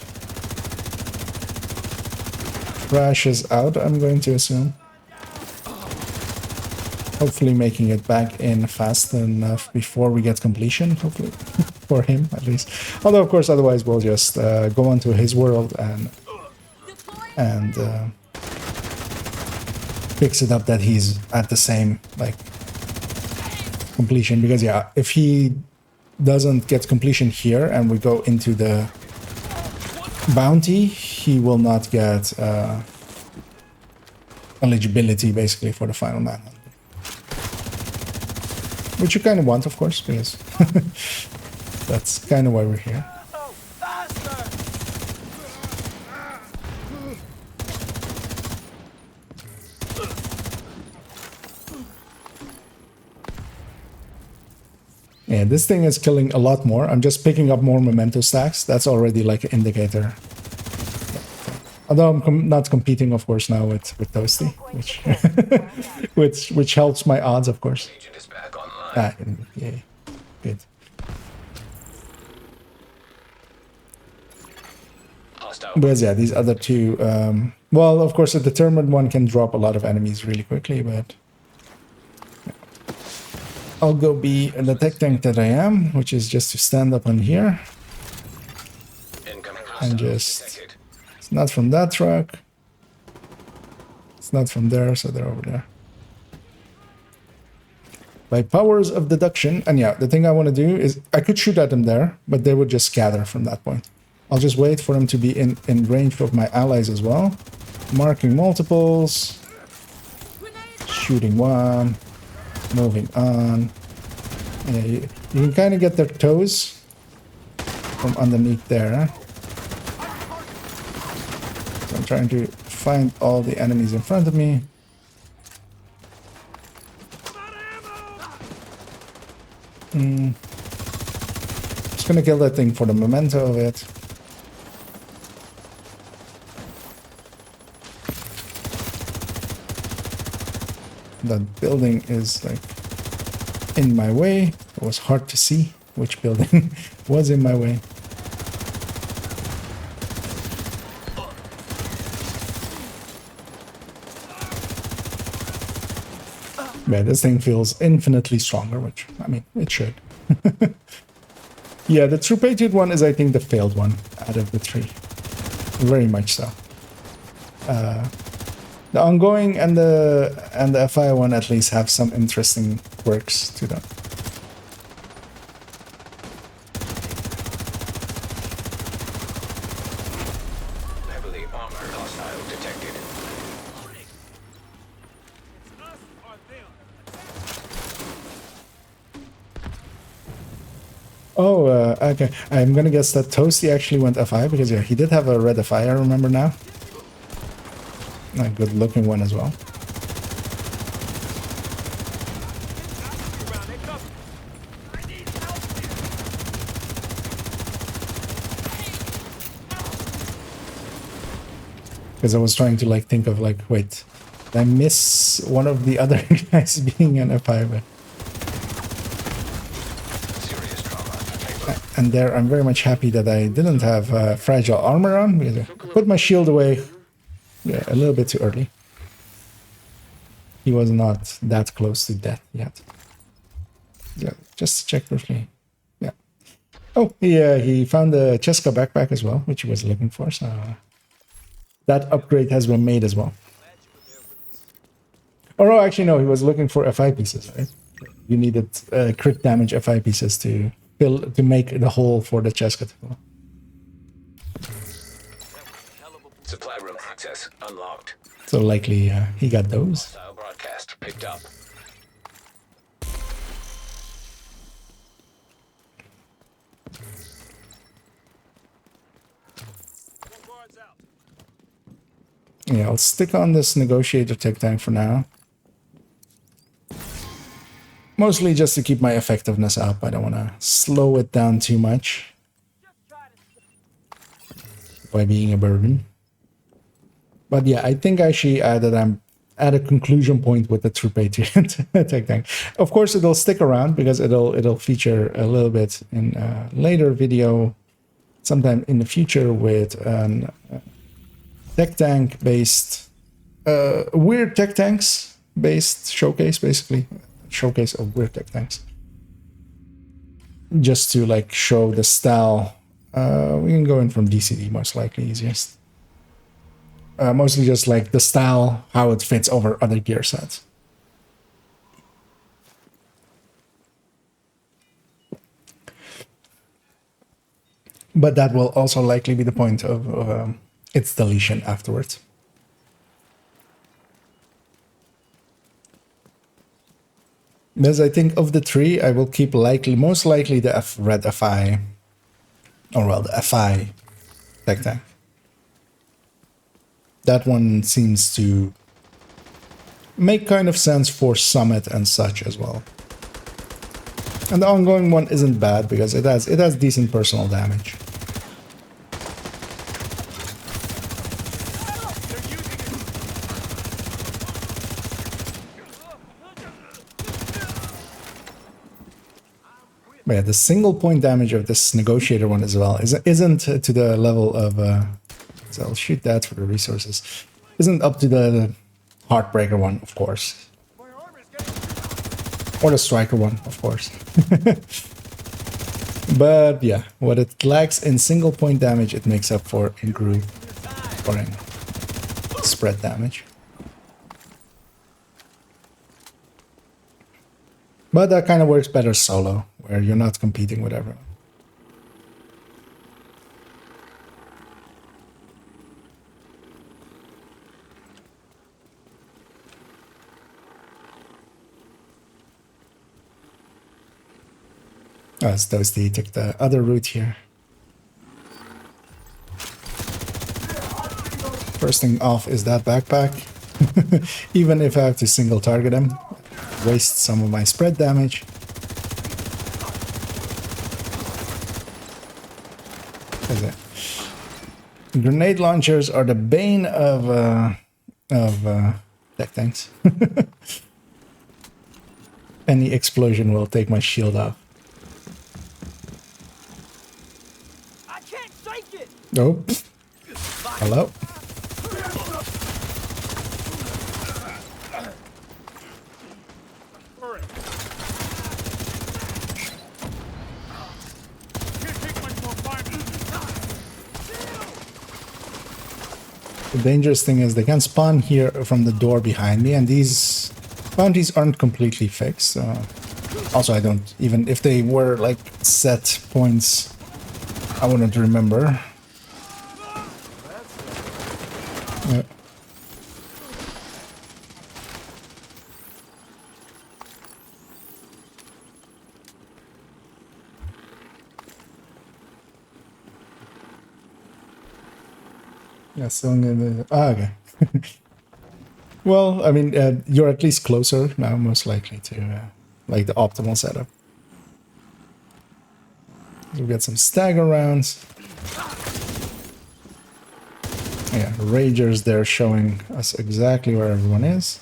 crashes out, I'm going to assume. Hopefully making it back in fast enough before we get completion, hopefully. For him, at least. Although, of course, otherwise we'll just go onto his world and fix it up that he's at the same, like, completion. Because, yeah, if he doesn't get completion here and we go into the bounty, he will not get eligibility, basically, for the final manhunt. Which you kind of want, of course, because that's kind of why we're here. Yeah, this thing is killing a lot more. I'm just picking up more memento stacks. That's already like an indicator. Although I'm not competing, of course, now with Toasty, which helps my odds, of course. Agent is back online. Yeah, good. Hostile. But yeah, these other two, well, of course, a determined one can drop a lot of enemies really quickly, but I'll go be the tech tank that I am, which is just to stand up on here Incoming and hostile just, detected. it's not from that truck, it's not from there, so they're over there. By powers of deduction, and yeah, the thing I want to do is, I could shoot at them there, but they would just scatter from that point. I'll just wait for them to be in range of my allies as well. Marking multiples. Shooting one. Moving on. Yeah, you can kind of get their toes from underneath there. So I'm trying to find all the enemies in front of me. Just gonna kill that thing for the memento of it. That building is like in my way. It was hard to see which building was in my way. Yeah, this thing feels infinitely stronger, which, I mean, it should. Yeah, the True Patriot one is, I think, the failed one out of the three. Very much so. The ongoing and the FI one at least have some interesting quirks to them. Heavily armored hostile detected. Oh, okay. I'm gonna guess that Toasty actually went FI because, yeah, he did have a red FI, I remember now. A good looking one as well. Because I was trying to like think of like, wait, did I miss one of the other guys being an FI? But Serious trauma. and there, I'm very much happy that I didn't have fragile armor on because I put my shield away. Yeah, a little bit too early. He was not that close to death yet. Yeah, just to check briefly. Yeah. Oh, yeah, he found the Cheska backpack as well, which he was looking for. So that upgrade has been made as well. Or oh, actually, no, he was looking for FI pieces, right? You needed crit damage FI pieces to make the hole for the Cheska. Supply room access unlocked. So likely he got those. Hostile broadcast picked up. Yeah, I'll stick on this negotiator tech tank for now. Mostly just to keep my effectiveness up. I don't want to slow it down too much by being a burden. But yeah, I think actually that I'm at a conclusion point with the True Patriot tech tank. Of course, it'll stick around because it'll feature a little bit in a later video sometime in the future with an tech tank based, weird tech tanks based showcase, basically showcase of weird tech tanks, just to like show the style. We can go in from DCD, most likely easiest. Mostly just like the style, how it fits over other gear sets. But that will also likely be the point of its deletion afterwards. Because I think of the three, I will keep most likely the red FI, or well, the FI tech tank. That one seems to make kind of sense for Summit and such as well. And the ongoing one isn't bad because it has decent personal damage. But yeah, the single point damage of this negotiator one as well isn't to the level of so I'll shoot that for the resources. Isn't up to the Heartbreaker one, of course. Or the Striker one, of course. But yeah, what it lacks in single point damage, it makes up for in group or in spread damage. But that kind of works better solo, where you're not competing with everyone. Oh, it's Toasty, took the other route here. First thing off is that backpack. Even if I have to single target him, waste some of my spread damage. Grenade launchers are the bane of tech tanks. Any explosion will take my shield off. I can't take it. Nope. Hello. The dangerous thing is they can spawn here from the door behind me, and these bounties aren't completely fixed. Also, I don't, even if they were like set points, I wouldn't remember. Yeah, so okay. Well, I mean, you're at least closer now, most likely to like the optimal setup. We'll get some stagger rounds. Yeah, Ragers there showing us exactly where everyone is.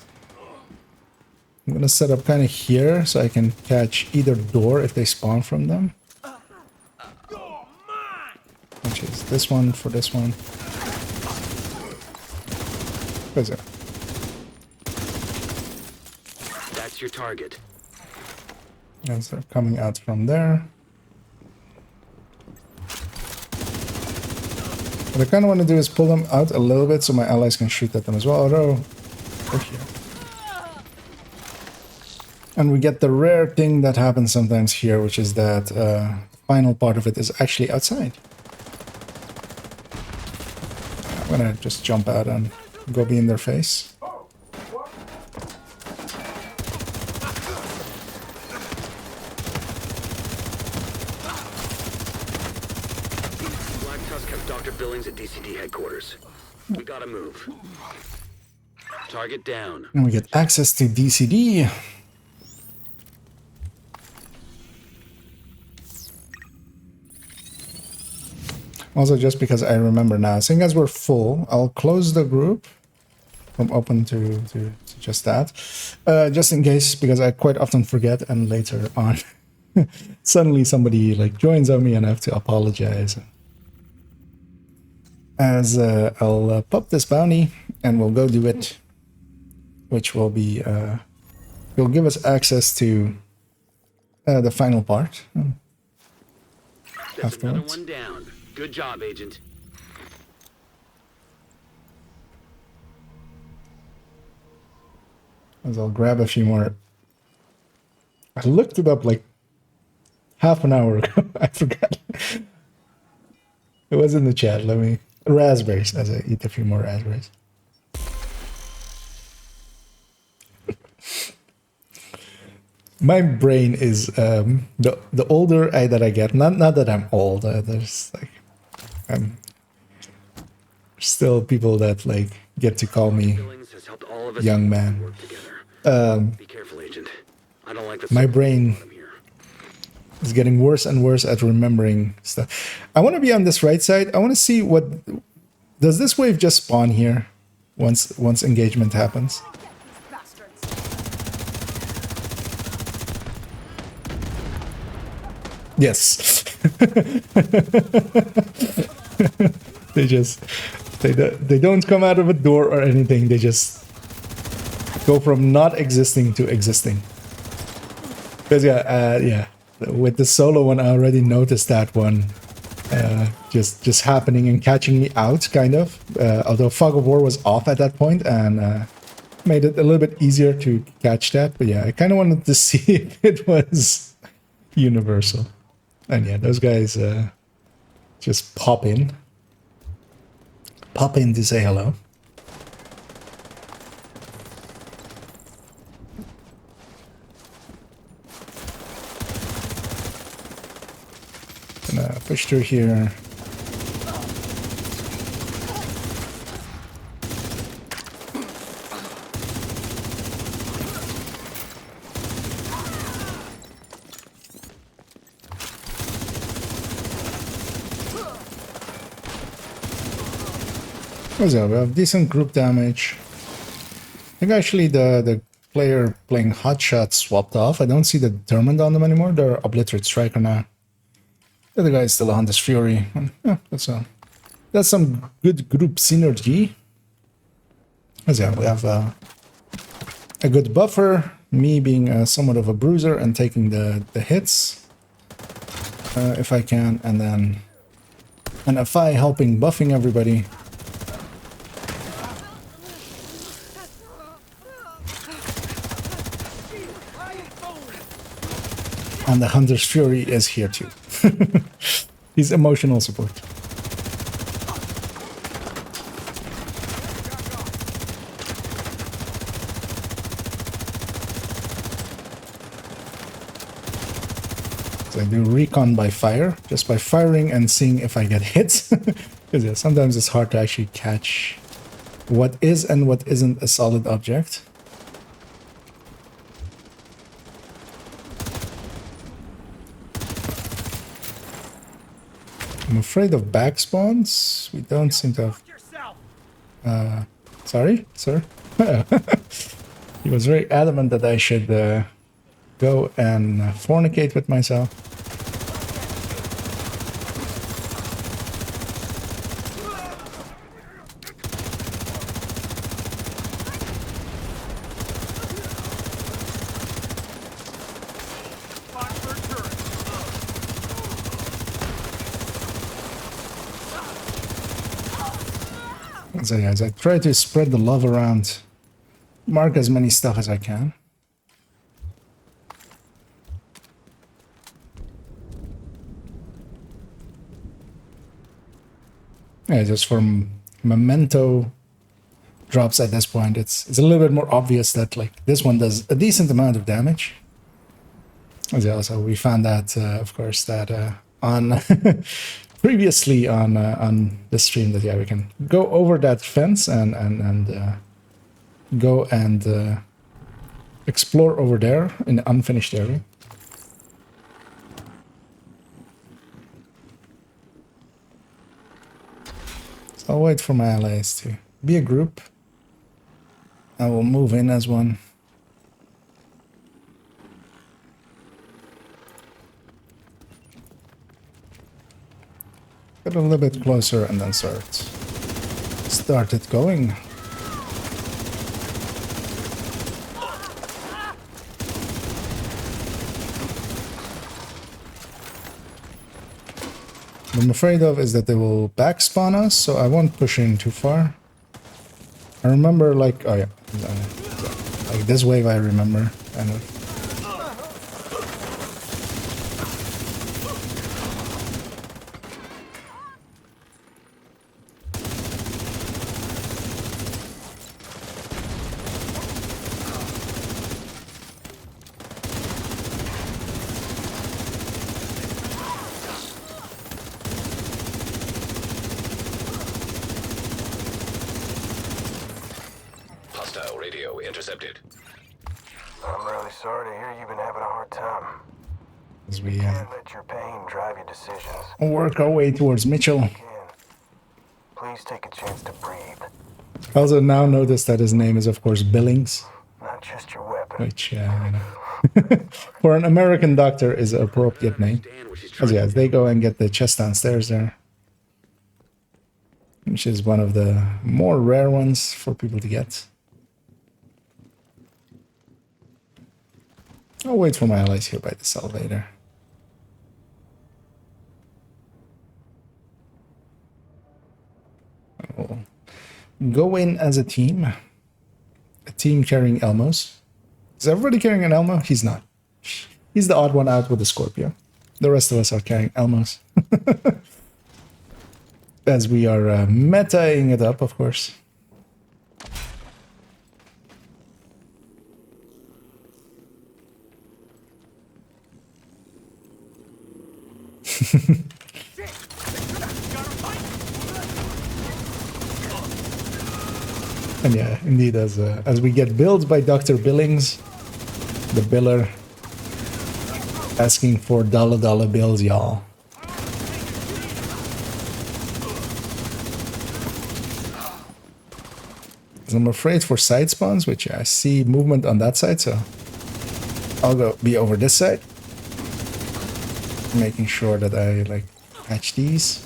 I'm gonna set up kind of here so I can catch either door if they spawn from them. Which is this one for this one. Where's it? That's your target. As they're coming out from there. What I kind of want to do is pull them out a little bit so my allies can shoot at them as well. Although, they're here. And we get the rare thing that happens sometimes here, which is that the final part of it is actually outside. I'm gonna just jump out and go be in their face. Black Tusk has Dr. Billings at DCD headquarters. We gotta move. Target down. And we get access to DCD. Also, just because I remember now, seeing as we're full, I'll close the group from open to just that. Just in case, because I quite often forget, and later on, suddenly somebody like joins on me and I have to apologize. as I'll pop this bounty and we'll go do it, which will be will give us access to the final part. There's another Afterwards. one down. Good job, Agent. As I'll grab a few more. I looked it up like half an hour ago. I forgot. It was in the chat. Let me raspberries as I eat a few more raspberries. My brain is the older that I get. Not that I'm old. There's like I'm still people that like get to call me Billings has helped all of us young man. work together. Be careful, Agent. I don't like the My sound of brain them here. is getting worse and worse at remembering stuff. I want to be on this right side. I want to see what does this wave just spawn here once engagement happens. Yes. they don't come out of a door or anything. They just go from not existing to existing. Because yeah, with the solo one, I already noticed that one just happening and catching me out, kind of. Although Fog of War was off at that point and made it a little bit easier to catch that. But yeah, I kind of wanted to see if it was universal. And yeah, those guys just pop in. Pop in to say hello. Gonna push through here. We have decent group damage. I think actually the player playing Hotshot swapped off. I don't see the Determined on them anymore. They're Obliterate Striker now. The other guy is still a Hunter's Fury. Yeah, that's some good group synergy. As yeah, we have a good buffer. Me being somewhat of a bruiser and taking the hits if I can, and then an FI helping buffing everybody. And the Hunter's Fury is here too. He's emotional support. So I do recon by fire, just by firing and seeing if I get hits. Because yeah, sometimes it's hard to actually catch what is and what isn't a solid object. I'm afraid of back spawns. We don't seem to have... sorry, sir? He was very adamant that I should go and fornicate with myself. So yeah, as I try to spread the love around, mark as many stuff as I can. Yeah, just from memento drops at this point, it's a little bit more obvious that like this one does a decent amount of damage. Yeah, so we found that, of course, that on previously on the stream that yeah we can go over that fence and go and explore over there in the unfinished area. So I'll wait for my allies to be a group. I will move in as one. Get a little bit closer and then start started going. What I'm afraid of is that they will backspawn us, so I won't push in too far. I remember, like, oh yeah, like this wave I remember, kind of. Hostile radio intercepted. I'm really sorry to hear you've been having a hard time. As we Can't let your pain drive your decisions. work our way towards Mitchell. Can. Please take a chance to breathe. I also now notice that his name is, of course, Billings, Not just your weapon. which, for an American doctor is an appropriate name. Understand what she's As trying yeah, to as they go and get the chest downstairs there. Which is one of the more rare ones for people to get. I'll wait for my allies here by this elevator. We'll go in as a team. A team carrying Elmos. Is everybody carrying an Elmo? He's not. He's the odd one out with the Scorpio. The rest of us are carrying Elmos. As we are metaing it up, of course. And yeah, indeed, as we get billed by Dr. Billings, the biller, asking for dollar bills, y'all. I'm afraid for side spawns, which I see movement on that side, so I'll go be over this side, making sure that I like catch these.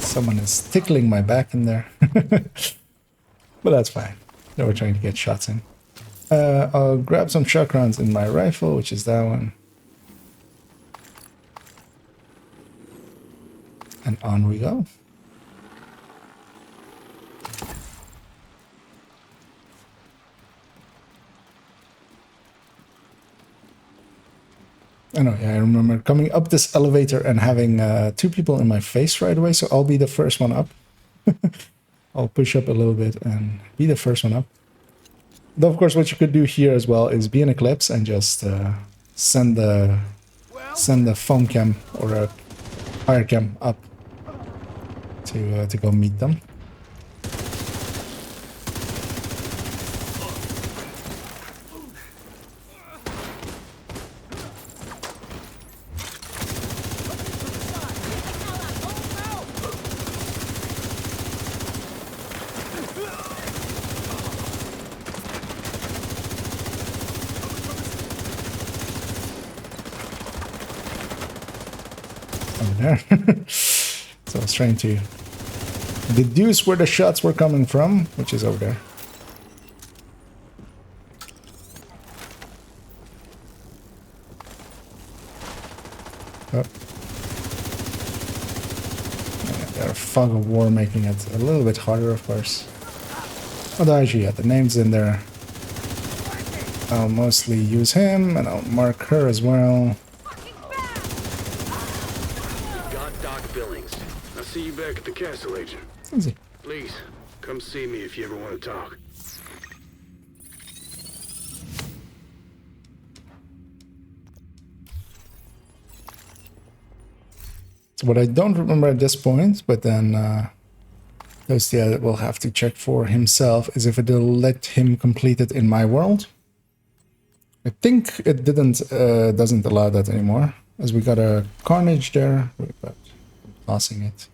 Someone is tickling my back in there. But that's fine. They were trying to get shots in. I'll grab some shock rounds in my rifle, which is that one. And on we go. I know, yeah, I remember coming up this elevator and having two people in my face right away, so I'll be the first one up. I'll push up a little bit and be the first one up. Though, of course, what you could do here as well is be in Eclipse and just send the foam cam or a fire cam up to go meet them. There. So I was trying to deduce where the shots were coming from, which is over there. Oh. Yeah, they're fog of war, making it a little bit harder, of course. Although actually, yeah, the name's in there. I'll mostly use him, and I'll mark her as well. Billings. I'll see you back at the castle, Agent. Easy. Please, come see me if you ever want to talk. So what I don't remember at this point, but then Toastia will have to check for himself, is if it'll let him complete it in my world. I think it doesn't allow that anymore, as we got a Carnage there, but tossing it.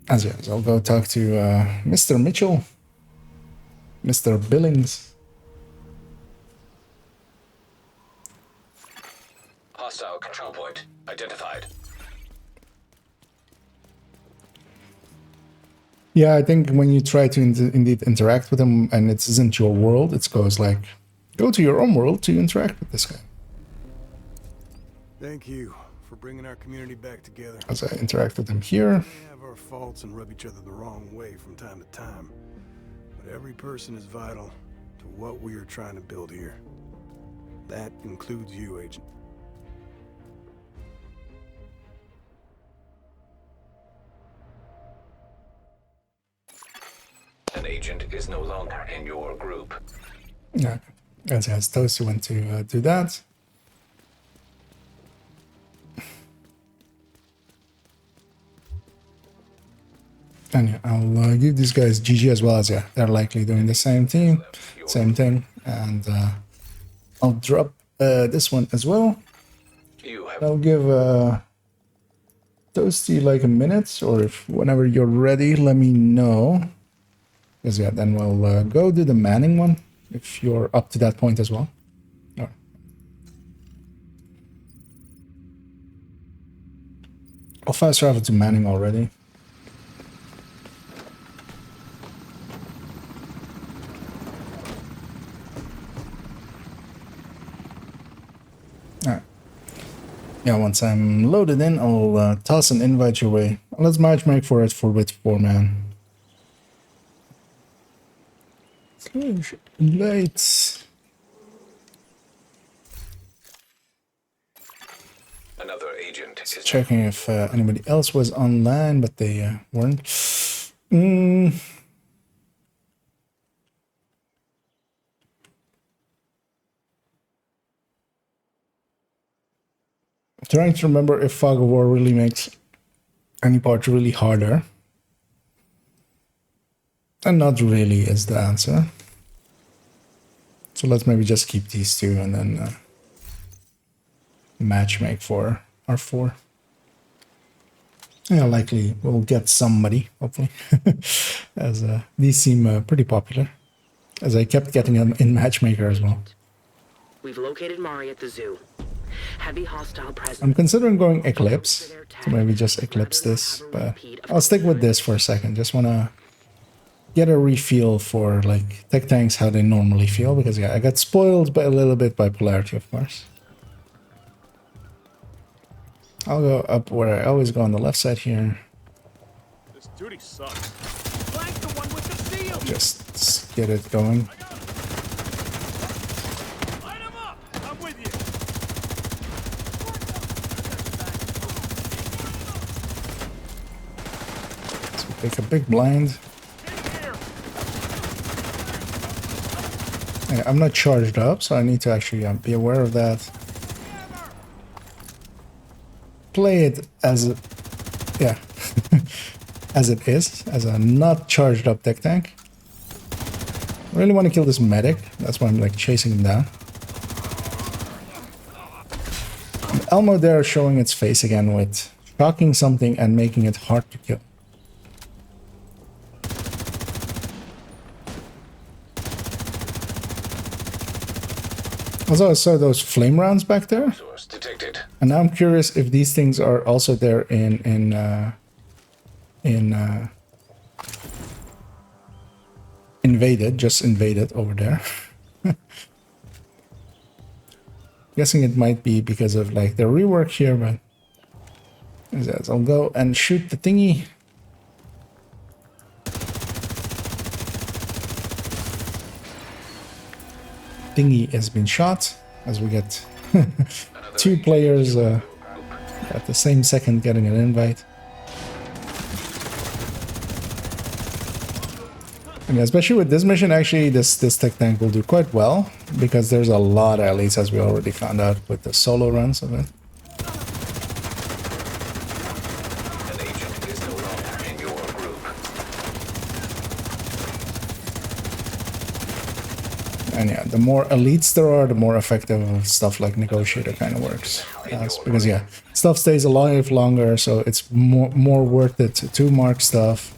As yes, I'll go talk to Mr. Mitchell. Mr. Billings. Hostile control point identified. Yeah, I think when you try to indeed interact with him and it isn't your world, it goes like, go to your own world to interact with this guy. Thank you for bringing our community back together. As I interact with him here. We have our faults and rub each other the wrong way from time to time. But every person is vital to what we are trying to build here. That includes you, Agent. An agent is no longer in your group. Yeah, as Toasty went to do that. And yeah, I'll give these guys GG as well, as yeah, they're likely doing the same thing, and I'll drop this one as well. You have I'll give Toasty like a minute, or if whenever you're ready, let me know. Because yeah, then we'll go do the Manning one, if you're up to that point as well. Alright. I'll fast travel to Manning already. Alright. Yeah, once I'm loaded in, I'll toss an invite your way. Let's matchmake for it for with 4-man. Lights. another agent is Checking if anybody else was online, but they weren't. Trying to remember if Fog of War really makes any part really harder. And not really is the answer. So let's maybe just keep these two and then matchmake for our 4. Yeah, likely we'll get somebody, hopefully, as these seem pretty popular, as I kept getting them in matchmaker as well. We've located Mari at the zoo. Heavy hostile presence. I'm considering going Eclipse, so maybe just Eclipse this, but I'll stick with this for a second. Just want to get a refeel for like tech tanks, how they normally feel, because yeah, I got spoiled by a little bit by polarity, of course. I'll go up where I always go on the left side here. This duty sucks. Flank the one with the seal. Just get it going. Light him up. I'm with you. So take a big blind. Yeah, I'm not charged up, so I need to actually be aware of that. Play it as, yeah, as it is, as a not charged up tech tank. I really want to kill this medic. That's why I'm like chasing him down. And Elmo there showing its face again with shocking something and making it hard to kill. Also, I saw those flame rounds back there, source detected. and now I'm curious if these things are also there in Invaded, just Invaded over there. Guessing it might be because of like the rework here, but yes, I'll go and shoot the thingy. Thingy has been shot, as we get 2 players at the same second getting an invite. And especially with this mission, actually, this tech tank will do quite well, because there's a lot of elites, as we already found out with the solo runs of it. An agent is no longer in your group. And yeah, the more elites there are, the more effective stuff like Negotiator kind of works. Because yeah, stuff stays alive longer, so it's more worth it to mark stuff,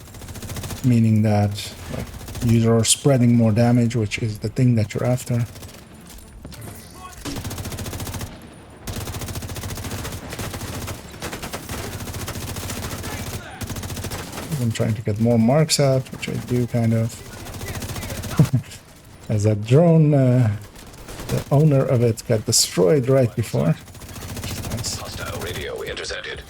meaning that like, You're spreading more damage, which is the thing that you're after. I'm trying to get more marks out, which I do kind of. As that drone, the owner of it got destroyed right before. Nice. Hostile radio intercepted.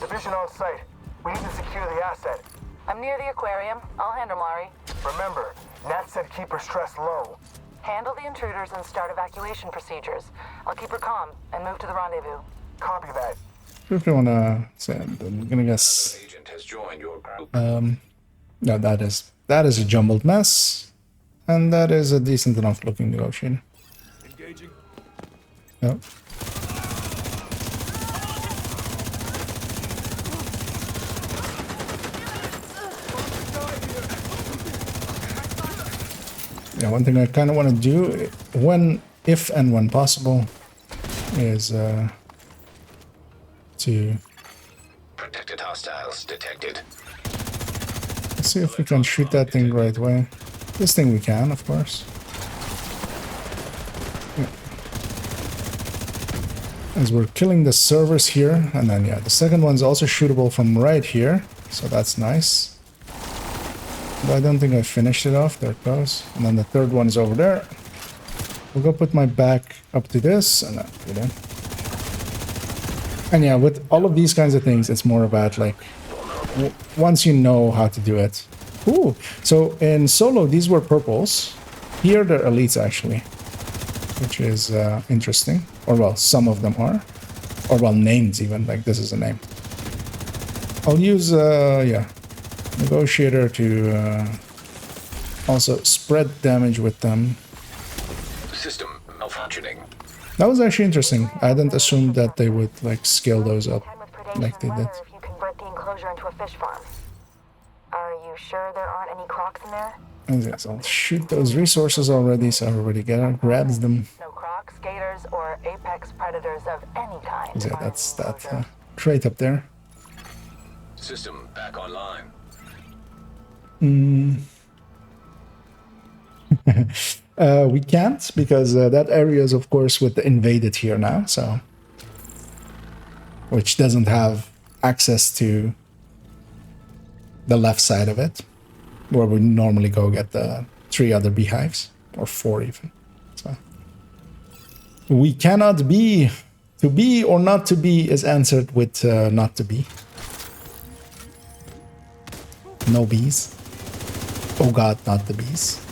Division on site. We need to secure the asset. I'm near the aquarium. I'll handle Mari. Remember, Nat said keep her stress low. Handle the intruders and start evacuation procedures. I'll keep her calm and move to the rendezvous. Copy that. If you wanna say, I'm gonna guess. Agent has joined your group. No, that is a jumbled mess, and that is a decent enough looking negotiator. Engaging. Yep. Yeah, one thing I kind of want to do, if and when possible, is to Protected hostiles detected. let's see if we can shoot that thing the right way. This thing we can, of course. Yeah. As we're killing the servers here, and then yeah, the second one's also shootable from right here, so that's nice. But I don't think I finished it off. There it goes. And then the third one is over there. We'll go put my back up to this, and then put it in. And yeah, with all of these kinds of things, it's more about like once you know how to do it. Ooh, so in solo these were purples. Here they're elites actually, which is interesting. Or well, some of them are, or well, names even. Like this is a name. I'll use yeah, negotiator to also spread damage with them. System malfunctioning. That was actually interesting. I didn't assume that they would like scale those up like they did. If you convert the enclosure into a fish farm. Are you sure there aren't any crocs in there? And yes, I'll shoot those resources already, so everybody grabs them. No crocs, gators, or apex predators of any kind. Yeah, that's that crate up there. System back online. We can't because that area is of course with the invaded here now, so which doesn't have access to the left side of it, where we normally go get the 3 other beehives, or 4 even. So we cannot be. To be or not to be is answered with not to be. No bees. Oh god, not the bees.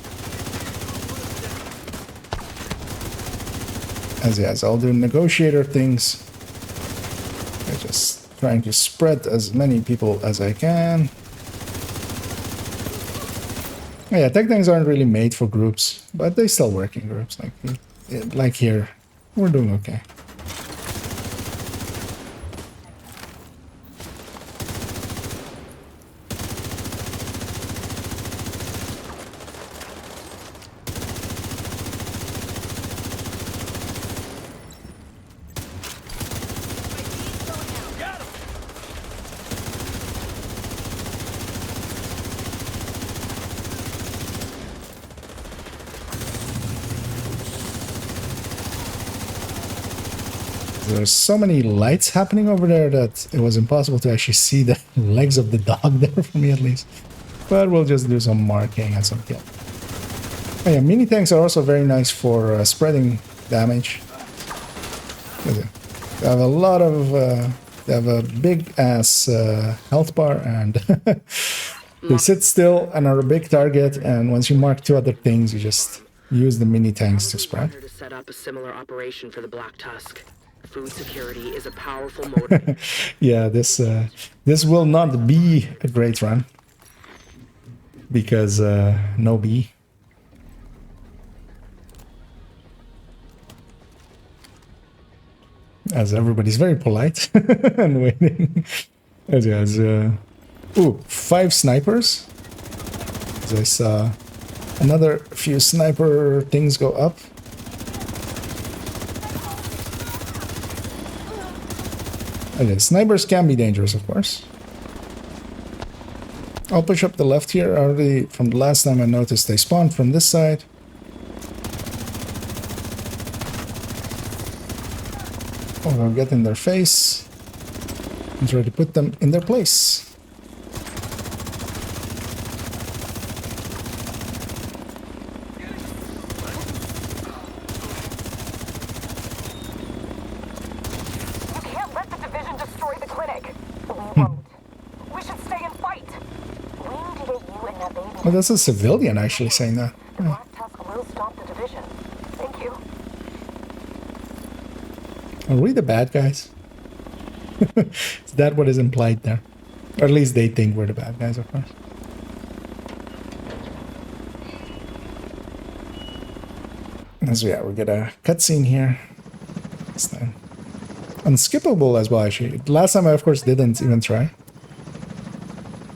As yes, I'll do negotiator things. I'm just trying to spread as many people as I can. Yeah, tech things aren't really made for groups, but they still work in groups. Like here, we're doing okay. There's so many lights happening over there that it was impossible to actually see the legs of the dog there for me at least. But we'll just do some marking and some kill. Oh yeah, mini tanks are also very nice for spreading damage. They have a lot of, they have a big ass health bar, and they sit still and are a big target. And once you mark 2 other things, you just use the mini tanks to spread. To set up a similar operation for the Black Tusk. Food security is a powerful motivator. Yeah, this will not be a great run because no bee. As everybody's very polite and waiting. As yes, ooh, 5 snipers. As I saw another few sniper things go up. Okay, snipers can be dangerous, of course. I'll push up the left here. Already from the last time I noticed they spawned from this side. Oh, I'll get in their face and try to put them in their place. You can't let the division destroy the clinic. We won't. We should stay and fight. We need to get you and that baby. Oh, that's a civilian actually saying that. The Black Tusk will stop the division. Thank you. Are we the bad guys? Is that what is implied there? Or at least they think we're the bad guys, of course. So yeah, we get a cutscene here. This time. Unskippable as well, actually. Last time I, of course, didn't even try.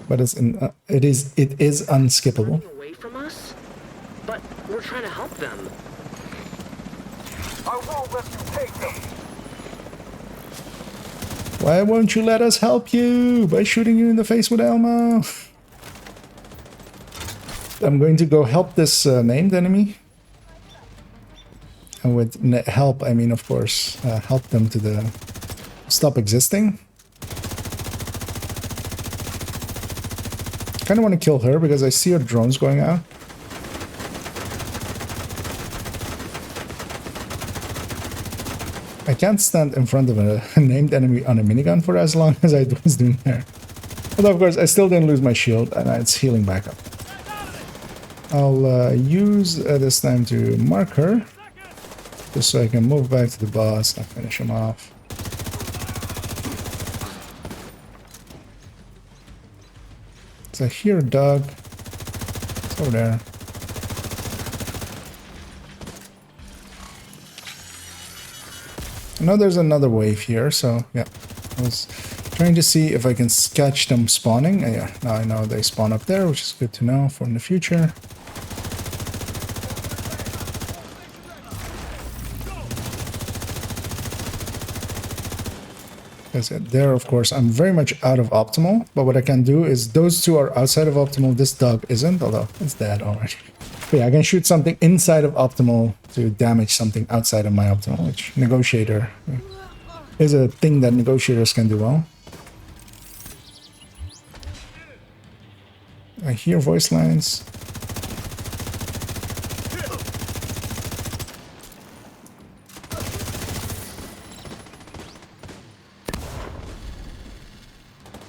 But it's it is unskippable. Away from us? But we're trying to help them. I won't let you take them. Why won't you let us help you by shooting you in the face with ammo? I'm going to go help this named enemy. And with help, I mean, of course, help them to stop existing. Kind of want to kill her because I see her drones going out. I can't stand in front of a named enemy on a minigun for as long as I was doing there. Although, of course, I still didn't lose my shield and it's healing back up. I'll use this time to mark her. Just so I can move back to the boss and finish him off. So I hear a dog. It's over there. I know there's another wave here, so yeah. I was trying to see if I can catch them spawning. Yeah, now I know they spawn up there, which is good to know for in the future. Because there, of course, I'm very much out of optimal, but what I can do is those two are outside of optimal. This dog isn't, although it's dead already. But yeah, I can shoot something inside of optimal to damage something outside of my optimal, which negotiator is a thing that negotiators can do well. I hear voice lines.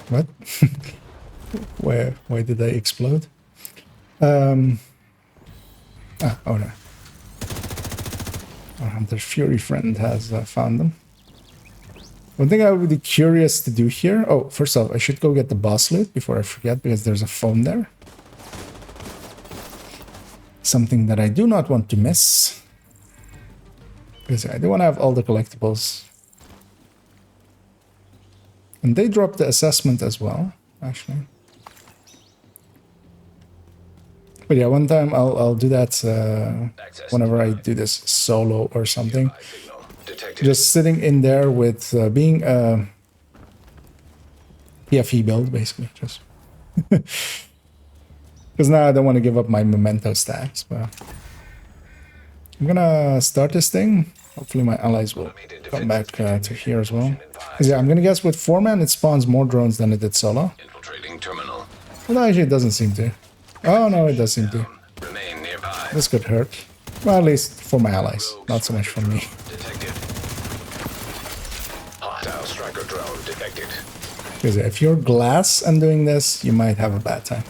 What? Why did they explode? Oh no. Our Hunter's Fury friend has found them. One thing I would be curious to do here... Oh, first off, I should go get the boss loot before I forget, because there's a phone there. Something that I do not want to miss. Because I do want to have all the collectibles. And they dropped the assessment as well, actually. But yeah, one time I'll do that whenever I do this solo or something. Just sitting in there with being a PFE build, basically. Just because now I don't want to give up my memento stacks. But I'm gonna start this thing. Hopefully my allies will come back to here as well. Yeah, I'm gonna guess with 4-man it spawns more drones than it did solo. Infiltrating terminal. Well, actually it doesn't seem to. Oh no, it does seem to. Remain nearby. This could hurt. Well, at least for my allies, not so much for me. Detected. Hostile striker drone detected. Because if you're glass and doing this, you might have a bad time.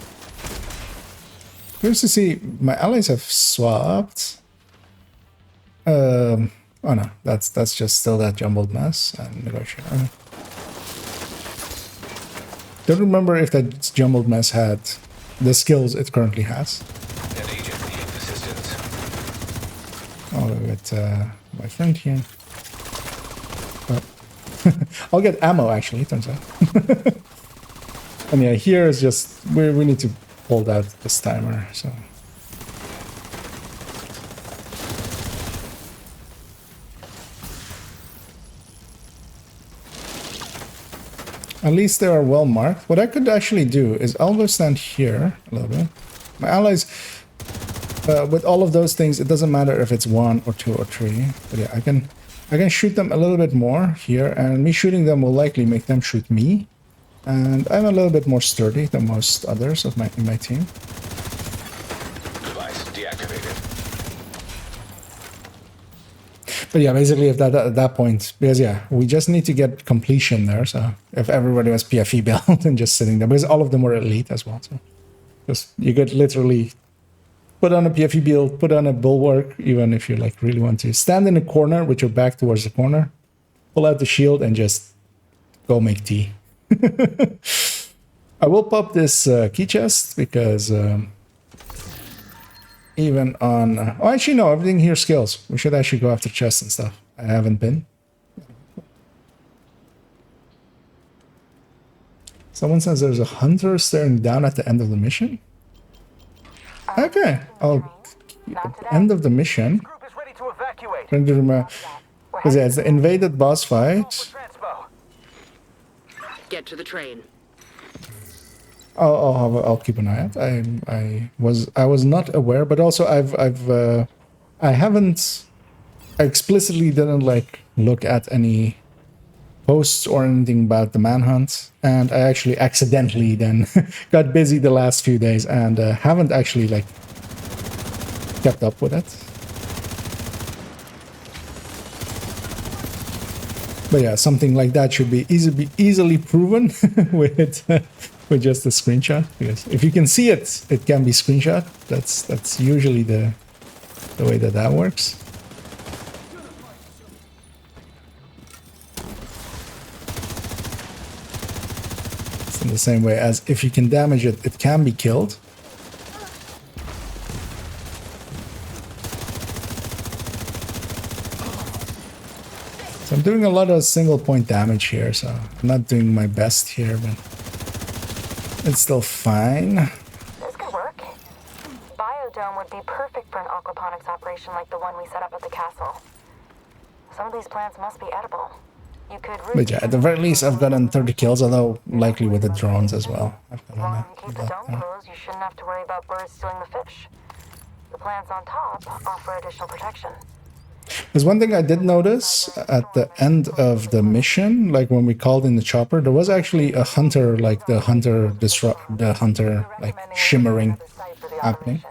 Curious to see, my allies have swapped. Oh no, that's just still that jumbled mess and negotiator. Don't remember if that jumbled mess had the skills it currently has. An agent needing assistance. I'll get my friend here. Oh. I'll get ammo actually, turns out. And yeah, here is just we need to hold out this timer, so. At least they are well marked. What I could actually do is I'll go stand here a little bit. My allies, with all of those things, it doesn't matter if it's 1 or 2 or 3. But yeah, I can shoot them a little bit more here, and me shooting them will likely make them shoot me. And I'm a little bit more sturdy than most others of in my team. Device deactivated. But yeah, basically, if that at that point, because yeah, we just need to get completion there. So if everybody was PFE built and just sitting there, because all of them were elite as well. So just you could literally put on a PFE build, put on a bulwark, even if you like really want to stand in a corner with your back towards the corner, pull out the shield, and just go make tea. I will pop this key chest because even on... oh, actually, no, everything here scales. We should actually go after chests and stuff. I haven't been. Someone says there's a hunter staring down at the end of the mission. Okay, end of the mission. Group is ready to evacuate. Because yeah, it's the invaded boss fight. Get to the train. I'll keep an eye out. I was not aware, but also I explicitly didn't like look at any posts or anything about the manhunt, and I actually accidentally then got busy the last few days and haven't actually like kept up with it. But yeah, something like that should be easily proven with just a screenshot, because if you can see it, it can be screenshot. That's usually the way that works. It's in the same way as if you can damage it, it can be killed. So I'm doing a lot of single point damage here, so I'm not doing my best here, but it's still fine. This could work. Biodome would be perfect for an aquaponics operation like the one we set up at the castle. Some of these plants must be edible. You could But yeah, at the very least, I've gotten 30 kills, although likely with the drones as well. As long as you keep the dome closed, you shouldn't have to worry about birds stealing the fish. The plants on top offer additional protection. There's one thing I did notice at the end of the mission, like when we called in the chopper, there was actually a hunter, like the hunter like shimmering happening.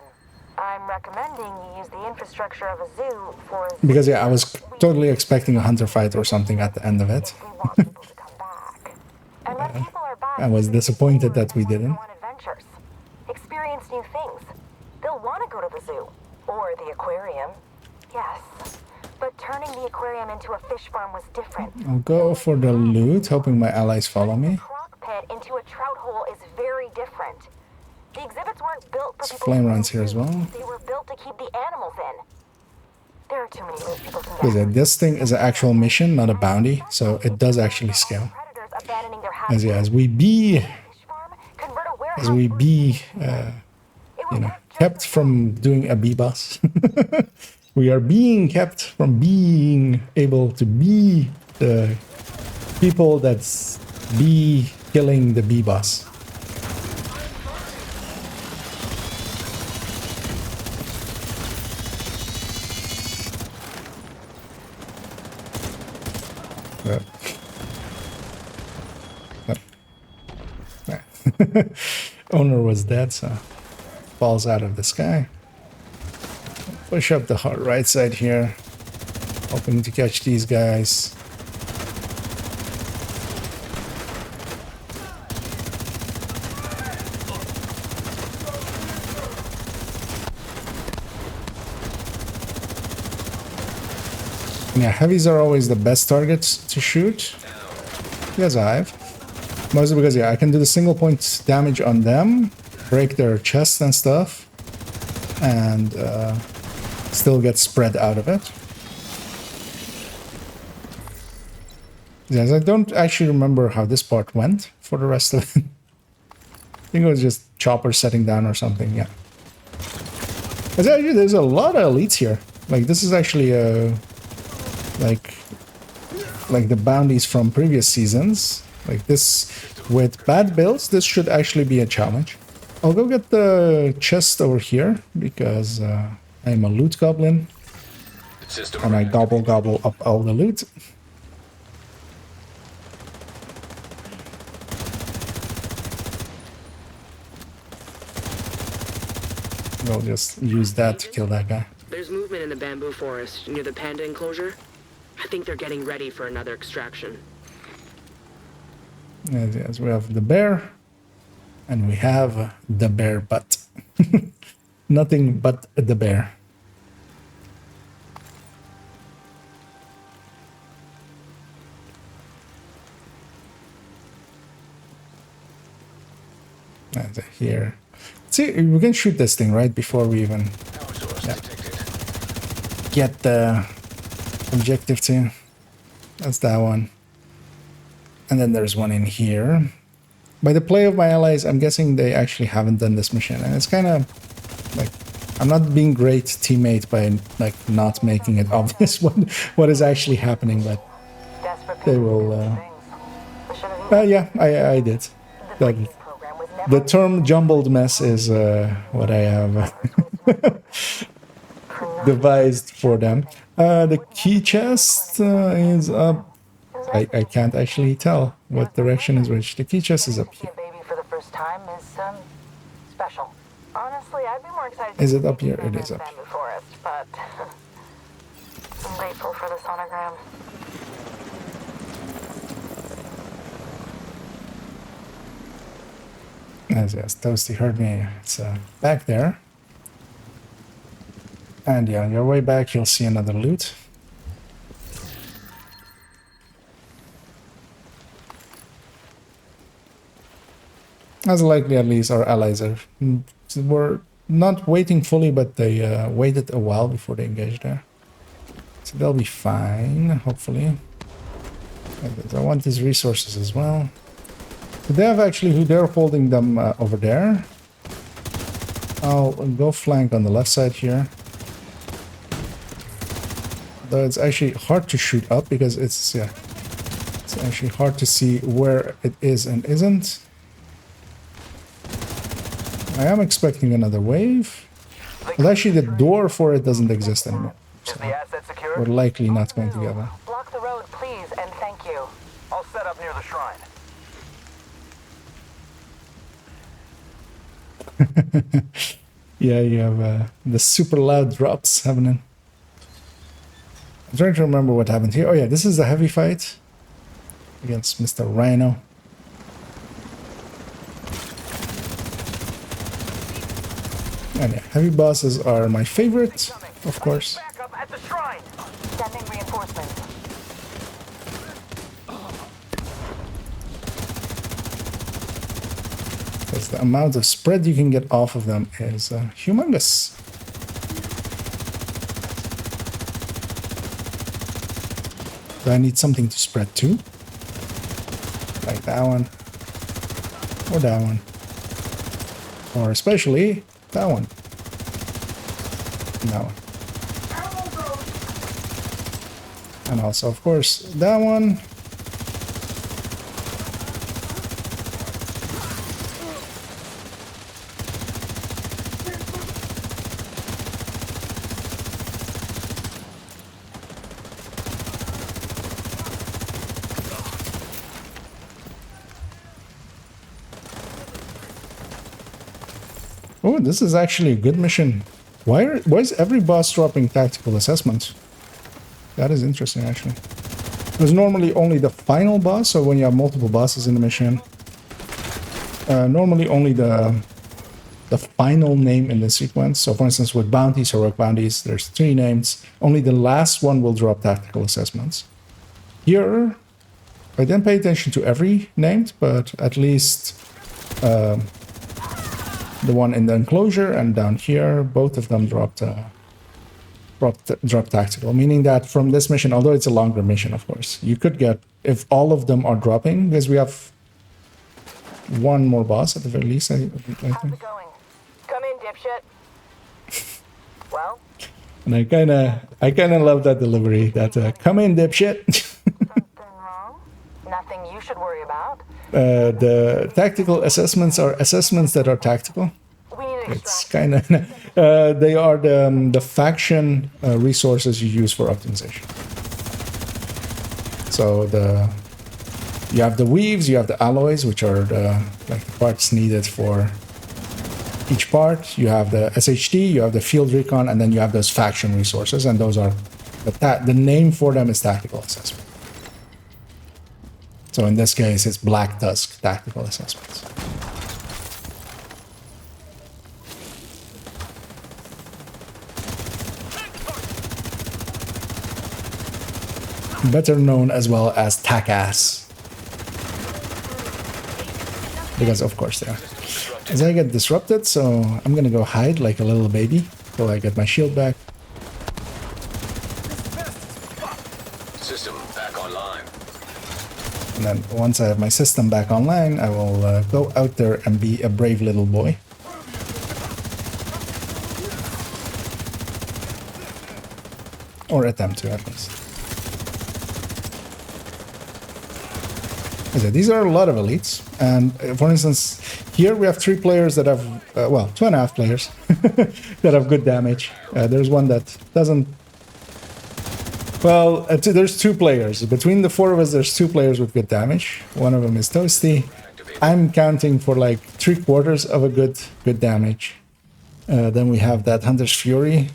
I'm recommending you use the infrastructure of a zoo for Because yeah, I was totally expecting a hunter fight or something at the end of it. I was disappointed that we didn't. Experience new things. They'll want to go to the zoo or the aquarium. Yes. But turning the aquarium into a fish farm was different. I'll go for the loot, hoping my allies follow me. Croc pit into a trout hole is very different. The exhibits weren't built for people. Flame runs here as well. They were built to keep the animals in. There are too many ways people can Because get. this thing is an actual mission, not a bounty, so it does actually scale. Predators abandoning their As yeah, habitat. as we be, Fish farm, convert a warehouse as we for be, It you would know, work just kept from doing a bee boss. We are being kept from being able to be the people that's be killing the bee boss. Owner was dead, so falls out of the sky. Push up the right side here, hoping to catch these guys. Yeah, heavies are always the best targets to shoot. Yes, I have. Mostly because, yeah, I can do the single point damage on them, break their chests and stuff, and still get spread out of it. Yes, I don't actually remember how this part went for the rest of it. I think it was just chopper setting down or something, yeah. There's a lot of elites here. Like, this is actually like the bounties from previous seasons. Like this, with bad builds, this should actually be a challenge. I'll go get the chest over here because I'm a loot goblin System and I reactivated. gobble up all the loot. We'll just use that to kill that guy. There's movement in the bamboo forest near the panda enclosure. I think they're getting ready for another extraction. Yes, we have the bear, and we have the bear butt. Nothing but the bear. And here. See, we can shoot this thing right before we even Power source detected. get the objective too. That's that one. And then there's one in here. By the play of my allies, I'm guessing they actually haven't done this mission. And it's kind of like, I'm not being great teammate by like not making it obvious what is actually happening, but Desperate they people will, do these things. We should have yeah, I did. That, program was never the term jumbled mess is what I have devised for them. The key chest is up. I can't actually tell what direction is which. The key chest is up see here. a baby for the first time is special. Honestly, I'd be more excited. Is to it up see here? them It in is up Bamboo Forest, but I'm grateful for the sonogram. Yes, Toasty heard me. It's back there. And yeah, on your way back, you'll see another loot. As likely, at least, our allies are were not waiting fully, but they waited a while before they engaged there. So they'll be fine, hopefully. And I want these resources as well. So they have actually who they're holding them over there. I'll go flank on the left side here. Though it's actually hard to shoot up because it's actually hard to see where it is and isn't. I am expecting another wave. But actually the door for it doesn't exist anymore. Is So the asset secure? we're likely not going together. Block the road, please, and thank you. I'll set up near the shrine. Yeah, you have the super loud drops happening. I'm trying to remember what happened here. Oh yeah, this is the heavy fight against Mr. Rhino. And yeah, heavy bosses are my favorite, of course. Back up at the shrine. Sending reinforcements. Because the amount of spread you can get off of them is humongous. Do I need something to spread to? Like that one. Or that one. Or especially that one. And that one. And also, of course, that one. Oh, this is actually a good mission. Why is every boss dropping tactical assessments? That is interesting, actually. There's normally only the final boss, so when you have multiple bosses in the mission, normally only the final name in the sequence. So, for instance, with bounties, heroic bounties, there's 3 names. Only the last one will drop tactical assessments. Here, I didn't pay attention to every named, but at least the one in the enclosure and down here, both of them dropped tactical, meaning that from this mission, although it's a longer mission, of course, you could get, if all of them are dropping, because we have one more boss at the very least, I How's think. it going? Come in, dipshit. Well, And I kind of love that delivery, that come in, dipshit. something wrong? Nothing you should worry about. The tactical assessments are assessments that are tactical. We need to It's extract. kind of they are the faction resources you use for optimization. So you have the weaves, you have the alloys, which are the parts needed for each part. You have the SHD, you have the field recon, and then you have those faction resources, and those are the name for them is tactical assessment. So in this case, it's Black Tusk tactical assessments. Better known as well as TACAS. Because of course they are. As I get disrupted, so I'm gonna go hide like a little baby till I get my shield back. System back online. And then once I have my system back online, I will go out there and be a brave little boy. Or attempt to, at least. Okay, these are a lot of elites. And for instance, here we have 3 players that have, well, 2.5 players that have good damage. There's one that doesn't. Well, there's 2 players. Between the 4 of us, there's 2 players with good damage. One of them is Toasty. I'm counting for like 3/4 of a good damage. Then we have that Hunter's Fury,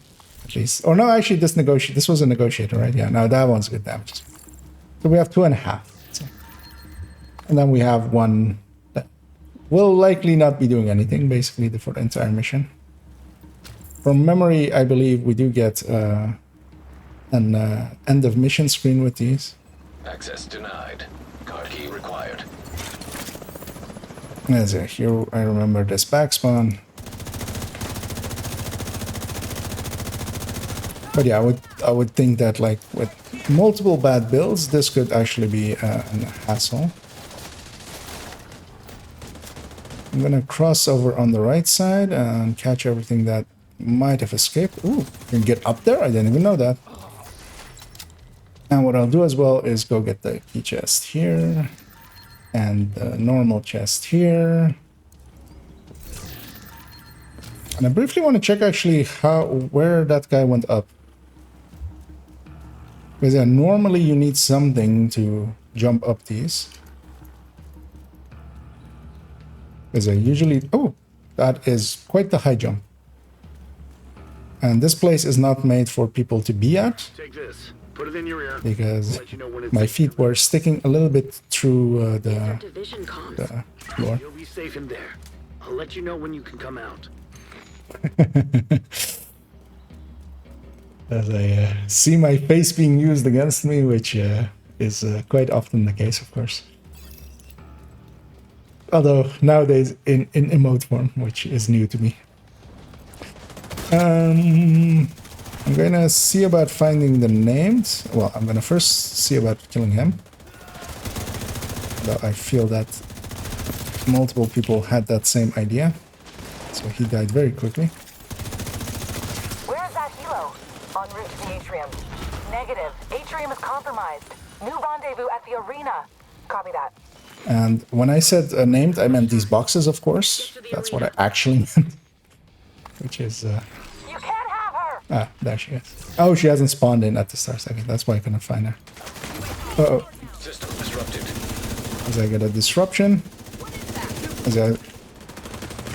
at least. Or no, actually, this was a negotiator, right? Yeah, no, that one's good damage. So we have 2.5. And then we have one that will likely not be doing anything, basically, for the entire mission. From memory, I believe we do get an end of mission screen with these. Access denied. Card key required. As here, I remember this backspawn. But yeah, I would think that like with multiple bad builds, this could actually be a hassle. I'm gonna cross over on the right side and catch everything that might have escaped. Ooh, you can get up there? I didn't even know that. And what I'll do as well is go get the key chest here and the normal chest here. And I briefly want to check actually where that guy went up. Because yeah, normally you need something to jump up these. Because I usually... Oh, that is quite the high jump. And this place is not made for people to be at. Take this. Put it in your ear. Because Let you know when it's my feet were sticking a little bit through the Division comms. floor. You'll be safe in there. I'll let you know when you can come out. As I see my face being used against me, which is quite often the case, of course. Although nowadays in emote form, which is new to me. I'm gonna see about finding the names. Well, I'm gonna first see about killing him. Though I feel that multiple people had that same idea. So he died very quickly. Where is that helo? En route to the atrium. Negative. Atrium is compromised. New rendezvous at the arena. Copy that. And when I said named, I meant these boxes, of course. That's what I actually meant. Which is... You can't have her! Ah, there she is. Oh, she hasn't spawned in at the start second. That's why I couldn't find her. Uh-oh. System disrupted. As I get a disruption. As I...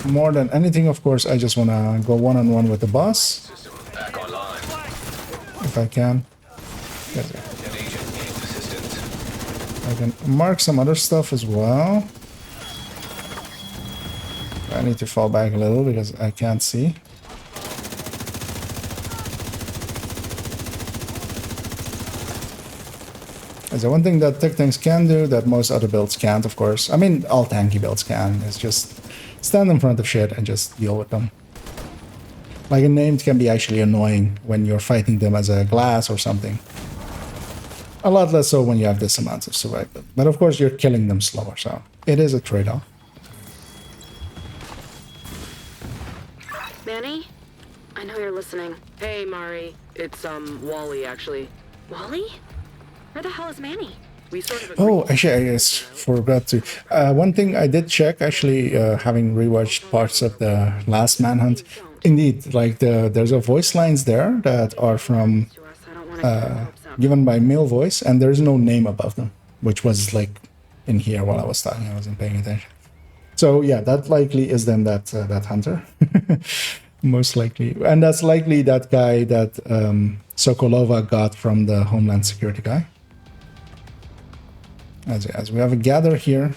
More than anything, of course, I just want to go one-on-one with the boss. System back online. If I can. There's it. An agent needs assistance. I can mark some other stuff as well. I need to fall back a little because I can't see. There's one thing that tech tanks can do that most other builds can't, of course. I mean, all tanky builds can. It's just stand in front of shit and just deal with them. Like a named can be actually annoying when you're fighting them as a glass or something. A lot less so when you have this amount of survival. But of course you're killing them slower, so it is a trade-off. Manny? I know you're listening. Hey, Mari. It's, Wally, actually. Wally? Where the hell is Manny? We sort of Oh, agreed. actually, I just forgot to. One thing I did check, actually, having rewatched parts of the last Manhunt, indeed, like there's a voice lines there that are from To us, I don't want to get our hopes up. given by male voice, and there's no name above them, which was like in here while I was talking. I wasn't paying attention. So yeah, that likely is then that hunter, most likely, and that's likely that guy that Sokolova got from the Homeland Security guy. As we have a gather here.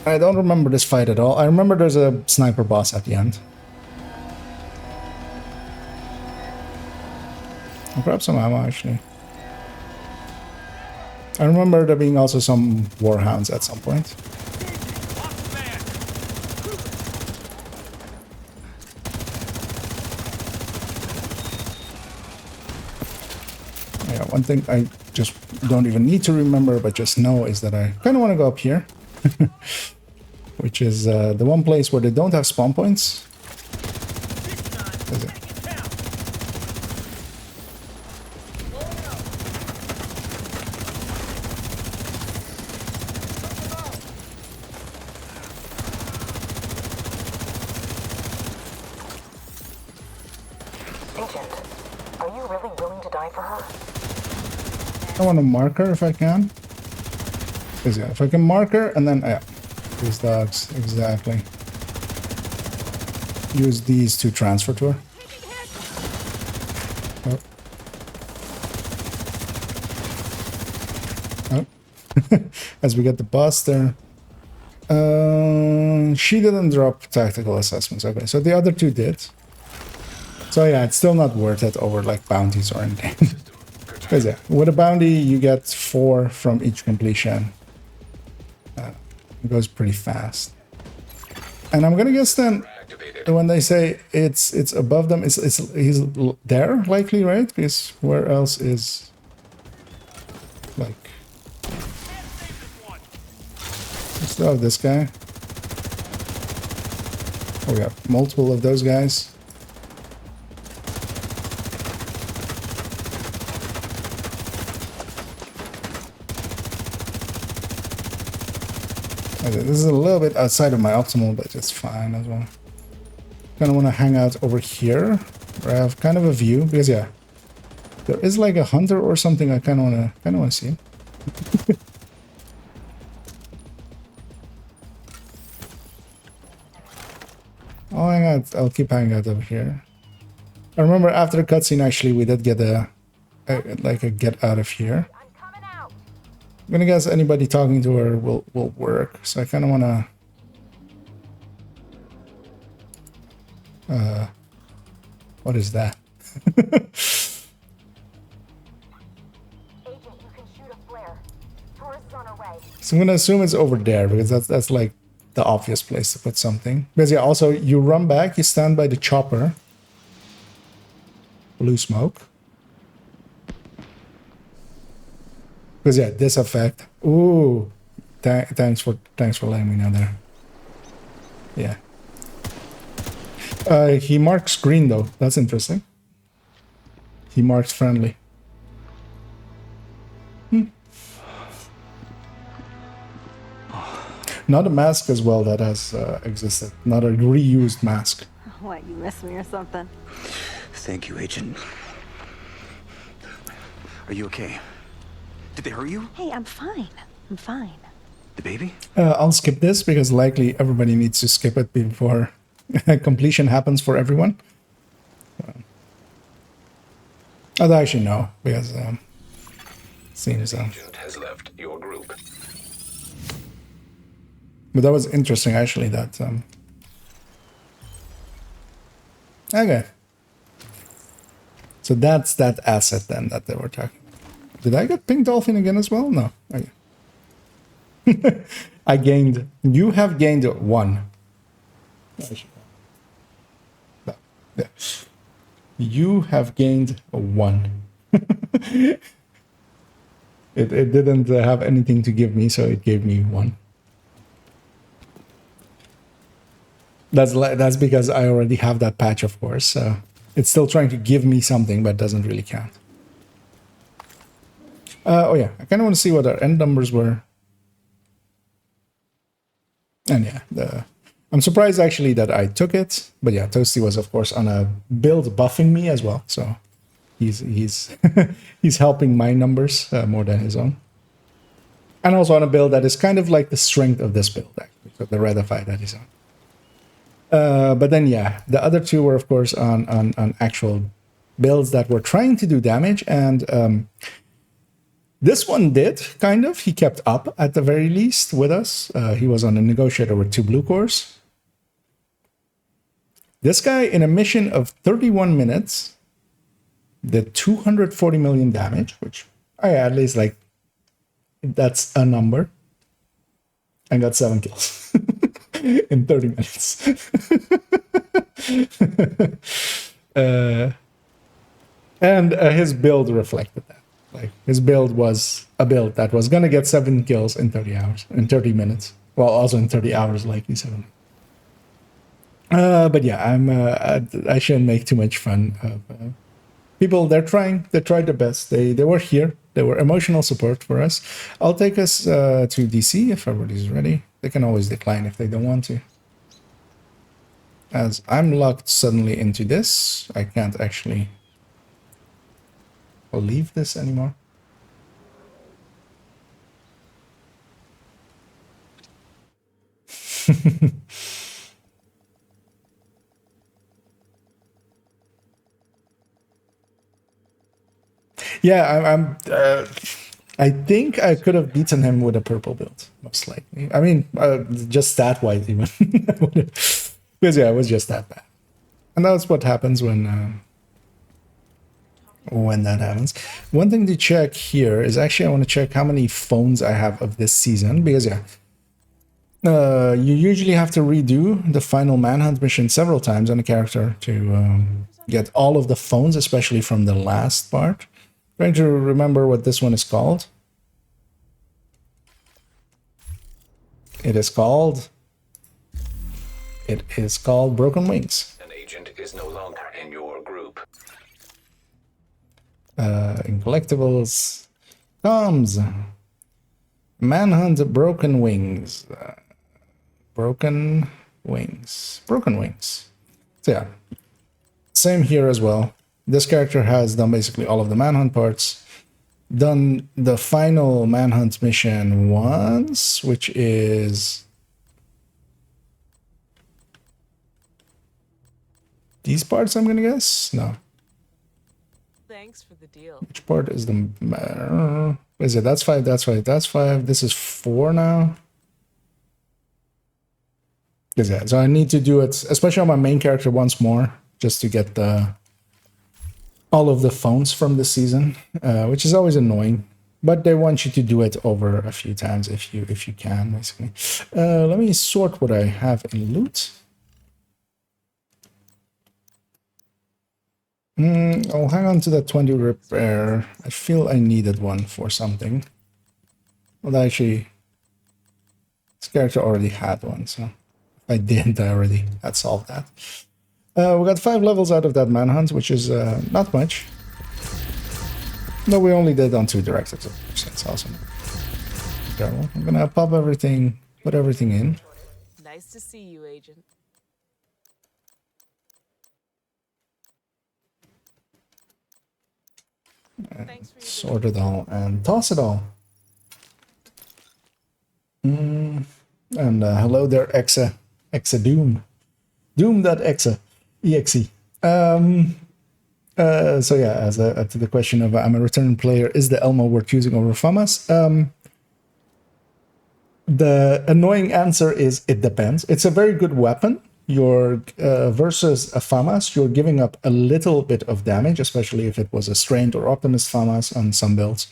I don't remember this fight at all. I remember there's a sniper boss at the end. I'll grab some ammo, actually. I remember there being also some warhounds at some point. Yeah, one thing I just don't even need to remember, but just know is that I kind of want to go up here. Which is the one place where they don't have spawn points. Is it? Agent, are you really willing to die for her? I want to mark her if I can. Is it? If I can mark her and then yeah, these dogs exactly. Use these to transfer to her. Oh. Oh. As we get the boss there. She didn't drop tactical assessments. Okay, so the other two did. So yeah, it's still not worth it over like bounties or anything. Because yeah, with a bounty you get 4 from each completion. It goes pretty fast. And I'm gonna guess then when they say it's above them, he's there likely, right? Because where else is like we still have this guy. Oh, we have multiple of those guys. Okay, this is a little bit outside of my optimal, but it's fine as well. Kind of want to hang out over here, where I have kind of a view, because yeah, there is like a hunter or something. I kind of want to see. I'll hang out. I'll keep hanging out over here. I remember after the cutscene, actually, we did get a get out of here. I'm coming out. I'm gonna guess anybody talking to her will work, so I kind of want to. What is that? Agent, you can shoot a flare. Tourists on her way. So I'm gonna assume it's over there because that's like the obvious place to put something. Because yeah, also you run back, you stand by the chopper. Blue smoke. Because yeah, this effect. Ooh, thanks for letting me know there. Yeah. He marks green though. That's interesting. He marks friendly. Not a mask as well that has existed. Not a reused mask. What, you miss me or something? Thank you, Agent. Are you okay? Did they hurt you? Hey, I'm fine. I'm fine. The baby? I'll skip this because likely everybody needs to skip it before completion happens for everyone. Although actually no, because seems Agent has left your group. but that was interesting actually that okay. So that's that asset then that they were talking about. Did I get Pink Dolphin again as well? No. Okay. I gained. You have gained 1. No, yeah. You have gained 1. It didn't have anything to give me, so it gave me 1. That's because I already have that patch, of course. So it's still trying to give me something, but doesn't really count. Oh yeah, I kind of want to see what our end numbers were. And yeah, I'm surprised actually that I took it. But yeah, Toasty was of course on a build buffing me as well, so he's he's helping my numbers more than his own. And also on a build that is kind of like the strength of this build, actually, so the Redify that he's on. But then yeah, the other two were of course on actual builds that were trying to do damage, and this one did, kind of. He kept up at the very least with us. He was on a negotiator with 2 blue cores. This guy, in a mission of 31 minutes, did 240 million damage, which at least, like, that's a number. And got 7 kills in 30 minutes. And his build reflected that. Like, his build was a build that was gonna get 7 kills in 30 hours, in 30 minutes. Well, also in 30 hours, likely 7. But yeah, I shouldn't make too much fun of people. They tried their best. They were here. They were emotional support for us. I'll take us to DC if everybody's ready. They can always decline if they don't want to. As I'm locked suddenly into this, I can't actually leave this anymore. Yeah, I think I could have beaten him with a purple build, most likely. I mean, just stat-wise even. Because yeah, it was just that bad. And that's what happens when that happens. One thing to check here is actually I want to check how many phones I have of this season, because yeah, you usually have to redo the final manhunt mission several times on a character to get all of the phones, especially from the last part. Trying to remember what this one is called. It is called Broken Wings. An agent is no longer in your group. In collectibles, comms, manhunt, Broken Wings, Broken Wings. So yeah, same here as well. This character has done basically all of the manhunt parts, done the final manhunt mission once, which is these parts, I'm gonna guess. No. Thanks for the deal. Which part is the... is it? That's 5, that's 5, that's 5. This is 4 now. Yeah, so I need to do it, especially on my main character once more, just to get all of the phones from the season, which is always annoying. But they want you to do it over a few times if you can, basically. Let me sort what I have in loot. I'll hang on to that 20 repair. I feel I needed one for something. Well, actually, this character already had one, so if I didn't, I already had solved that. We got 5 levels out of that manhunt, which is not much. No, we only did on 2 directives, of course. That's awesome. Okay, well, I'm gonna pop everything, put everything in. Nice to see you, Agent. Sort it all and toss it all. And hello there, Exa Doom. Doom.exe. EXE. So yeah, as to the question of I'm a return player, is the Elmo worth choosing over FAMAS? The annoying answer is it depends. It's a very good weapon. You're versus a FAMAS, you're giving up a little bit of damage, especially if it was a Strained or Optimist FAMAS on some builds.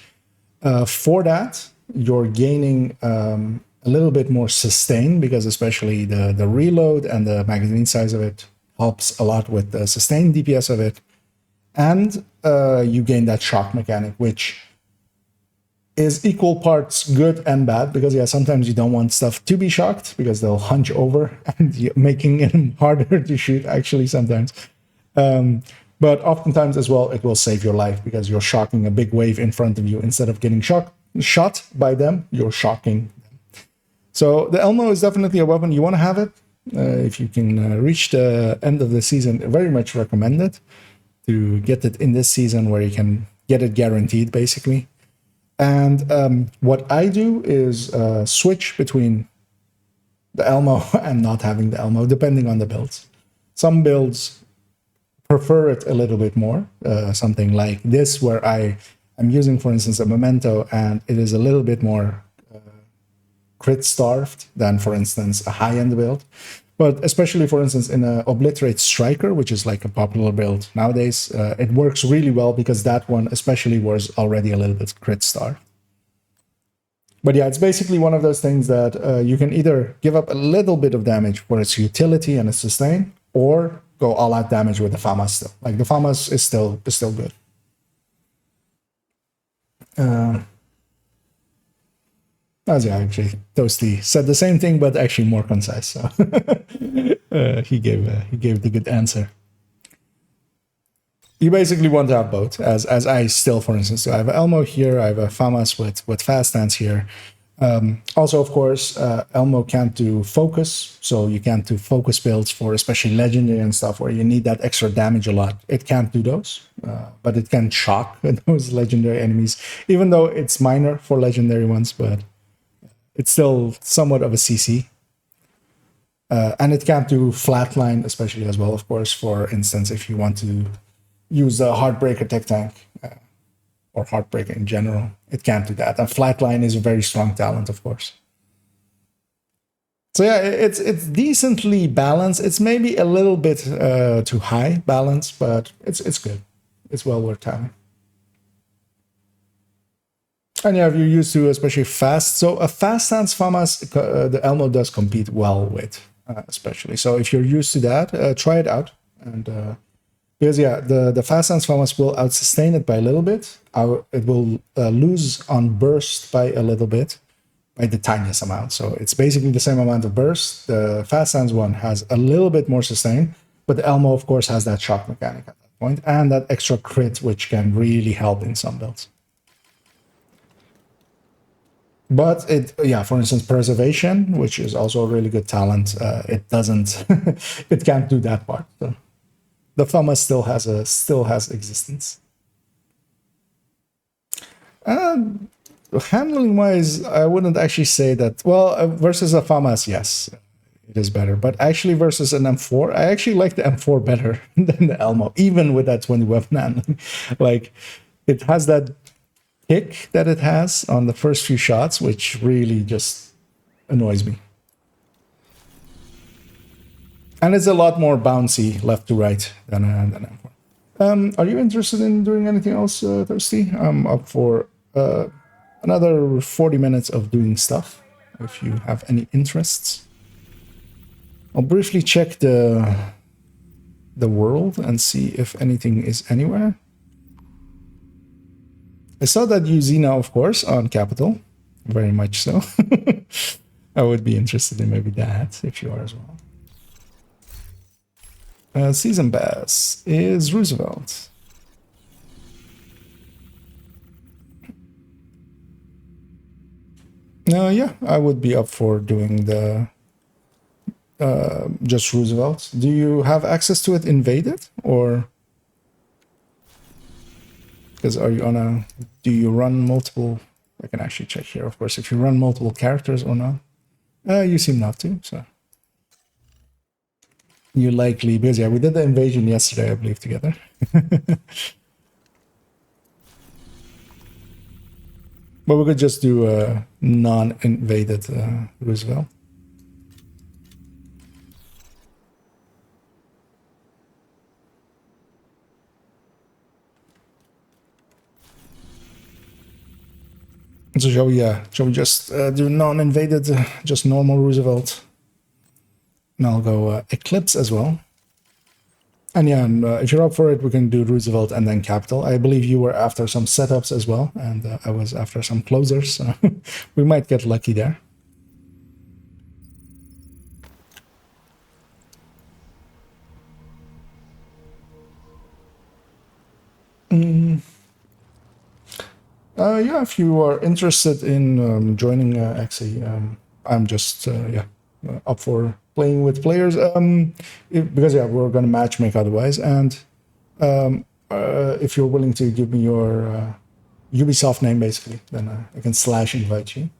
For that, you're gaining a little bit more sustain, because especially the reload and the magazine size of it helps a lot with the sustained DPS of it. And you gain that shock mechanic, which is equal parts good and bad, because yeah, sometimes you don't want stuff to be shocked because they'll hunch over and making it harder to shoot actually sometimes. But oftentimes as well, it will save your life because you're shocking a big wave in front of you. Instead of getting shot by them, you're shocking them. So the Elmo is definitely a weapon. You want to have it. If you can reach the end of the season, very much recommended to get it in this season where you can get it guaranteed, basically. And what I do is switch between the Elmo and not having the Elmo, depending on the builds. Some builds prefer it a little bit more, something like this, where I am using, for instance, a memento, and it is a little bit more crit starved than, for instance, a high-end build. But especially, for instance, in a Obliterate Striker, which is like a popular build nowadays, it works really well because that one especially was already a little bit crit starved. But yeah, it's basically one of those things that you can either give up a little bit of damage for its utility and its sustain, or go all out damage with the FAMAS still. Like the FAMAS is still good. As yeah, actually, Toasty said the same thing, but actually more concise. So he gave the good answer. You basically want to have both, as I still, for instance, I have an Elmo here, I have a FAMAS with fast stance here. Also, of course, Elmo can't do focus, so you can't do focus builds for especially legendary and stuff where you need that extra damage a lot. It can't do those, but it can shock those legendary enemies, even though it's minor for legendary ones, but it's still somewhat of a CC. And it can't do flatline, especially as well, of course, for instance, if you want to use a Heartbreaker tech tank, or Heartbreaker in general. It can't do that. And Flatline is a very strong talent, of course. So yeah, it's decently balanced. It's maybe a little bit too high balance, but it's good. It's well worth having. And yeah, if you're used to especially fast, so a fast stance FAMAS, the Elmo does compete well with, especially. So if you're used to that, try it out. And because yeah, the fast stance FAMAS will outsustain it by a little bit. It will lose on burst by a little bit, by the tiniest amount. So it's basically the same amount of burst. The fast stance one has a little bit more sustain, but the Elmo, of course, has that shock mechanic at that point and that extra crit, which can really help in some builds. But it, yeah, for instance, preservation, which is also a really good talent, it doesn't, it can't do that part. So the FAMAS still has existence. Handling wise, I wouldn't actually say that. Well, versus a FAMAS, yes, it is better. But actually, versus an M4, I actually like the M4 better than the Elmo, even with that 20 weapon handling. Like, it has that kick that it has on the first few shots, which really just annoys me. And it's a lot more bouncy left to right than M4. Are you interested in doing anything else, Thirsty? I'm up for another 40 minutes of doing stuff, if you have any interests. I'll briefly check the world and see if anything is anywhere. I saw that Uzina, of course, on Capital. Very much so. I would be interested in maybe that, if you are as well. Season Pass is Roosevelt. Yeah, I would be up for doing the just Roosevelt. Do you have access to it invaded, or because are you on a? Do you run multiple? I can actually check here, of course, if you run multiple characters or not. You seem not to, so you likely because yeah, we did the invasion yesterday, I believe, together. But we could just do a non-invaded Roosevelt. So shall we just do non-invaded, just normal Roosevelt? And I'll go Eclipse as well. And yeah, and, if you're up for it, we can do Roosevelt and then Capital. I believe you were after some setups as well, and I was after some closers, so we might get lucky there. Yeah, if you are interested in joining Axie, I'm just up for playing with players. Because yeah, we're gonna matchmake otherwise, and if you're willing to give me your Ubisoft name, basically, then I can / invite you.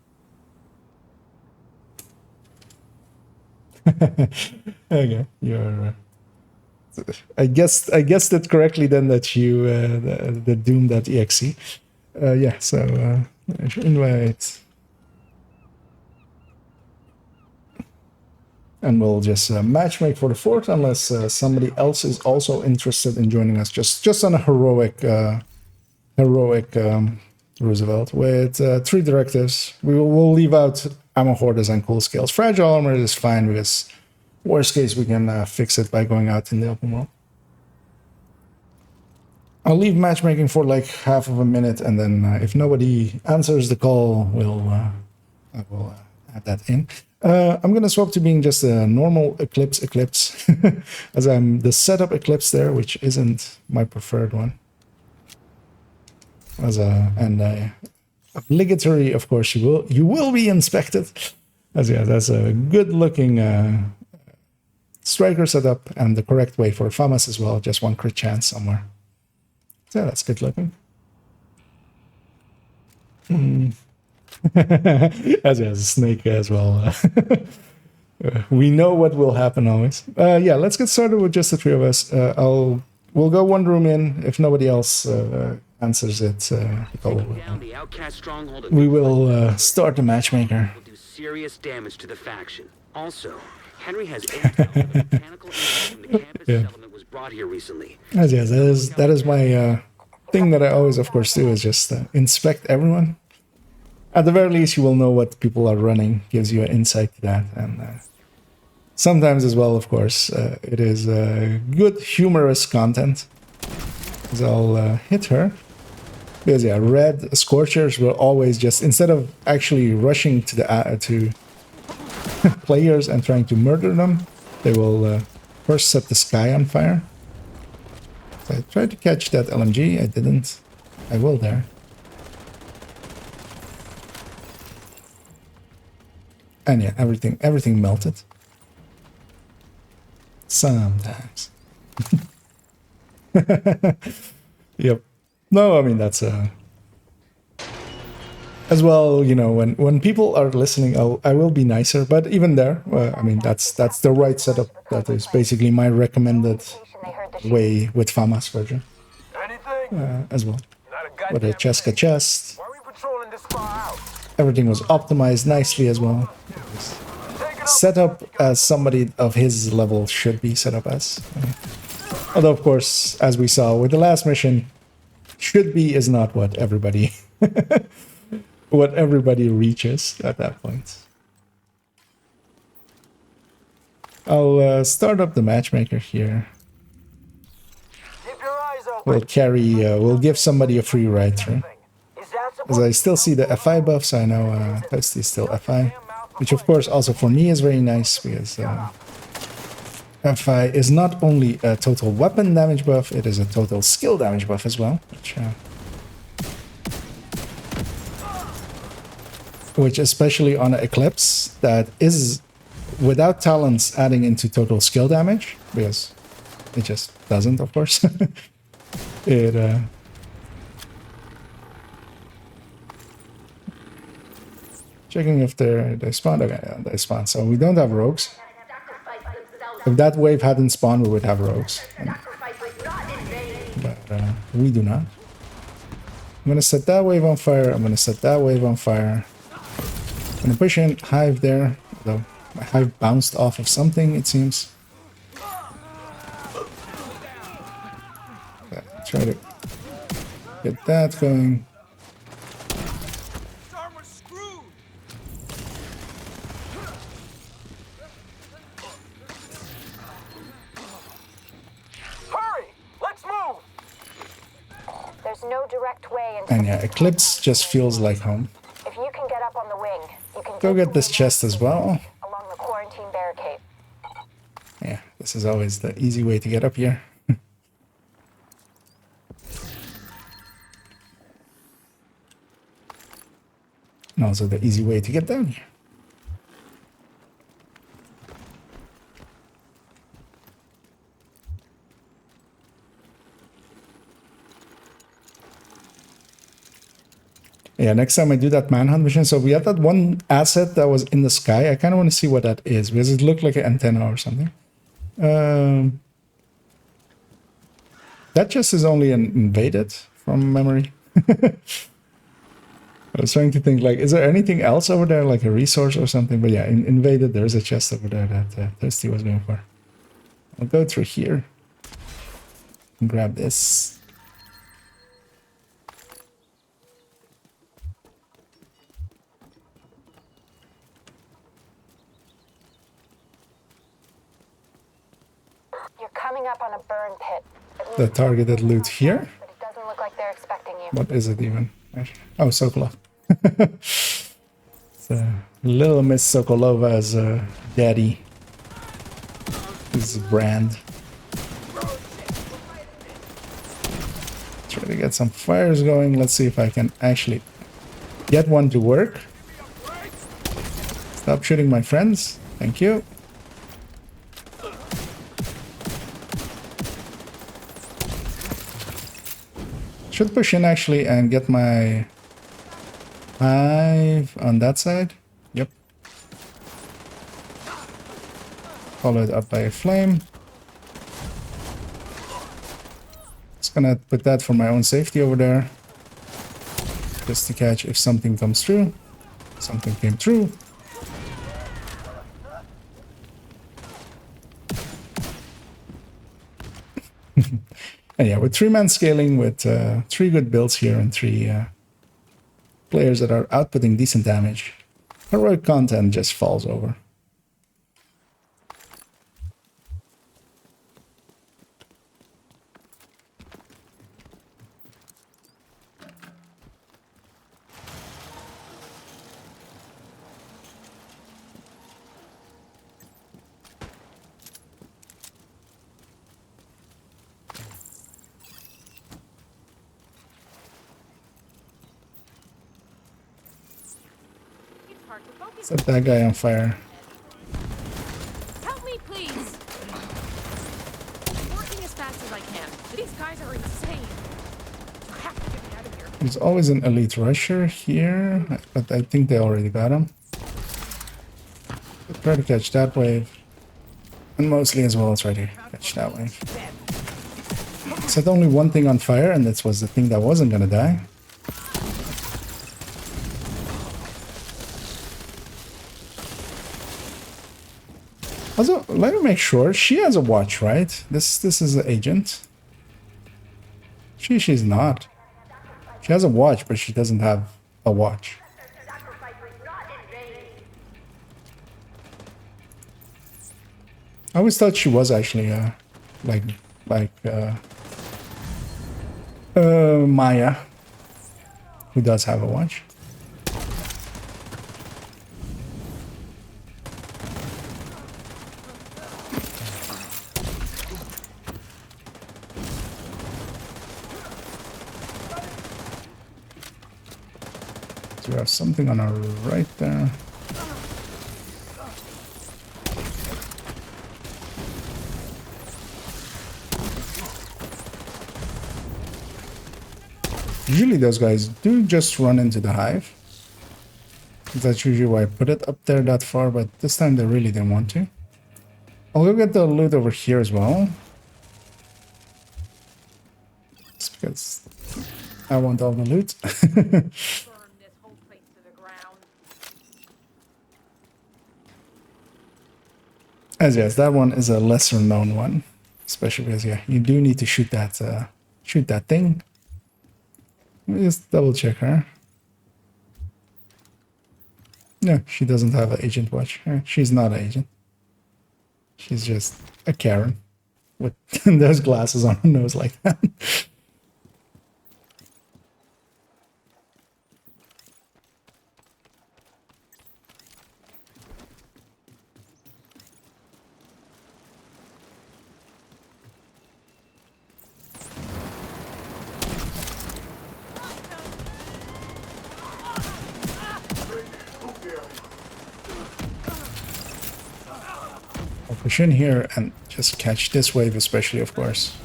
Okay, you're. I guessed it correctly then that you the Doom.exe. Yeah, so invite, and we'll just matchmake for the fort unless somebody else is also interested in joining us. Just on a heroic Roosevelt with 3 directives. We'll leave out ammo hoarders and cool scales. Fragile armor is fine because worst case we can fix it by going out in the open world. I'll leave matchmaking for like half of a minute, and then if nobody answers the call, I will add that in. I'm gonna swap to being just a normal Eclipse, as I'm the setup Eclipse there, which isn't my preferred one. Obligatory, of course, you will be inspected. That's a good looking striker setup and the correct way for FAMAS as well. Just 1 crit chance somewhere. So that's good looking. As a snake as well. We know what will happen always. Yeah, let's get started with just the 3 of us. We'll go 1 room in. If nobody else answers it, we will start the matchmaker. Will do serious damage to the faction. Also, Henry has intel that the mechanical engine from the campus settlement was brought here recently. That is my thing that I always, of course, do, is just inspect everyone. At the very least, you will know what people are running. Gives you an insight to that, and sometimes as well, of course, it is good humorous content. So I'll hit her. Because yeah, red scorchers will always just, instead of actually rushing to the to players and trying to murder them, they will first set the sky on fire. So I tried to catch that LMG, I didn't. I will there. And yeah, everything melted. Sometimes. Yep. No, I mean that's as well. You know, when people are listening, I will be nicer. But even there, I mean that's the right setup. That is basically my recommended way with FAMAS version as well. With a chest. Everything was optimized nicely as well. Set up as somebody of his level should be set up as. Although, of course, as we saw with the last mission, should be is not what everybody reaches at that point. I'll start up the matchmaker here. We'll give somebody a free ride through. As I still see the FI buffs, I know Toasty is still FI, which of course also for me is very nice, because FI is not only a total weapon damage buff, it is a total skill damage buff as well, which especially on an Eclipse that is without talents adding into total skill damage, because it just doesn't, of course. Checking if they spawned. Okay, yeah, they spawned. So we don't have rogues. If that wave hadn't spawned, we would have rogues. But we do not. I'm gonna set that wave on fire. I'm gonna set that wave on fire. I'm gonna push in Hive there. Though my Hive bounced off of something, it seems. Try to get that going. No direct way into and yeah, Eclipse just feels like home. If you can get up on the wing, you can go get this chest as well. Along the quarantine barricade. Yeah, this is always the easy way to get up here. And also the easy way to get down here. Yeah, next time I do that manhunt mission. So we have that one asset that was in the sky. I kind of want to see what that is because it looked like an antenna or something. That chest is only invaded from memory. I was trying to think, like, is there anything else over there, like a resource or something? But yeah, invaded, there's a chest over there that Thirsty was going for. I'll go through here and grab this. You're coming up on a burn pit. The targeted loot here. But it doesn't look like they're expecting you. What is it even? Oh, Sokolov. It's Little Miss Sokolova's daddy. His brand. Try to get some fires going. Let's see if I can actually get one to work. Stop shooting my friends. Thank you. Should push in actually and get my hive on that side. Yep. Followed up by a flame. Just gonna put that for my own safety over there. Just to catch if something comes through. Something came through. And yeah, with 3-man scaling, with 3 good builds here and 3 players that are outputting decent damage, heroic content just falls over. Set that guy on fire. Help me, please. I'm working as fast as I can. These guys are insane. You have to get me out of here. There's always an elite rusher here, but I think they already got him. Try to catch that wave. And mostly as well, try to catch that wave. Set only one thing on fire, and this was the thing that wasn't gonna die. Also, let me make sure she has a watch, right? This is the agent. She's not. She has a watch, but she doesn't have a watch. I always thought she was actually Maya, who does have a watch. So we have something on our right there. Usually those guys do just run into the hive. That's usually why I put it up there that far, but this time they really didn't want to. I'll go get the loot over here as well. Just because I want all the loot. As yes, that one is a lesser known one. Especially because yeah, you do need to shoot that thing. Let me just double check her. No, she doesn't have an agent watch. She's not an agent. She's just a Karen with those glasses on her nose like that. push in here and just catch this wave especially, of course.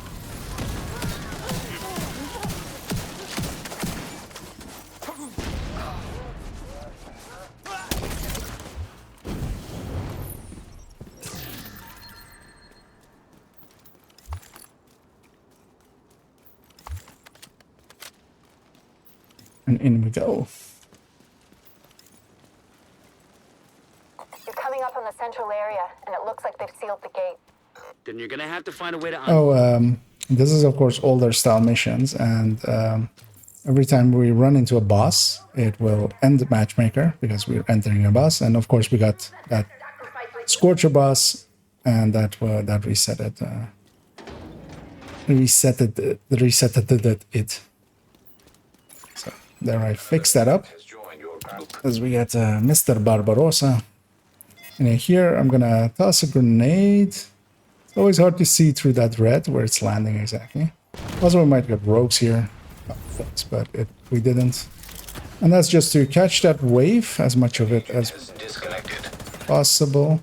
And in we go. You're coming up on the central area, and it looks like they've sealed the gate. Then you're gonna have to find a way to. This is of course older style missions, and every time we run into a boss, it will end the matchmaker because we're entering a boss, and of course we got that Scorcher boss, and that reset it. Resetted it. So there, I fixed that up. As we get Mr. Barbarossa. And here I'm gonna toss a grenade. It's always hard to see through that red where it's landing exactly. Also, we might get rogues here, but we didn't. And that's just to catch that wave, as much of it as possible.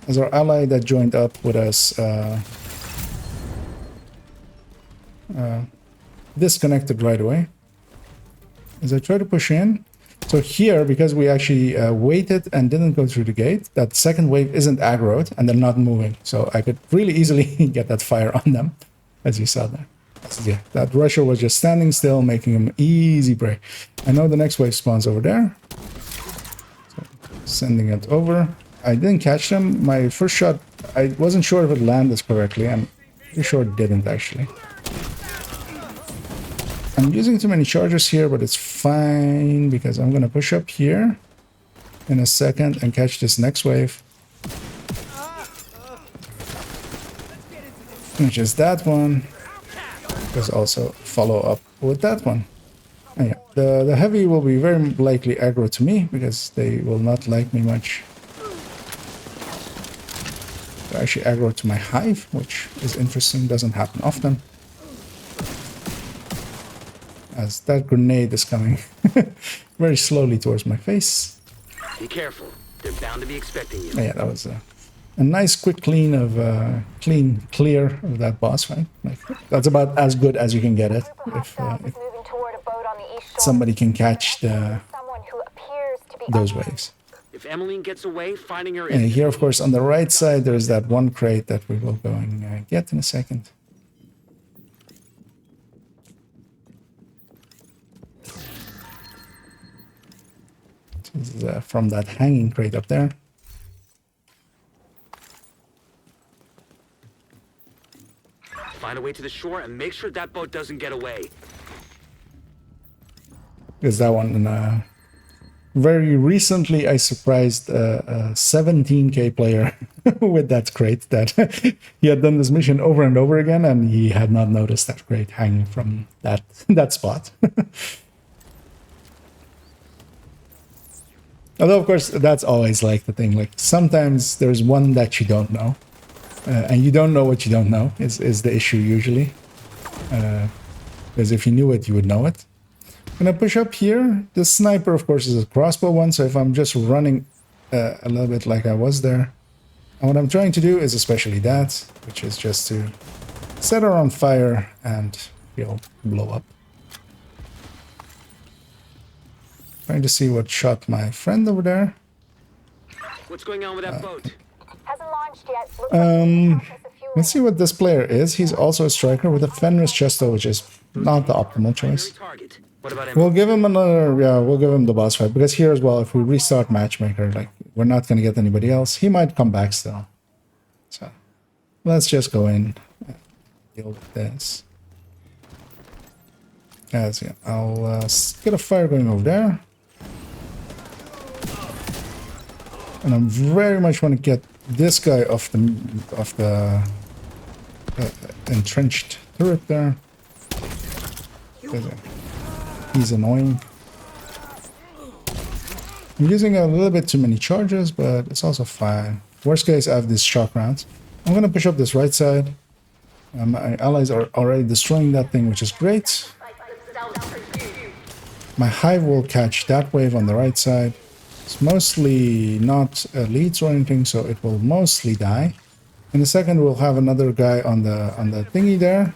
As our ally that joined up with us disconnected right away. As I try to push in. So here, because we actually waited and didn't go through the gate, that second wave isn't aggroed and they're not moving. So I could really easily get that fire on them, as you saw there. Yeah, that rusher was just standing still, making him easy prey. I know the next wave spawns over there. So, sending it over. I didn't catch them. My first shot, I wasn't sure if it landed correctly. I'm pretty sure it didn't actually. I'm using too many charges here, but it's fine because I'm going to push up here in a second and catch this next wave. Which is that one. There's also follow up with that one. And yeah, the heavy will be very likely aggro to me because they will not like me much. They're actually aggro to my hive, which is interesting, doesn't happen often. As that grenade is coming very slowly towards my face. Be careful. They're bound to be expecting you. Yeah, that was a nice quick clear of that boss fight. Like, that's about as good as you can get it if somebody can catch those waves. If Emmeline gets away, finding her. And here, of course, on the right side, there's that one crate that we will go and get in a second. This is from that hanging crate up there. Find a way to the shore and make sure that boat doesn't get away. Is that one? Very recently, I surprised a 17K player with that crate. That he had done this mission over and over again, and he had not noticed that crate hanging from that spot. Although, of course, that's always like the thing. Like sometimes there's one that you don't know, and you don't know what you don't know is the issue usually. Because if you knew it, you would know it. I'm gonna push up here. The sniper, of course, is a crossbow one. So if I'm just running a little bit like I was there, and what I'm trying to do is especially that, which is just to set her on fire and blow up. Trying to see what shot my friend over there. What's going on with that boat? Hasn't launched yet. Let's see what this player is. He's also a striker with a Fenris Chesto, which is not the optimal choice. We'll give him another, we'll give him the boss fight. Because here as well, if we restart Matchmaker, like, we're not going to get anybody else. He might come back still. So, let's just go in and deal with this. Yeah, I'll get a fire going over there. And I very much want to get this guy off the entrenched turret there. He's annoying. I'm using a little bit too many charges, but it's also fine. Worst case, I have these shock rounds. I'm going to push up this right side. My allies are already destroying that thing, which is great. My hive will catch that wave on the right side. It's mostly not elites or anything, so it will mostly die. In a second, we'll have another guy on the thingy there,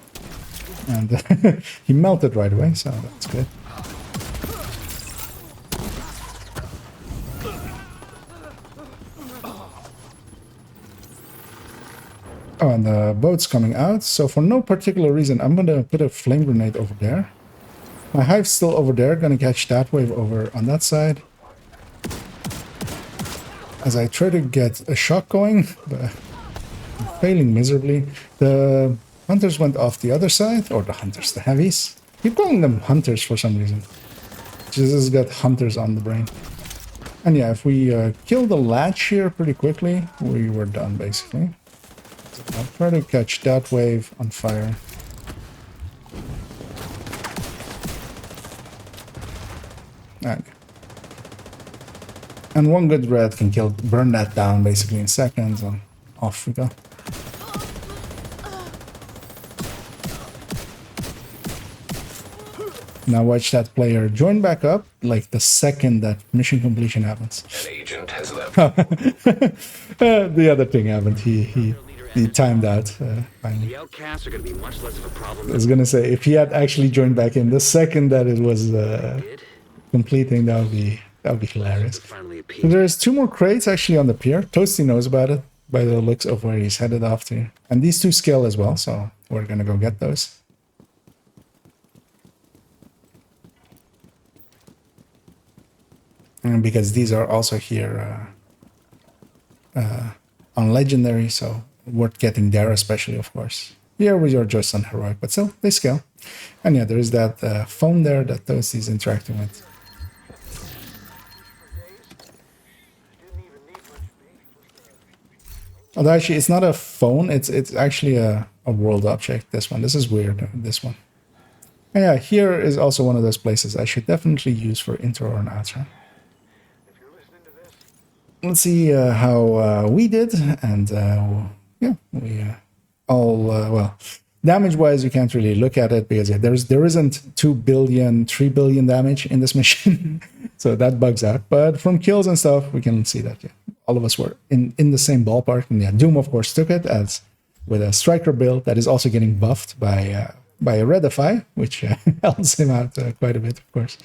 and he melted right away, so that's good. Oh, and the boat's coming out, so for no particular reason, I'm gonna put a flame grenade over there. My hive's still over there, gonna catch that wave over on that side. As I try to get a shot going, but I'm failing miserably. The hunters went off the other side, or the hunters, the heavies. Keep calling them hunters for some reason. Jesus got hunters on the brain. And yeah, if we kill the latch here pretty quickly, we were done basically. I'll try to catch that wave on fire. And one good red can burn that down basically in seconds, and off we go. Now watch that player join back up like the second that mission completion happens. An agent has left. The other thing happened. He timed out finally. The outcasts are going to be much less of a problem. I was gonna say if he had actually joined back in the second that it was completing, that would be hilarious. So there's 2 more crates actually on the pier. Toasty knows about it by the looks of where he's headed off to, and these 2 scale as well. So we're gonna go get those. And because these are also here on legendary, so worth getting there, especially, of course. Here we are just on heroic, but still, they scale. And yeah, there is that phone there that Toasty is interacting with. Although actually, it's not a phone, it's actually a world object, this one. This is weird, this one. And yeah, here is also one of those places I should definitely use for intro or an outro. Let's see how we did, and yeah, we all well, damage-wise, you can't really look at it because yeah, there isn't 2 billion, 3 billion damage in this mission, so that bugs out. But from kills and stuff, we can see that yeah, all of us were in the same ballpark. And yeah, Doom of course took it as with a striker build that is also getting buffed by a Redify, which helps him out quite a bit, of course.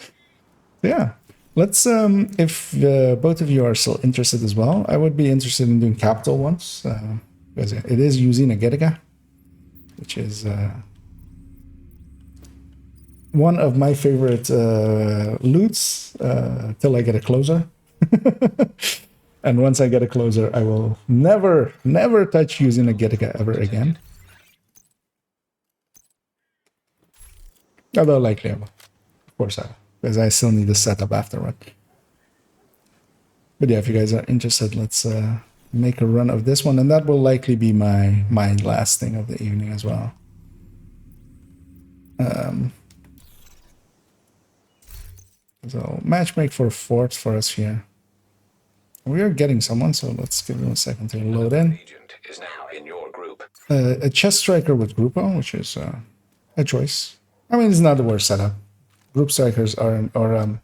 So, yeah. Let's, if both of you are still interested as well, I would be interested in doing capital ones, because it is using a Getica, which is one of my favorite loots till I get a closer. And once I get a closer, I will never touch using a Getica ever again. Although likely I will, of course I will. Because I still need a setup afterward. But yeah, if you guys are interested, let's make a run of this one. And that will likely be my last thing of the evening as well. So, matchmake for 4th for us here. We are getting someone, so let's give them a second to load in. Agent is now in your group. A chest striker with Grupo, which is a choice. I mean, it's not the worst setup. Group strikers aren't, or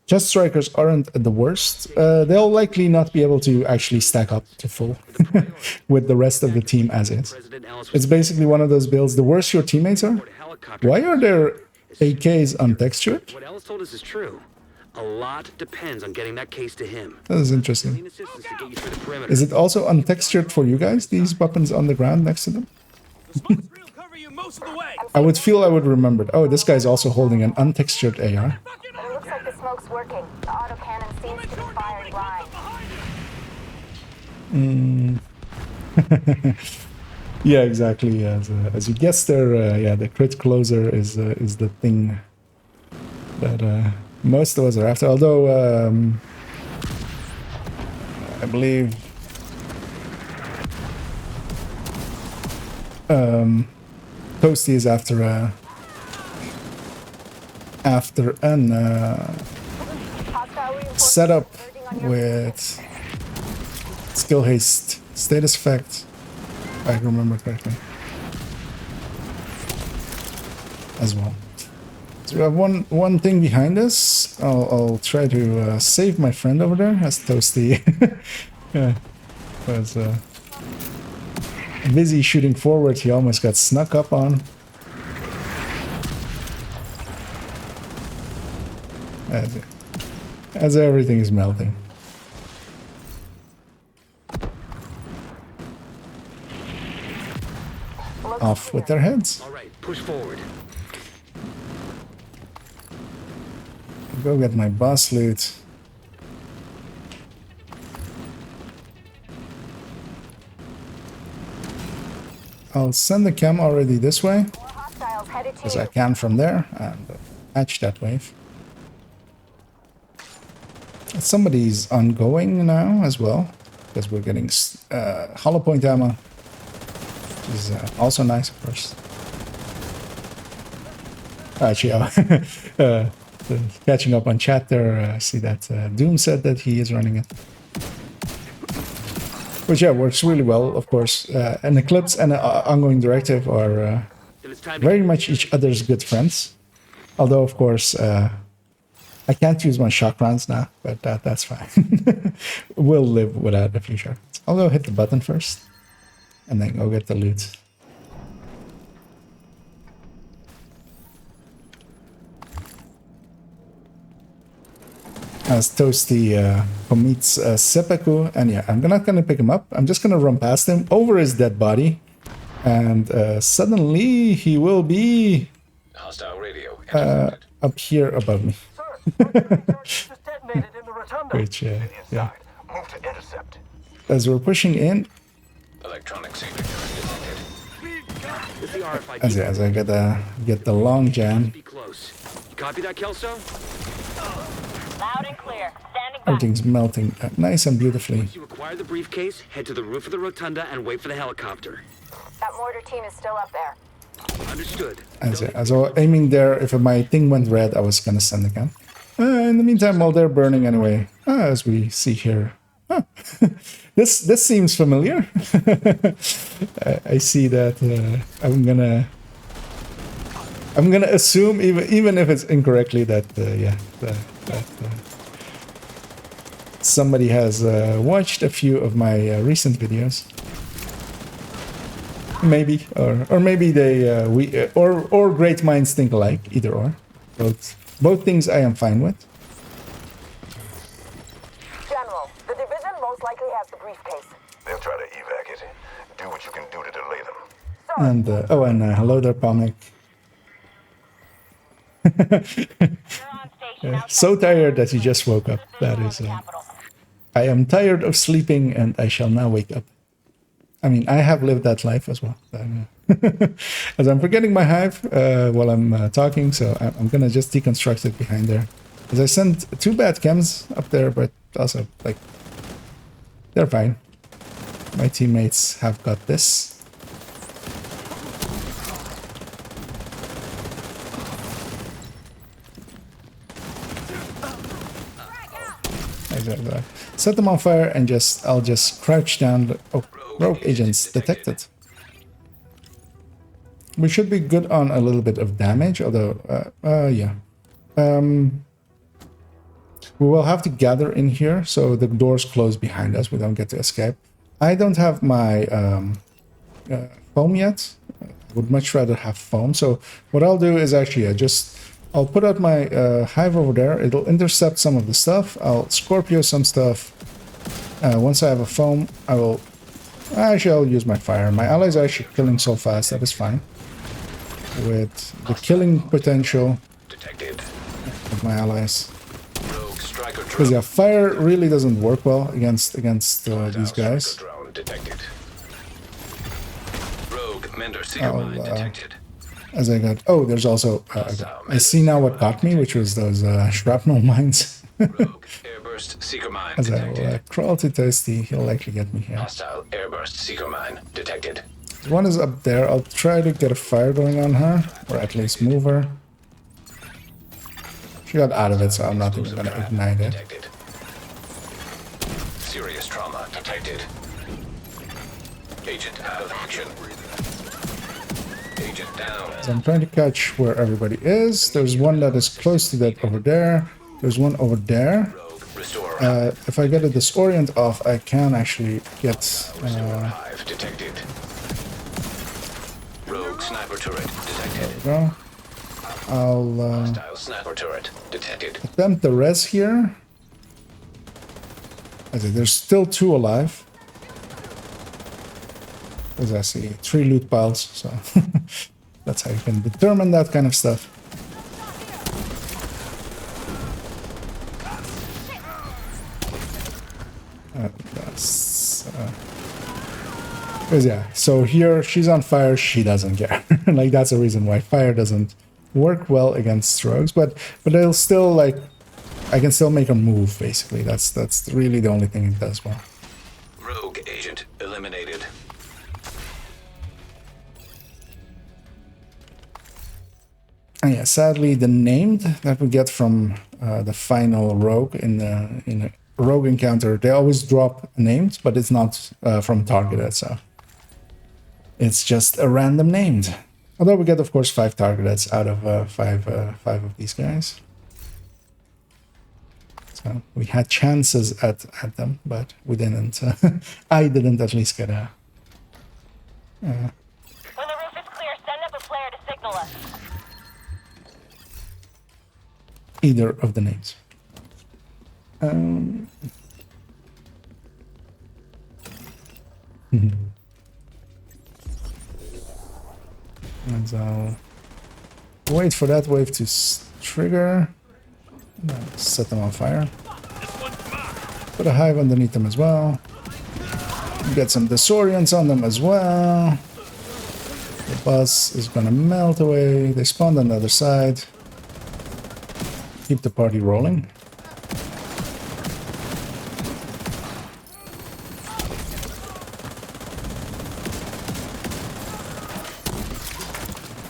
chest strikers aren't the worst. They'll likely not be able to actually stack up to full with the rest of the team as is. It's basically one of those builds. The worse your teammates are, why are there AKs untextured? What Ellis told us is true. A lot depends on getting that case to him. That is interesting. Is it also untextured for you guys, these weapons on the ground next to them? I would feel I would remember it. Oh, this guy's also holding an untextured AR. It looks like the smoke's working. The autocannon seems to be firing blind. Yeah, exactly. As you guessed there, yeah, the crit closer is the thing that most of us are after. Although I believe Toasty is after an setup with skill haste status effect, if I remember correctly, as well. So we have one thing behind us. I'll try to save my friend over there as Toasty was busy shooting forward, he almost got snuck up on. As everything is melting. Off with their heads. All right, push forward. Go get my boss loot. I'll send the cam already this way, because I can from there, and catch that wave. Somebody's ongoing now as well, because we're getting hollow point ammo, which is also nice, of course. Actually, catching up on chat there, I see that Doom said that he is running it. Which, yeah, works really well, of course. An Eclipse and an ongoing directive are very much each other's good friends. Although, of course, I can't use my shock rounds now, but that's fine. We'll live without a few shock rounds. I'll go hit the button first, and then go get the loot. As Toasty commits seppuku, and yeah, I'm not gonna pick him up. I'm just gonna run past him over his dead body, and suddenly he will be Hostile radio up here above me. Which, yeah. Move to intercept. As we're pushing in, Electronic signature detected. as I get the long jam. Be close. You copy that, Kelso? Loud and clear. Standing by. Everything's melting nice and beautifully. Once you acquire the briefcase, head to the roof of the rotunda and wait for the helicopter. That mortar team is still up there. Understood. As I was aiming there, if my thing went red, I was gonna send again. In the meantime, while they're burning anyway, as we see here. This seems familiar. I see that. I'm gonna assume, even if it's incorrectly, that somebody has watched a few of my recent videos. Maybe, or maybe they or great minds think alike. Either or, both things I am fine with. General, the division most likely has the briefcase. They'll try to evac it. Do what you can do to delay them. And hello there, Palmic. So tired that he just woke up. That is. I am tired of sleeping, and I shall now wake up. I mean, I have lived that life as well. As I'm forgetting my hive while I'm talking, so I'm gonna just deconstruct it behind there. As I sent 2 bad chems up there, but also, like, they're fine. My teammates have got this. Set them on fire and I'll just crouch down. Oh, rogue agents detected. We should be good on a little bit of damage, although, yeah. We will have to gather in here, so the doors close behind us. We don't get to escape. I don't have my foam yet. I would much rather have foam. So what I'll do is actually I'll put out my hive over there. It'll intercept some of the stuff. I'll Scorpio some stuff. Once I have a foam, I'll use my fire. My allies are actually killing so fast, that is fine. With the killing potential of my allies. Because yeah, fire really doesn't work well against these guys. As I got, there's also I see now what got me, which was those shrapnel mines. As I will crawl to Toasty, he'll likely get me here. Hostile airburst seeker mine detected. One is up there. I'll try to get a fire going on her, or at least move her. She got out of it, so I'm not even gonna ignite it. Serious trauma detected. Agent out of action. Agent down. So I'm trying to catch where everybody is. There's one that is close to that over there. There's one over there. If I get a disorient off, I can actually get turret detected. There we go. I'll Hostile sniper turret detected. attempt the res here. I see, there's still 2 alive. As I see, 3 loot piles, so that's how you can determine that kind of stuff. Because yeah, so here she's on fire, she doesn't care. Like that's the reason why fire doesn't work well against rogues, but it'll still like I can still make her move basically. That's really the only thing it does well. Rogue agent eliminated. And yeah, sadly the named that we get from the final rogue in a rogue encounter, they always drop named, but it's not from targeted, so it's just a random named. Although we get, of course, 5 targets out of 5 of these guys. So we had chances at them, but we didn't. I didn't at least get a... When the roof is clear, send up a flare to signal us. either of the names. And I'll wait for that wave to trigger. Set them on fire. Put a hive underneath them as well. Get some disorients on them as well. The bus is gonna melt away. They spawned on the other side. Keep the party rolling.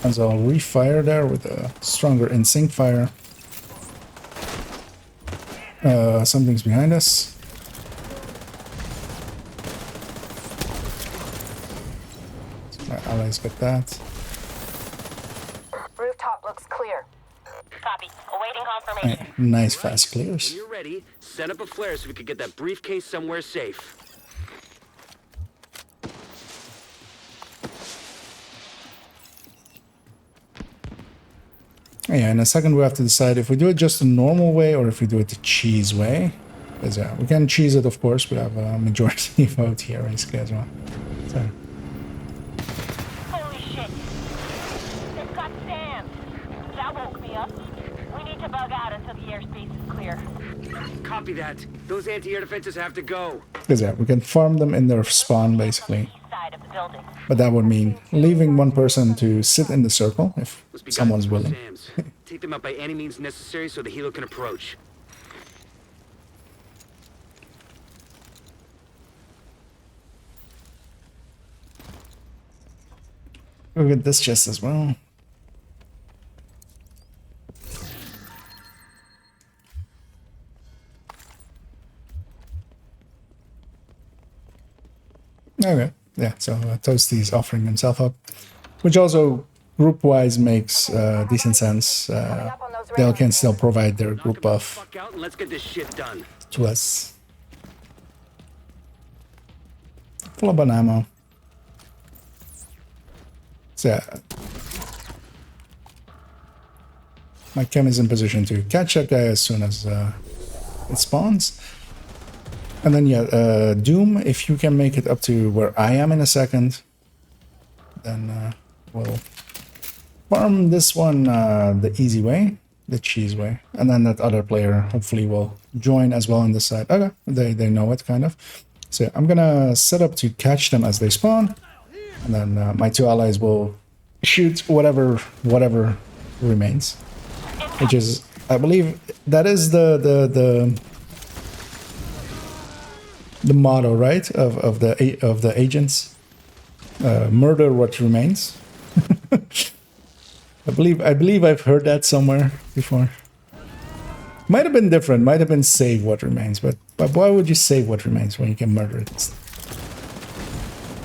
And so I'll refire there with a stronger in-sync fire. Something's behind us. So my allies get that. Rooftop looks clear. Copy. Awaiting confirmation. Nice fast clears. When you're ready, set up a flare so we can get that briefcase somewhere safe. Yeah, in a second we have to decide if we do it just the normal way or if we do it the cheese way. Because yeah, we can cheese it, of course. We have a majority vote here basically as well. So. Holy shit. They've got Sam. That woke me up. We need to bug out until the airspace is clear. Copy that. Those anti-air defenses have to go. Because yeah, we can farm them in their spawn basically. Side of the building. But that would mean leaving one person to sit in the circle if someone's willing. Take them out by any means necessary so the helo can approach. We'll get this chest as well. Okay, yeah, so Toasty's offering himself up, which also group-wise makes decent sense. They can still provide their group buff Let's get this shit done. to us. Full up on ammo. So yeah, my chem is in position to catch that guy as soon as it spawns. And then yeah, Doom, if you can make it up to where I am in a second, then we'll farm this one the easy way, the cheese way. And then that other player hopefully will join as well on this side. Okay, they know it kind of. So I'm gonna set up to catch them as they spawn. And then my two allies will shoot whatever remains. Which is, I believe, that is the motto, right, of the agents. Murder what remains. I believe I've heard that somewhere before. Might have been different. Might have been save what remains. But why would you save what remains when you can murder it?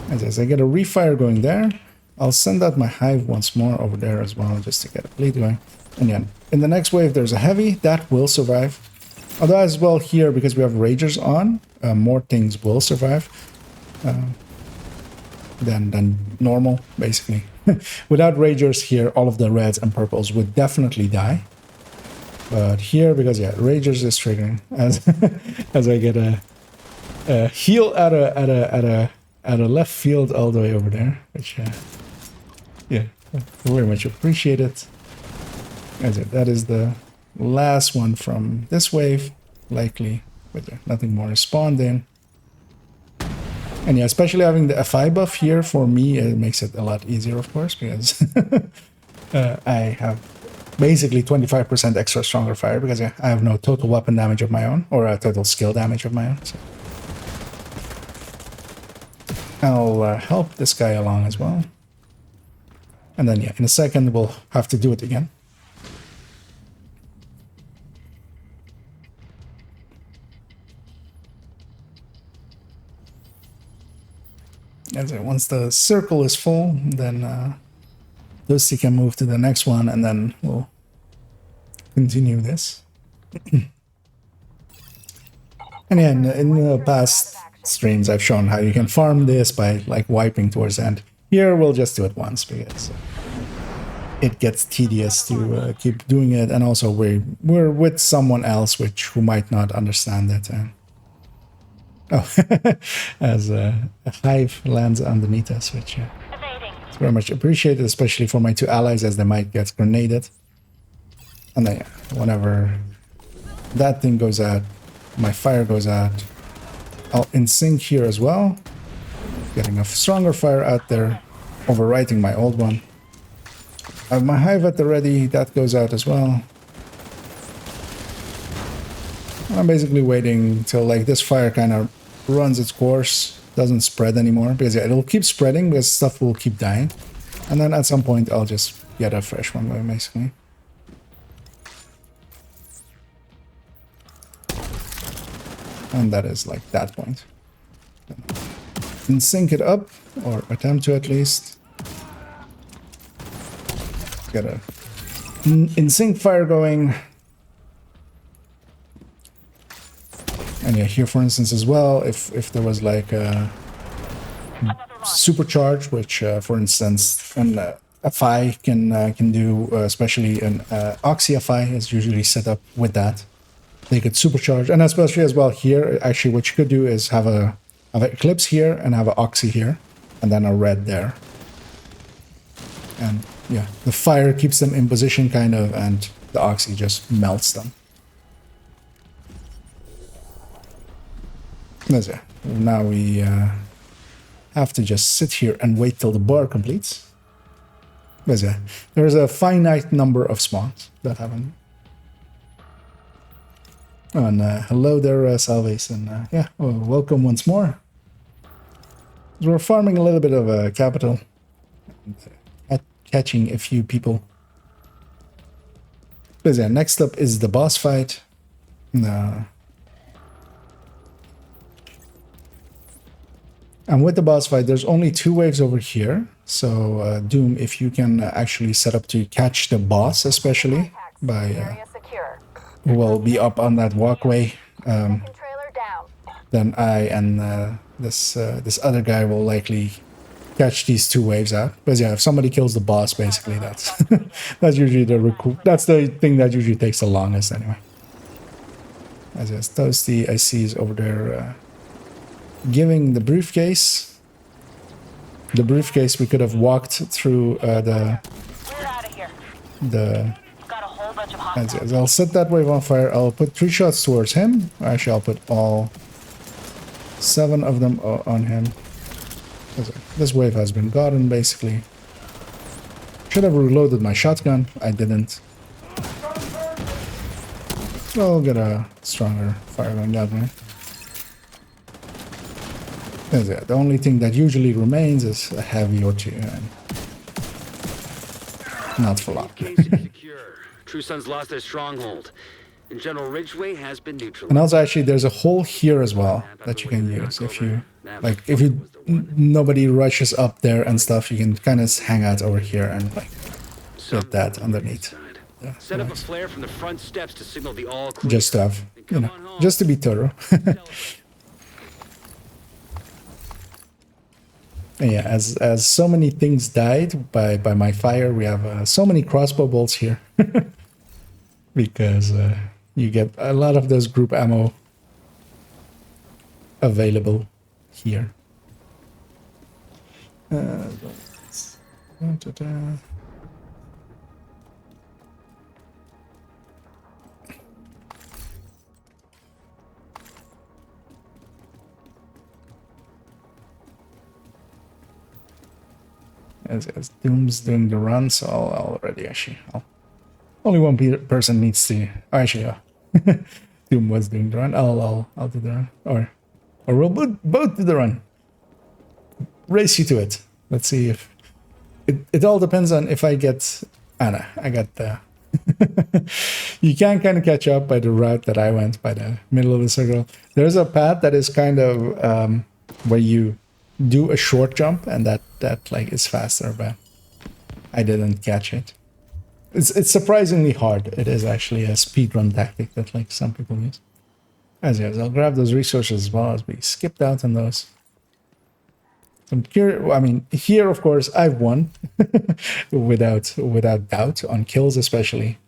As I get a refire going there, I'll send out my hive once more over there as well, just to get a bleed going. And yeah, in the next wave, there's a heavy that will survive. Although as well here, because we have ragers on, more things will survive. than normal, basically. Without Ragers here, all of the reds and purples would definitely die. But here, because yeah, Ragers is triggering as as I get a heal at a left field all the way over there, which yeah, very much appreciated. That is the last one from this wave, likely, but yeah, nothing more is spawned in. And yeah, especially having the FI buff here for me, it makes it a lot easier, of course, because I have basically 25% extra stronger fire because yeah, I have no total weapon damage of my own or a total skill damage of my own. So I'll help this guy along as well. And then yeah, in a second we'll have to do it again. As once the circle is full, then Lucy can move to the next one, and then we'll continue this. And yeah, in the past streams, I've shown how you can farm this by like wiping towards the end. Here, we'll just do it once because it gets tedious to keep doing it, and also we're with someone else who might not understand it. And oh, as a hive lands underneath us, which is very much appreciated, especially for my two allies, as they might get grenaded. And then, yeah, whenever that thing goes out, my fire goes out, I'll in sync here as well, getting a stronger fire out there, overwriting my old one. I have my hive at the ready, that goes out as well. I'm basically waiting till like this fire kind of runs its course, doesn't spread anymore, because yeah, it'll keep spreading because stuff will keep dying. And then at some point I'll just get a fresh one going, basically. And that is like that point. Then sync it up, or attempt to at least. Get a in sync fire going. And yeah, here for instance as well, if there was like a supercharge, which for instance an FI can do, especially an Oxy FI is usually set up with that. They could supercharge, and especially as well here, actually what you could do is have an Eclipse here and have an Oxy here, and then a red there. And yeah, the fire keeps them in position kind of, and the Oxy just melts them. That's it. Now we have to just sit here and wait till the bar completes. That's it. There's a finite number of spawns that happen. And hello there, Salves, and yeah, well, welcome once more. We're farming a little bit of capital, and, catching a few people. But yeah, next up is the boss fight. And with the boss fight, there's only 2 waves over here. So Doom, if you can actually set up to catch the boss, especially by who will be up on that walkway, then I and this other guy will likely catch these 2 waves out. But yeah, if somebody kills the boss, basically that's that's usually that's the thing that usually takes the longest anyway. As yes, Toasty I see is over there giving the briefcase. The briefcase we could have walked through I'll set that wave on fire. I'll put 3 shots towards him. Actually, I'll put all 7 of them on him. This wave has been gotten, basically. Should have reloaded my shotgun. I didn't. I'll get a stronger fire going that way. The only thing that usually remains is a heavy or 2. And not for long. True Sons lost their stronghold, and General Ridgway has been neutralized. And also, actually, there's a hole here as well that you can use if you like. If you nobody rushes up there and stuff, you can kind of hang out over here and like get that underneath. Yeah, set up a flare from the front steps to signal the all clear. Just to have, you know, just to be thorough. Yeah, as so many things died by my fire, we have so many crossbow bolts here because you get a lot of those group ammo available here. As Doom's doing the run, so I'll already actually. Only one person needs to. Oh, actually, Doom was doing the run. I'll do the run, or we'll both do the run. Race you to it. Let's see if it all depends on if I get Anna. I got the. You can kind of catch up by the route that I went by the middle of the circle. There's a path that is kind of where you do a short jump and that like is faster, but I didn't catch it. It's surprisingly hard. It is actually a speedrun tactic that like some people use. As yes, I'll grab those resources as well as we skipped out on those. I'm curious. I mean, here of course I've won without doubt on kills, especially.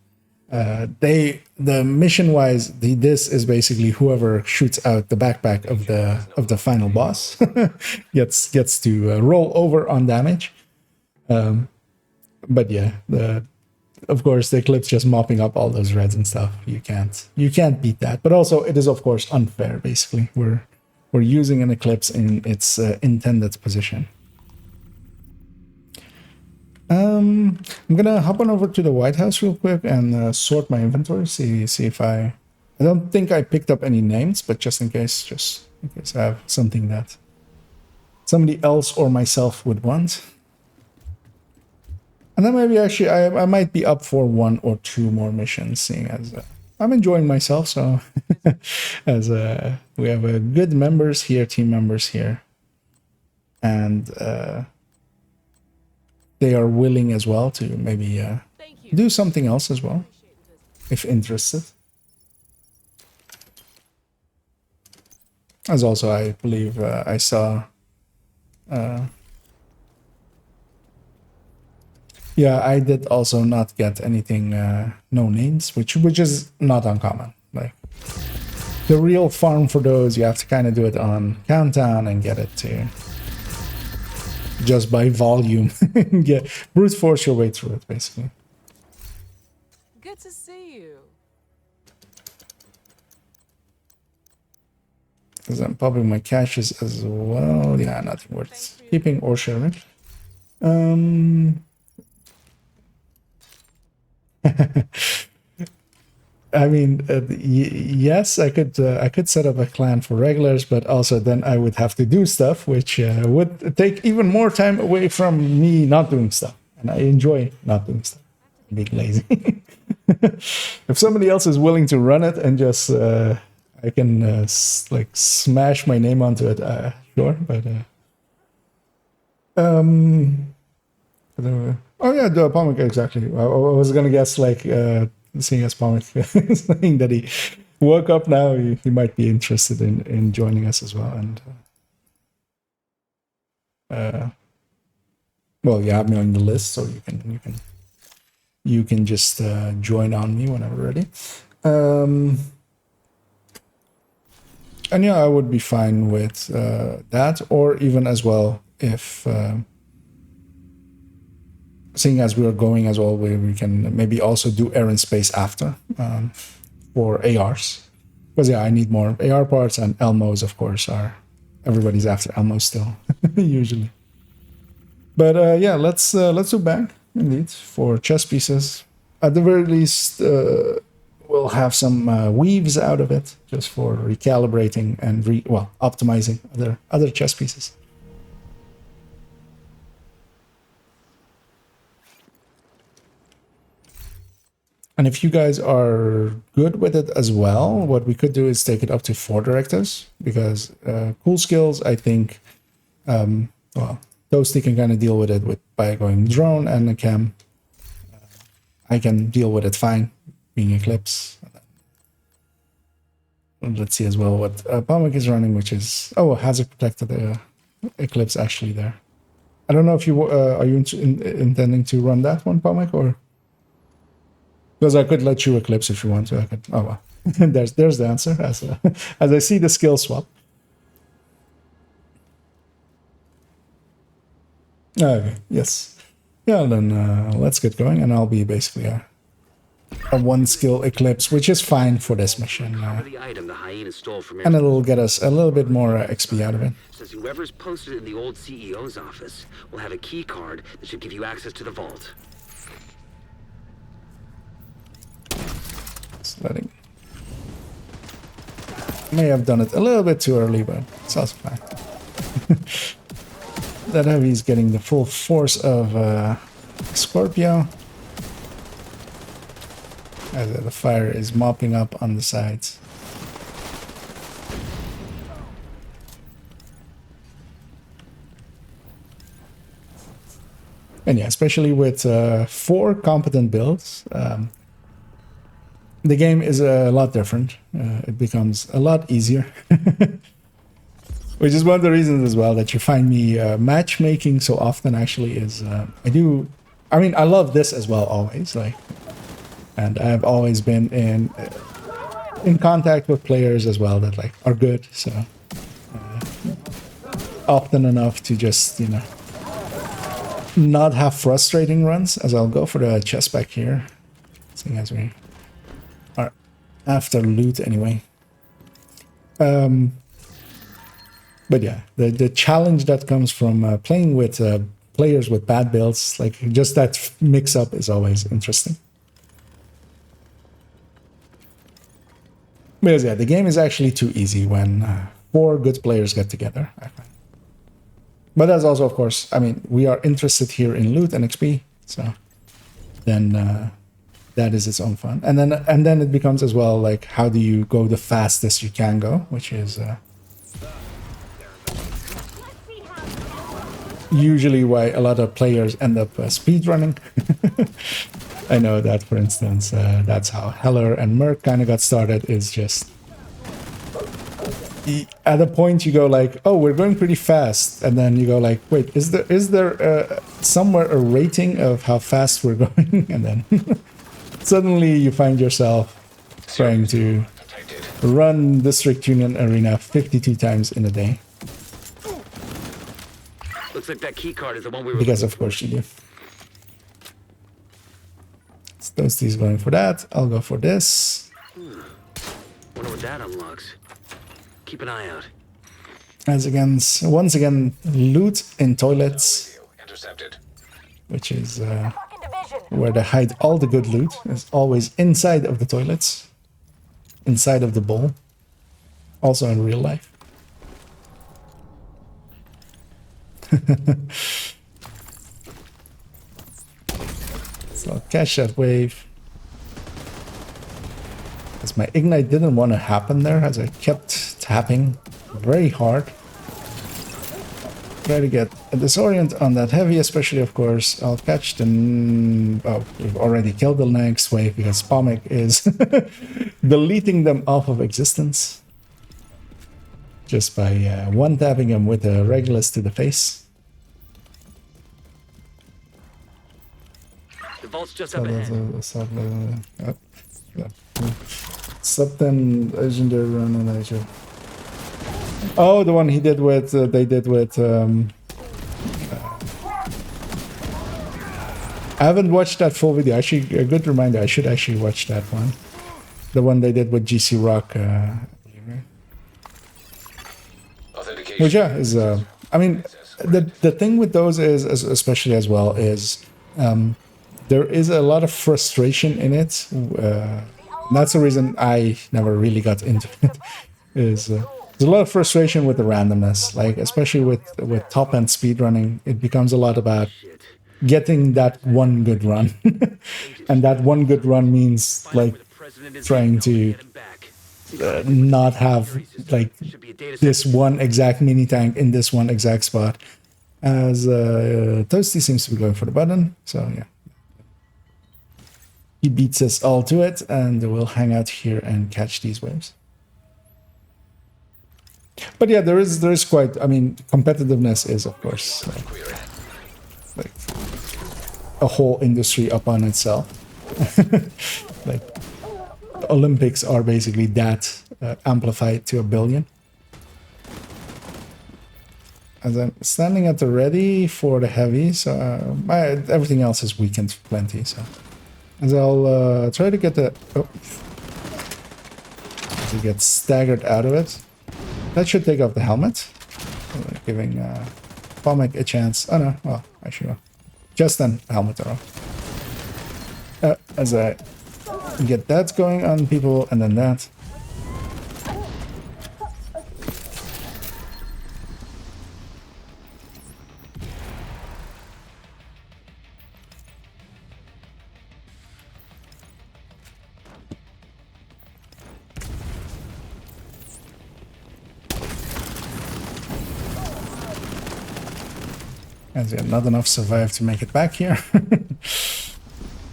The mission wise, this is basically whoever shoots out the backpack of the final boss gets to roll over on damage. But yeah, of course the Eclipse just mopping up all those reds and stuff. You can't beat that. But also it is of course unfair. Basically, we're using an Eclipse in its intended position. I'm gonna hop on over to the White House real quick and sort my inventory. See if I don't think I picked up any names, but just in case I have something that somebody else or myself would want. And then maybe actually I might be up for 1 or 2 more missions, seeing as I'm enjoying myself. So as we have good team members here, and they are willing as well to maybe do something else as well, if interested. As also, I believe I saw. Yeah, I did also not get anything, no names, which is not uncommon. Like the real farm for those, you have to kind of do it on countdown and get it to just by volume. Get brute force your way through it, basically. Good to see you. Because I'm popping my caches as well. Yeah, nothing worth keeping or sharing. I mean, yes, I could set up a clan for regulars, but also then I would have to do stuff, which would take even more time away from me not doing stuff. And I enjoy not doing stuff, being lazy. If somebody else is willing to run it and just I can like smash my name onto it, sure. But oh yeah, the Pomic, exactly. I was gonna guess like. Seeing as Pomic saying that he woke up now, he might be interested in joining us as well. And well, you have me on the list, so you can just join on me whenever ready. And yeah, I would be fine with that, or even as well if. Seeing as we are going as well, we can maybe also do air and space after for ARs. Because yeah, I need more AR parts, and Elmos, of course, everybody's after Elmos still, usually. But yeah, let's do bank indeed for chess pieces. At the very least, we'll have some weaves out of it just for recalibrating and optimizing other chess pieces. And if you guys are good with it as well, what we could do is take it up to 4 directives, because cool skills, I think, well, Toasty can kind of deal with it by going drone, and Cam, I can deal with it fine, being Eclipse. Let's see as well what Pomic is running, which is, hazard protected Eclipse actually there. I don't know if you are you intending to run that one, Pomek, or because I could let you eclipse if you want to. I could. Oh well, there's the answer as as I see the skill swap. Okay. Yes. Yeah. Then let's get going, and I'll be basically a one skill eclipse, which is fine for this mission. The item the hyena stole from And it'll get us a little bit more XP out of it. says whoever's posted in the old CEO's office will have a key card that should give you access to the vault. Sledding. May have done it a little bit too early, but it's also fine. That heavy's getting the full force of Scorpio. As the fire is mopping up on the sides. And yeah, especially with 4 competent builds, the game is a lot different. It becomes a lot easier. Which is one of the reasons as well that you find me matchmaking so often actually is I mean, I love this as well always, like, and I've always been in contact with players as well that like are good, so often enough to just, you know, not have frustrating runs, as I'll go for the chest back here, seeing as we are after loot anyway. But yeah, the challenge that comes from playing with players with bad builds, like just that mix-up is always interesting. Because yeah, the game is actually too easy when 4 good players get together, I find. But that's also, of course, I mean, we are interested here in loot and XP, so then that is its own fun. And then it becomes as well like, how do you go the fastest you can go, which is usually why a lot of players end up speedrunning. I know that, for instance, that's how Heller and Merc kind of got started, is just at a point you go like, oh, we're going pretty fast, and then you go like, wait, is there somewhere a rating of how fast we're going? And then suddenly you find yourself trying to run District Union Arena 52 times in a day. Looks like that key card is the one we were Because of course you do. So Toasty's going for that. I'll go for this. Wonder what that unlocks. Keep an eye out. As against, once again, loot in toilets, Intercepted. which is where they hide all the good loot. It's always inside of the toilets, inside of the bowl, also in real life. So I'll catch that wave. As my ignite didn't want to happen there, as I kept tapping very hard. Try to get a disorient on that heavy, especially, of course. I'll catch the... Oh, we've already killed the next wave because Pomek is deleting them off of existence. Just by one-tapping them with a Regulus to the face. The vault's just up ahead. Subten legendary run later. Oh, the one he did with they did with I haven't watched that full video. Actually, a good reminder, I should actually watch that one. The one they did with GC Rock. Which yeah is I mean the thing with those is especially as well is there is a lot of frustration in it. That's the reason I never really got into it. Is there's a lot of frustration with the randomness, like especially with top end speedrunning. It becomes a lot about getting that one good run, and that one good run means like trying to not have like this one exact mini tank in this one exact spot. As Toasty seems to be going for the button, so yeah. He beats us all to it, and we'll hang out here and catch these waves. But yeah, there is quite, I mean, competitiveness is, of course, like a whole industry upon itself. Like the Olympics are basically that amplified to a billion. As I'm standing at the ready for the heavy, so everything else is weakened plenty. So as I'll try to get the to get staggered out of it. That should take off the helmet, giving Pomek a chance. Oh no, well actually no. Just then helmet off. As I get that going on people, and then that. As yet, not enough survived to make it back here.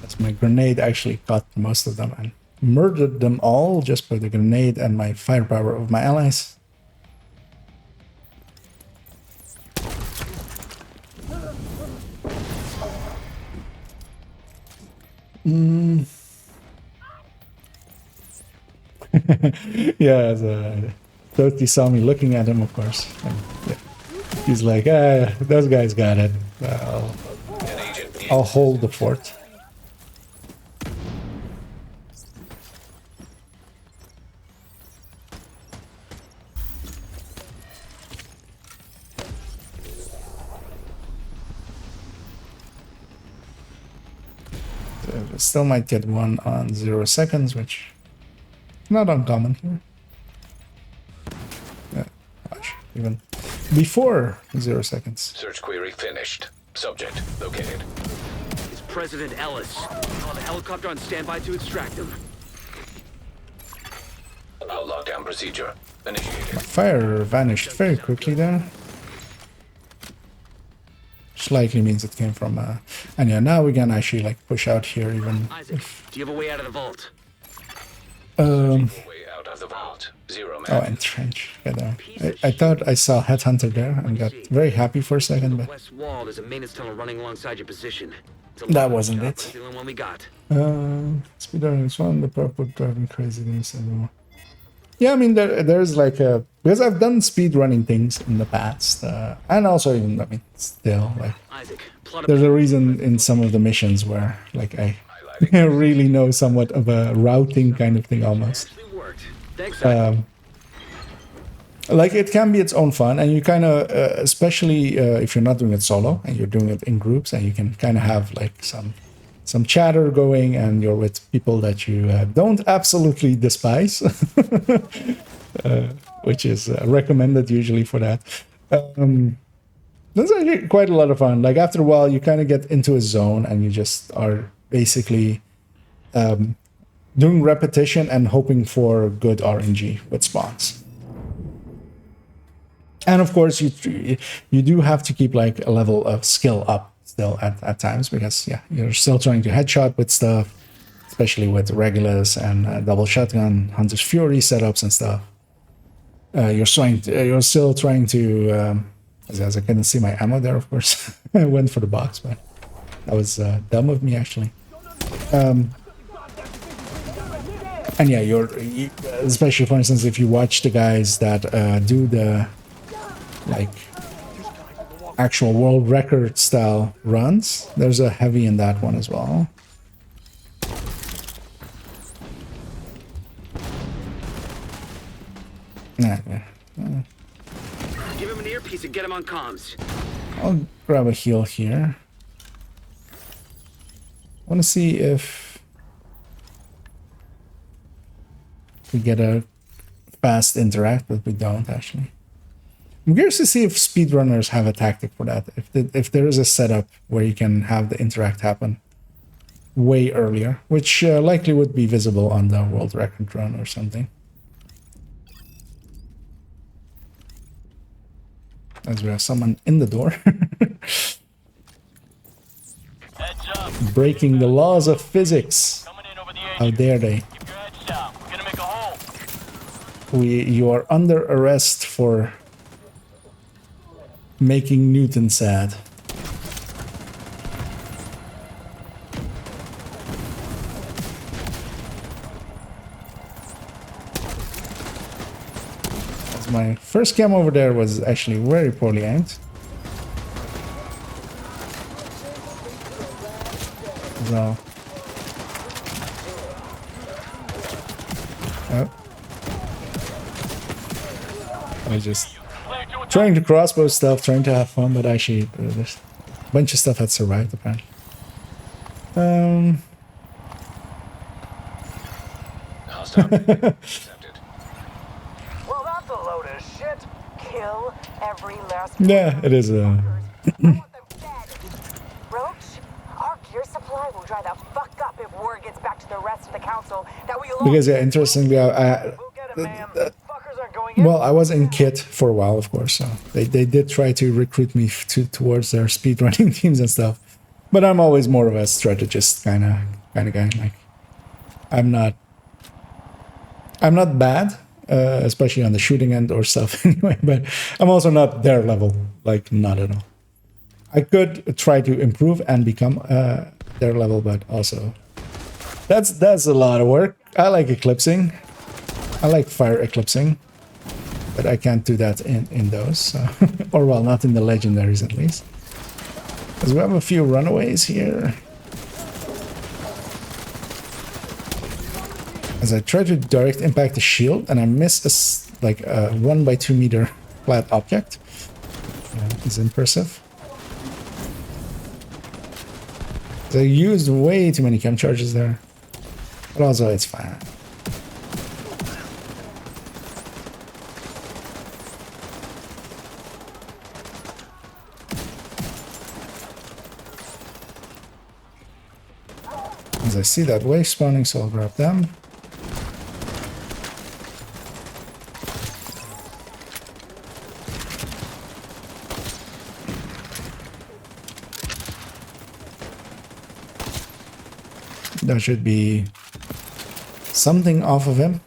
As my grenade actually caught most of them and murdered them all just by the grenade and my firepower of my allies. Yeah, Toti saw me looking at him, of course. And, yeah. He's like, those guys got it. I'll hold the fort. So still might get one on 0 seconds, which is not uncommon here. Yeah, gosh, even before 0 seconds. Search query finished. Subject located. It's President Ellis. Call the helicopter on standby to extract him. About lockdown procedure initiated. Fire vanished very quickly there. Which likely means it came from and yeah, now we can actually like push out here even. Isaac, do you have a way out of the vault? Way out of the vault. 0 man. Oh, and trench. I thought I saw Headhunter there and got very happy for a second, but West wall, there's a maintenance tunnel running alongside your position. that wasn't it. The only one we got. Speedrunning is one, the purple driving crazy things anymore. Yeah, I mean there's like a, because I've done speedrunning things in the past, and also even, I mean, still like Isaac, there's a reason in some of the missions where like I really know somewhat of a routing kind of thing almost. Like it can be its own fun, and you kind of, especially if you're not doing it solo and you're doing it in groups, and you can kind of have like some chatter going, and you're with people that you don't absolutely despise, which is recommended usually for that. That's actually quite a lot of fun. Like after a while, you kind of get into a zone, and you just are basically doing repetition and hoping for good RNG with spawns. And of course, you do have to keep like a level of skill up still at times, because yeah, you're still trying to headshot with stuff, especially with Regulus and double shotgun, Hunter's Fury setups and stuff. You're still trying to, as I couldn't see my ammo there, of course, I went for the box, but that was dumb of me actually. And yeah, especially for instance, if you watch the guys that do the like actual world record style runs, there's a heavy in that one as well. Yeah. Give him an earpiece and get him on comms. I'll grab a heal here. I want to see if we get a fast interact, but we don't actually. I'm curious to see if speedrunners have a tactic for that. If there is a setup where you can have the interact happen way earlier, which likely would be visible on the world record run or something. As we have someone in the door. Breaking the laws of physics. How dare they? You are under arrest for making Newton sad. So my first cam over there was actually very poorly aimed. So. Oh. I was just trying to crossbow stuff, trying to have fun, but actually there's a bunch of stuff had survived apparently. Well, that's a load of shit. Kill every last Yeah, it is Roach, our gear supply will dry the fuck up if word gets back to the rest of the council that we because yeah, interestingly, well, I was in kit for a while, of course, so they did try to recruit me towards their speedrunning teams and stuff, but I'm always more of a strategist kind of guy. Like, I'm not bad, especially on the shooting end or stuff anyway, but I'm also not their level, like not at all. I could try to improve and become their level, but also that's a lot of work. I like eclipsing. I like fire eclipsing, but I can't do that in those, so. Or well, not in the legendaries at least. Because we have a few runaways here. As I try to direct impact the shield, and I miss a 1 by 2 meter flat object. It's impressive. They used way too many chem charges there, but also it's fine. As I see that wave spawning, so I'll grab them. There should be something off of him.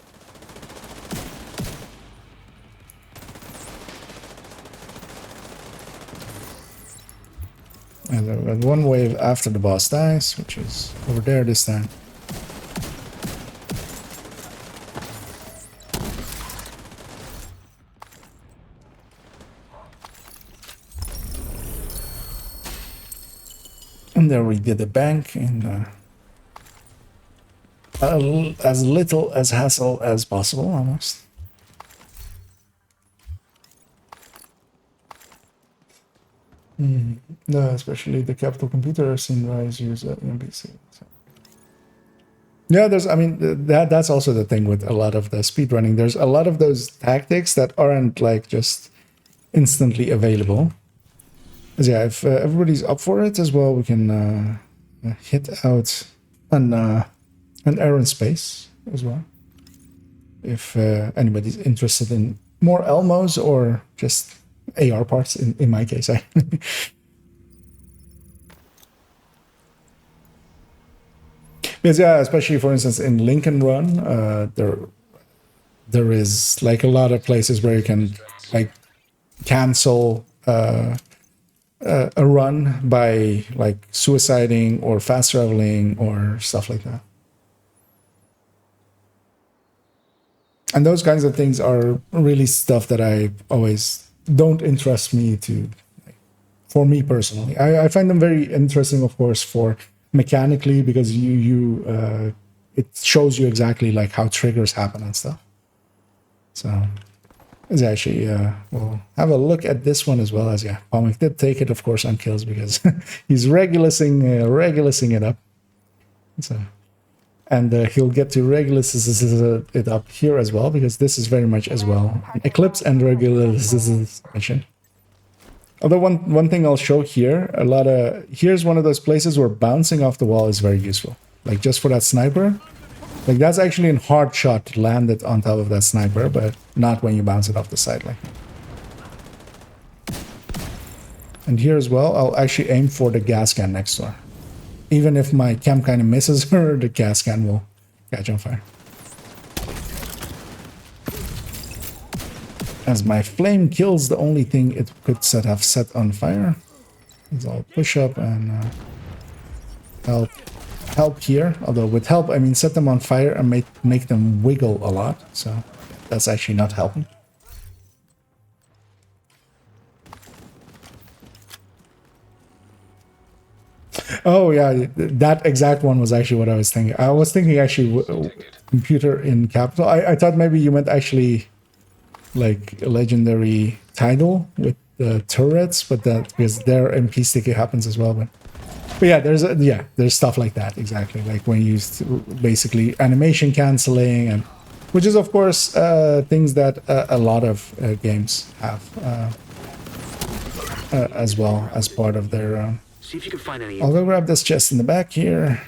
And there was one wave after the boss dies, which is over there this time. And there we did a bank in as little as hassle as possible, almost. No, especially the capital computer I've seen Rise use at NPC. So. Yeah, that's also the thing with a lot of the speedrunning. There's a lot of those tactics that aren't like just instantly available. Because yeah, if everybody's up for it as well, we can hit out an Aaron space as well. If anybody's interested in more Elmos or just AR parts, in my case. Because yeah, especially for instance in Lincoln Run, there is like a lot of places where you can like cancel a run by like suiciding or fast traveling or stuff like that. And those kinds of things are really stuff that I always don't interest me to, for me personally. I find them very interesting, of course, for mechanically, because it shows you exactly like how triggers happen and stuff. So it's actually, we'll have a look at this one as well. As yeah, Pomic did take it, of course, on kills because he's regulusing it up. So. And he'll get to Regulus it up here as well, because this is very much as well an Eclipse and Regulus mission. Although one thing I'll show here, here's one of those places where bouncing off the wall is very useful. Like just for that sniper. Like that's actually a hard shot to land it on top of that sniper, but not when you bounce it off the side. Like. And here as well, I'll actually aim for the gas can next door. Even if my cam kind of misses her, the gas can will catch on fire. As my flame kills the only thing it could have set on fire. So I'll push up and help here. Although with help, I mean set them on fire and make them wiggle a lot. So that's actually not helping. Oh yeah, that exact one was actually what I was thinking. I was thinking actually computer in capital. I thought maybe you meant actually like a legendary title with the turrets, but that because their MP sticky happens as well. But yeah, there's stuff like that exactly. Like when you use basically animation canceling, and which is of course things that a lot of games have as well as part of their. See if you can find any. I'll go grab this chest in the back here.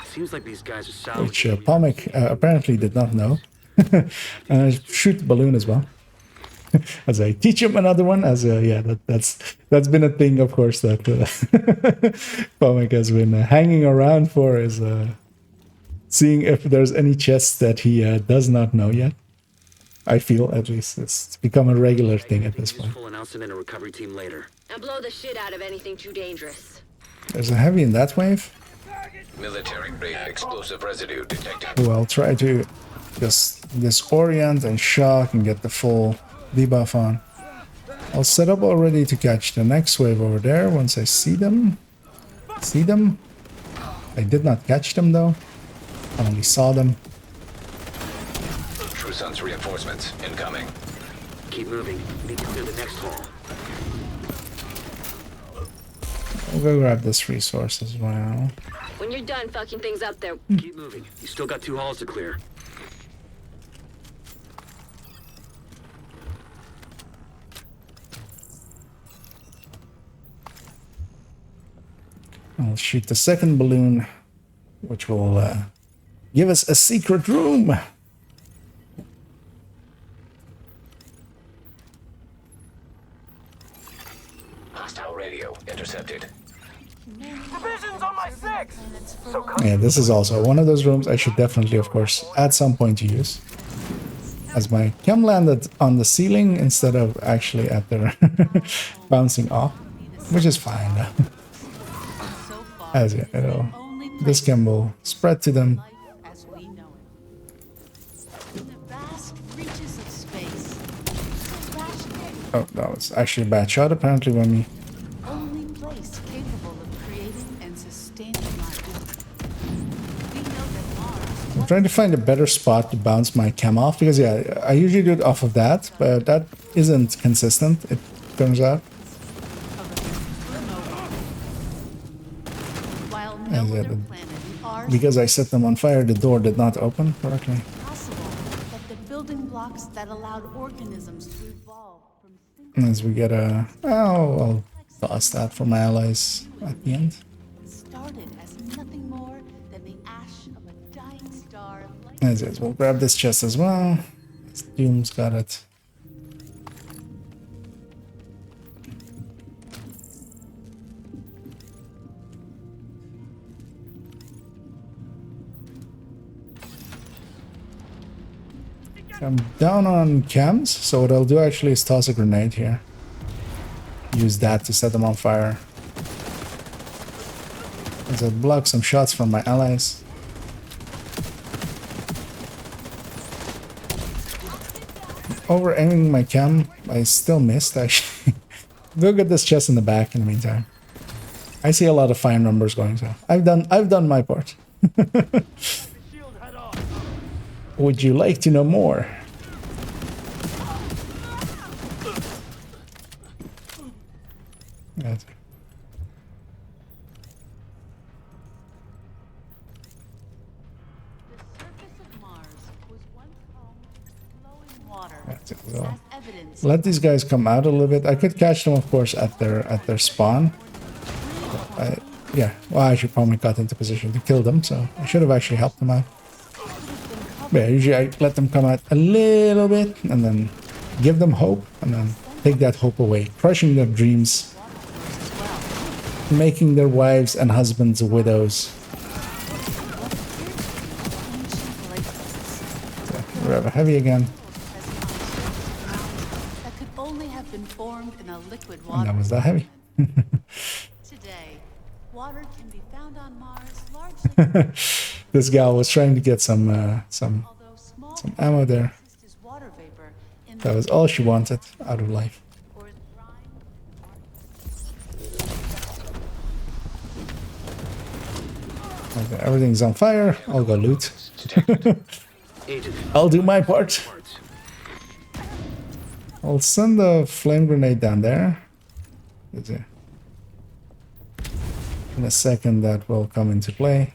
Seems like these guys are Which salvaging. Pomic apparently did not know. Shoot the balloon as well. As I teach him another one, that's been a thing, of course, that Pomic has been hanging around for, is seeing if there's any chests that he does not know yet. I feel, at least, it's become a regular thing at this point. Full announcement and a recovery team later. And blow the shit out of anything too dangerous. There's a heavy in that wave. Military-grade explosive residue detected. Who I'll try to just disorient and shock and get the full debuff on. I'll set up already to catch the next wave over there once I see them. See them? I did not catch them though. I only saw them. True Sun's reinforcements incoming. Keep moving. Need to clear the next hall. I'll go grab this resource as well. When you're done fucking things up there. Keep moving. You still got 2 halls to clear. I'll shoot the second balloon, which will give us a secret room. Hostile radio intercepted. Division's on my 6! Yeah, this is also one of those rooms I should definitely, of course, at some point use. As my chem landed on the ceiling instead of actually at their bouncing off, which is fine though. As you know, this chem will spread to them. Oh, that was actually a bad shot apparently by me. Only place capable of creating and sustaining life. We know that Mars. I'm trying to find a better spot to bounce my chem off because yeah, I usually do it off of that, but that isn't consistent, it turns out. While And, no yeah, other planet are because I set them on fire, the door did not open correctly. possible that the building blocks that allowed organisms to evolve from As we get a... Oh, I'll toss that for my allies at the end. started as nothing more than the ash of a dying star. As is, we'll grab this chest as well. Doom's got it. I'm down on chems, so what I'll do actually is toss a grenade here. Use that to set them on fire. As I block some shots from my allies. Over aiming my chem, I still missed actually. Go get this chest in the back in the meantime. I see a lot of fine numbers going, so I've done my part. Would you like to know more? Yes. So, let these guys come out a little bit. I could catch them, of course, at their spawn. Yeah, well, I should probably got into position to kill them, so I should have actually helped them out. But yeah, usually I let them come out a little bit and then give them hope and then take that hope away, crushing their dreams, making their wives and husbands widows. So, grab a heavy again. That could only have been formed in a liquid And water. that was that heavy. Today, water can be found on Mars largely This gal was trying to get some ammo there. as water vapor in That was all she wanted out of life. Okay, everything's on fire. I'll go loot. Agent, I'll do my part. I'll send the flame grenade down there. In a second that will come into play.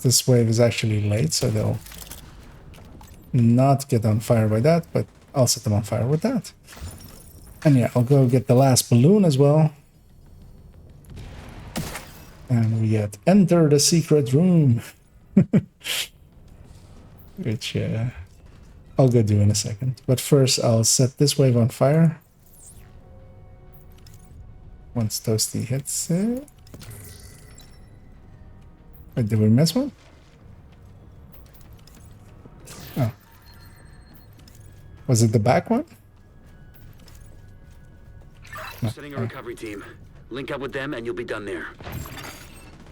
This wave is actually late, so they'll not get on fire by that, but I'll set them on fire with that. And yeah, I'll go get the last balloon as well. And we get enter the secret room. Which I'll go do in a second. But first I'll set this wave on fire. Once Toasty hits it. Wait, did we miss one? Oh. Was it the back one? No. Setting a recovery team. Link up with them and you'll be done there.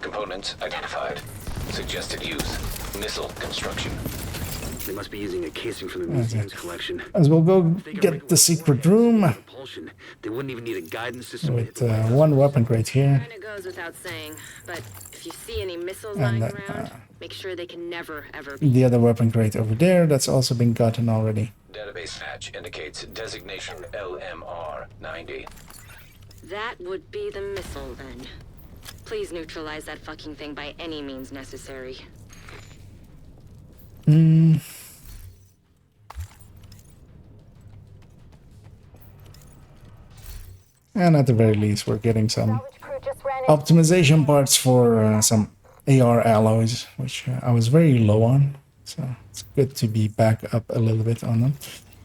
Components identified. Suggested use. Missile construction. They must be using a casing from the museum's collection. As we'll go get the secret room. Propulsion. They wouldn't even need a guidance system. With one weapon crate here. Kinda goes without saying, but if you see any missiles lying around, make sure they can never ever be. The other weapon crate over there, that's also been gotten already. Database match indicates designation LMR 90. That would be the missile then. Please neutralize that fucking thing by any means necessary. And at the very least, we're getting some optimization parts for some AR alloys, which I was very low on. So it's good to be back up a little bit on them.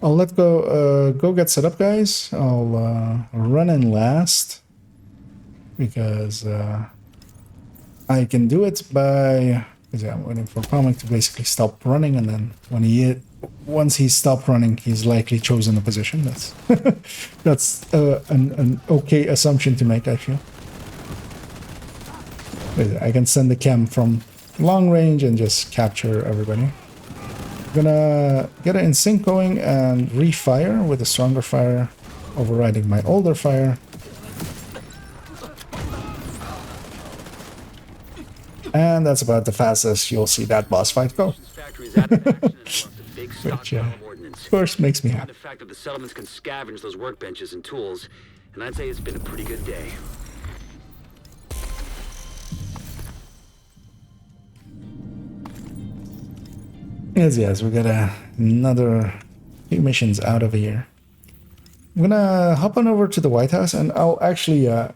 I'll go get set up, guys. I'll run in last because I can do it by. I'm waiting for Comic to basically stop running, and then when once he stopped running, he's likely chosen a position. That's that's an okay assumption to make, I feel. I can send the chem from long range and just capture everybody. I'm gonna get an in sync going and refire with a stronger fire, overriding my older fire. And that's about the fastest you'll see that boss fight go. Which, of course, makes me happy. The fact that the settlements can scavenge those workbenches and tools, and I'd say it's been a pretty good day. Yes, we got another few missions out of here. I'm gonna hop on over to the White House, and I'll actually, I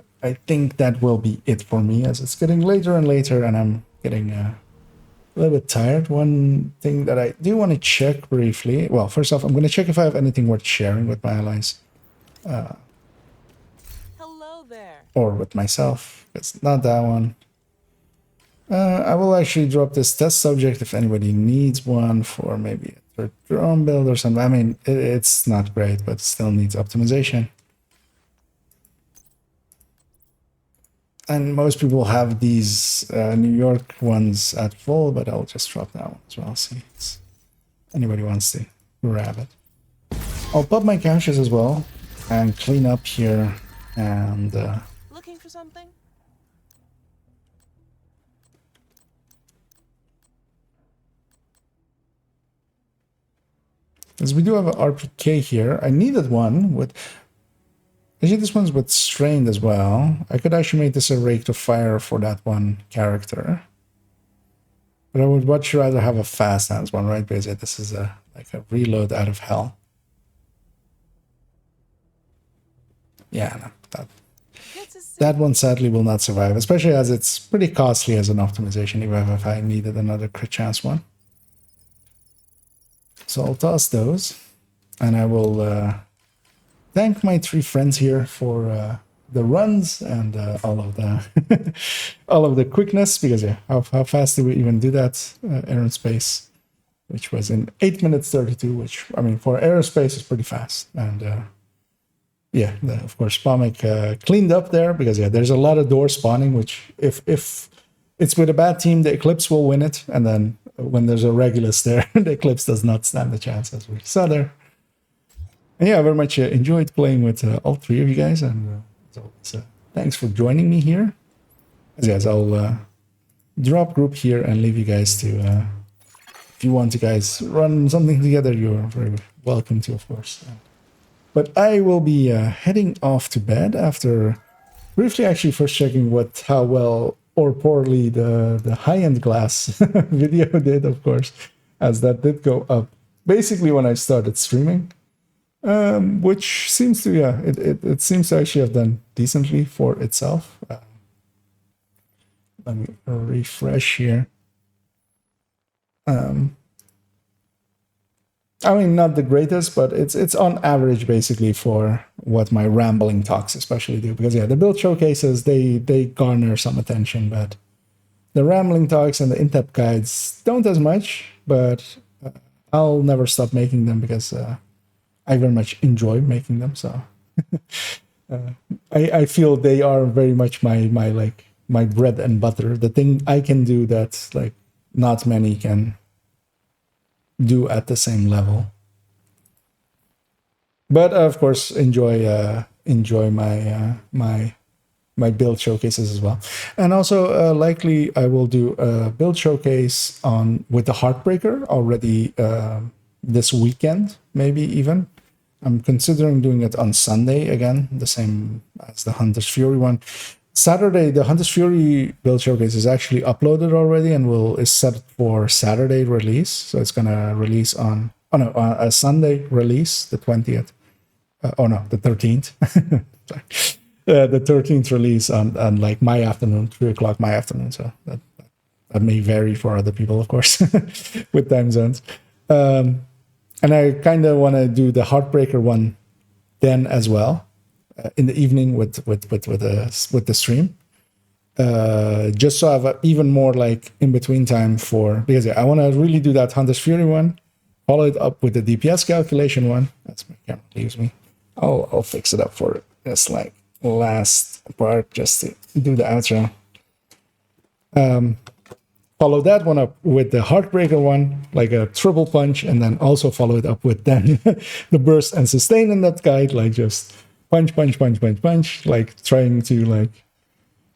think that will be it for me, as it's getting later and later, and I'm getting a little bit tired. One thing that I do want to check briefly, well, first off, I'm going to check if I have anything worth sharing with my allies. Hello there. Or with myself. It's not that one. I will actually drop this test subject if anybody needs one for maybe a drone build or something. I mean, it's not great, but it still needs optimization. And most people have these New York ones at full, but I'll just drop that one as well. See if anybody wants to grab it. I'll pop my caches as well and clean up here and... Looking for something? As we do have an RPK here, I needed one with... Actually, this one's with strained as well. I could actually make this a rake to fire for that one character. But I would much rather have a fast hands one, right? Because this is like a reload out of hell. Yeah, no, that one sadly will not survive, especially as it's pretty costly as an optimization, even if I needed another crit chance one. So I'll toss those, and I will... thank my 3 friends here for the runs and all of the all of the quickness, because yeah, how fast did we even do that aerospace, which was in 8 minutes 32, which I mean for aerospace is pretty fast. And yeah, of course Pomic cleaned up there, because yeah, there's a lot of door spawning, which if it's with a bad team, the Eclipse will win it, and then when there's a Regulus there, the Eclipse does not stand a chance, as we saw there. And yeah, I very much enjoyed playing with all three of you guys, and thanks for joining me here. As yes, I'll drop group here and leave you guys to. If you want to guys run something together, you're very welcome to, of course. But I will be heading off to bed after briefly actually first checking how well or poorly the high-end glass video did, of course, as that did go up basically when I started streaming, which seems to, yeah, it seems to actually have done decently for itself. Let me refresh here. I mean, not the greatest, but it's on average basically for what my rambling talks especially do. Because yeah, the build showcases, they garner some attention, but the rambling talks and the in-depth guides don't as much. But I'll never stop making them because I very much enjoy making them. So I feel they are very much my bread and butter, the thing I can do that like not many can do at the same level. But of course, enjoy my my build showcases as well. And also likely I will do a build showcase with the Heartbreaker already this weekend, maybe even. I'm considering doing it on Sunday again, the same as the Hunter's Fury one. Saturday, the Hunter's Fury build showcase is actually uploaded already and is set for Saturday release. So it's gonna release on a Sunday release, the 20th. The 13th. Sorry. The 13th release on like my afternoon, 3 o'clock my afternoon. So that may vary for other people, of course, with time zones. And I kind of want to do the Heartbreaker one then as well. In the evening with the stream, just so I have even more like in between time because yeah, I want to really do that Hunter's Fury one, follow it up with the DPS calculation one. That's my camera leaves me. I'll fix it up for this like last part just to do the outro. Follow that one up with the Heartbreaker one, like a triple punch, and then also follow it up with then the burst and sustain in that guide, like just punch, like trying to like,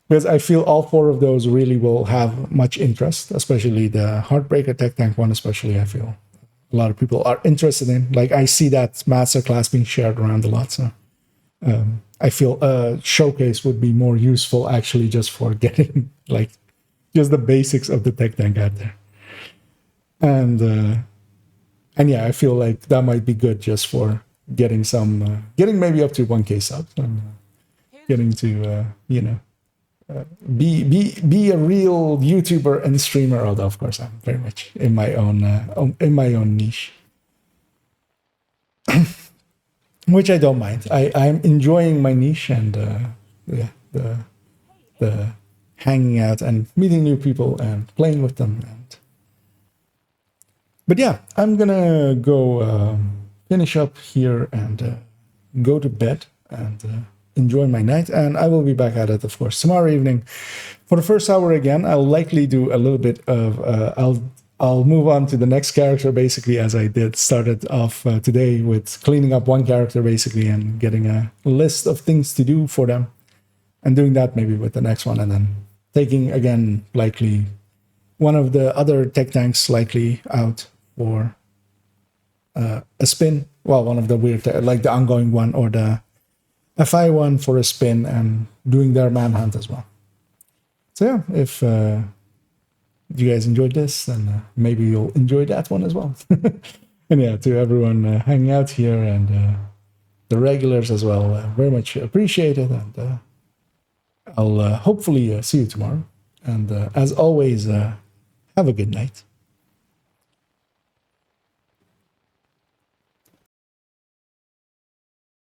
because I feel all 4 of those really will have much interest, especially the Heartbreaker Tech Tank one, especially I feel a lot of people are interested in. Like I see that masterclass being shared around a lot, so I feel a showcase would be more useful actually just for getting like just the basics of the Tech Tank out there. And yeah, I feel like that might be good just for getting getting maybe up to 1K subs and getting to be a real YouTuber and streamer. Although of course I'm very much in my own niche, which I don't mind. I'm enjoying my niche and the hanging out and meeting new people and playing with them. But yeah, I'm gonna go finish up here and go to bed and enjoy my night. And I will be back at it, of course, tomorrow evening. For the first hour again, I'll likely do a little bit of, I'll move on to the next character, basically, as I started off today with cleaning up one character, basically, and getting a list of things to do for them. And doing that maybe with the next one, and then taking, again, likely one of the other tech tanks likely out for a spin, well, one of the weird, like the ongoing one or the FI one for a spin and doing their manhunt as well. So yeah, if you guys enjoyed this, then maybe you'll enjoy that one as well. And yeah, to everyone hanging out here and the regulars as well, very much appreciated. And I'll hopefully see you tomorrow. And as always, have a good night.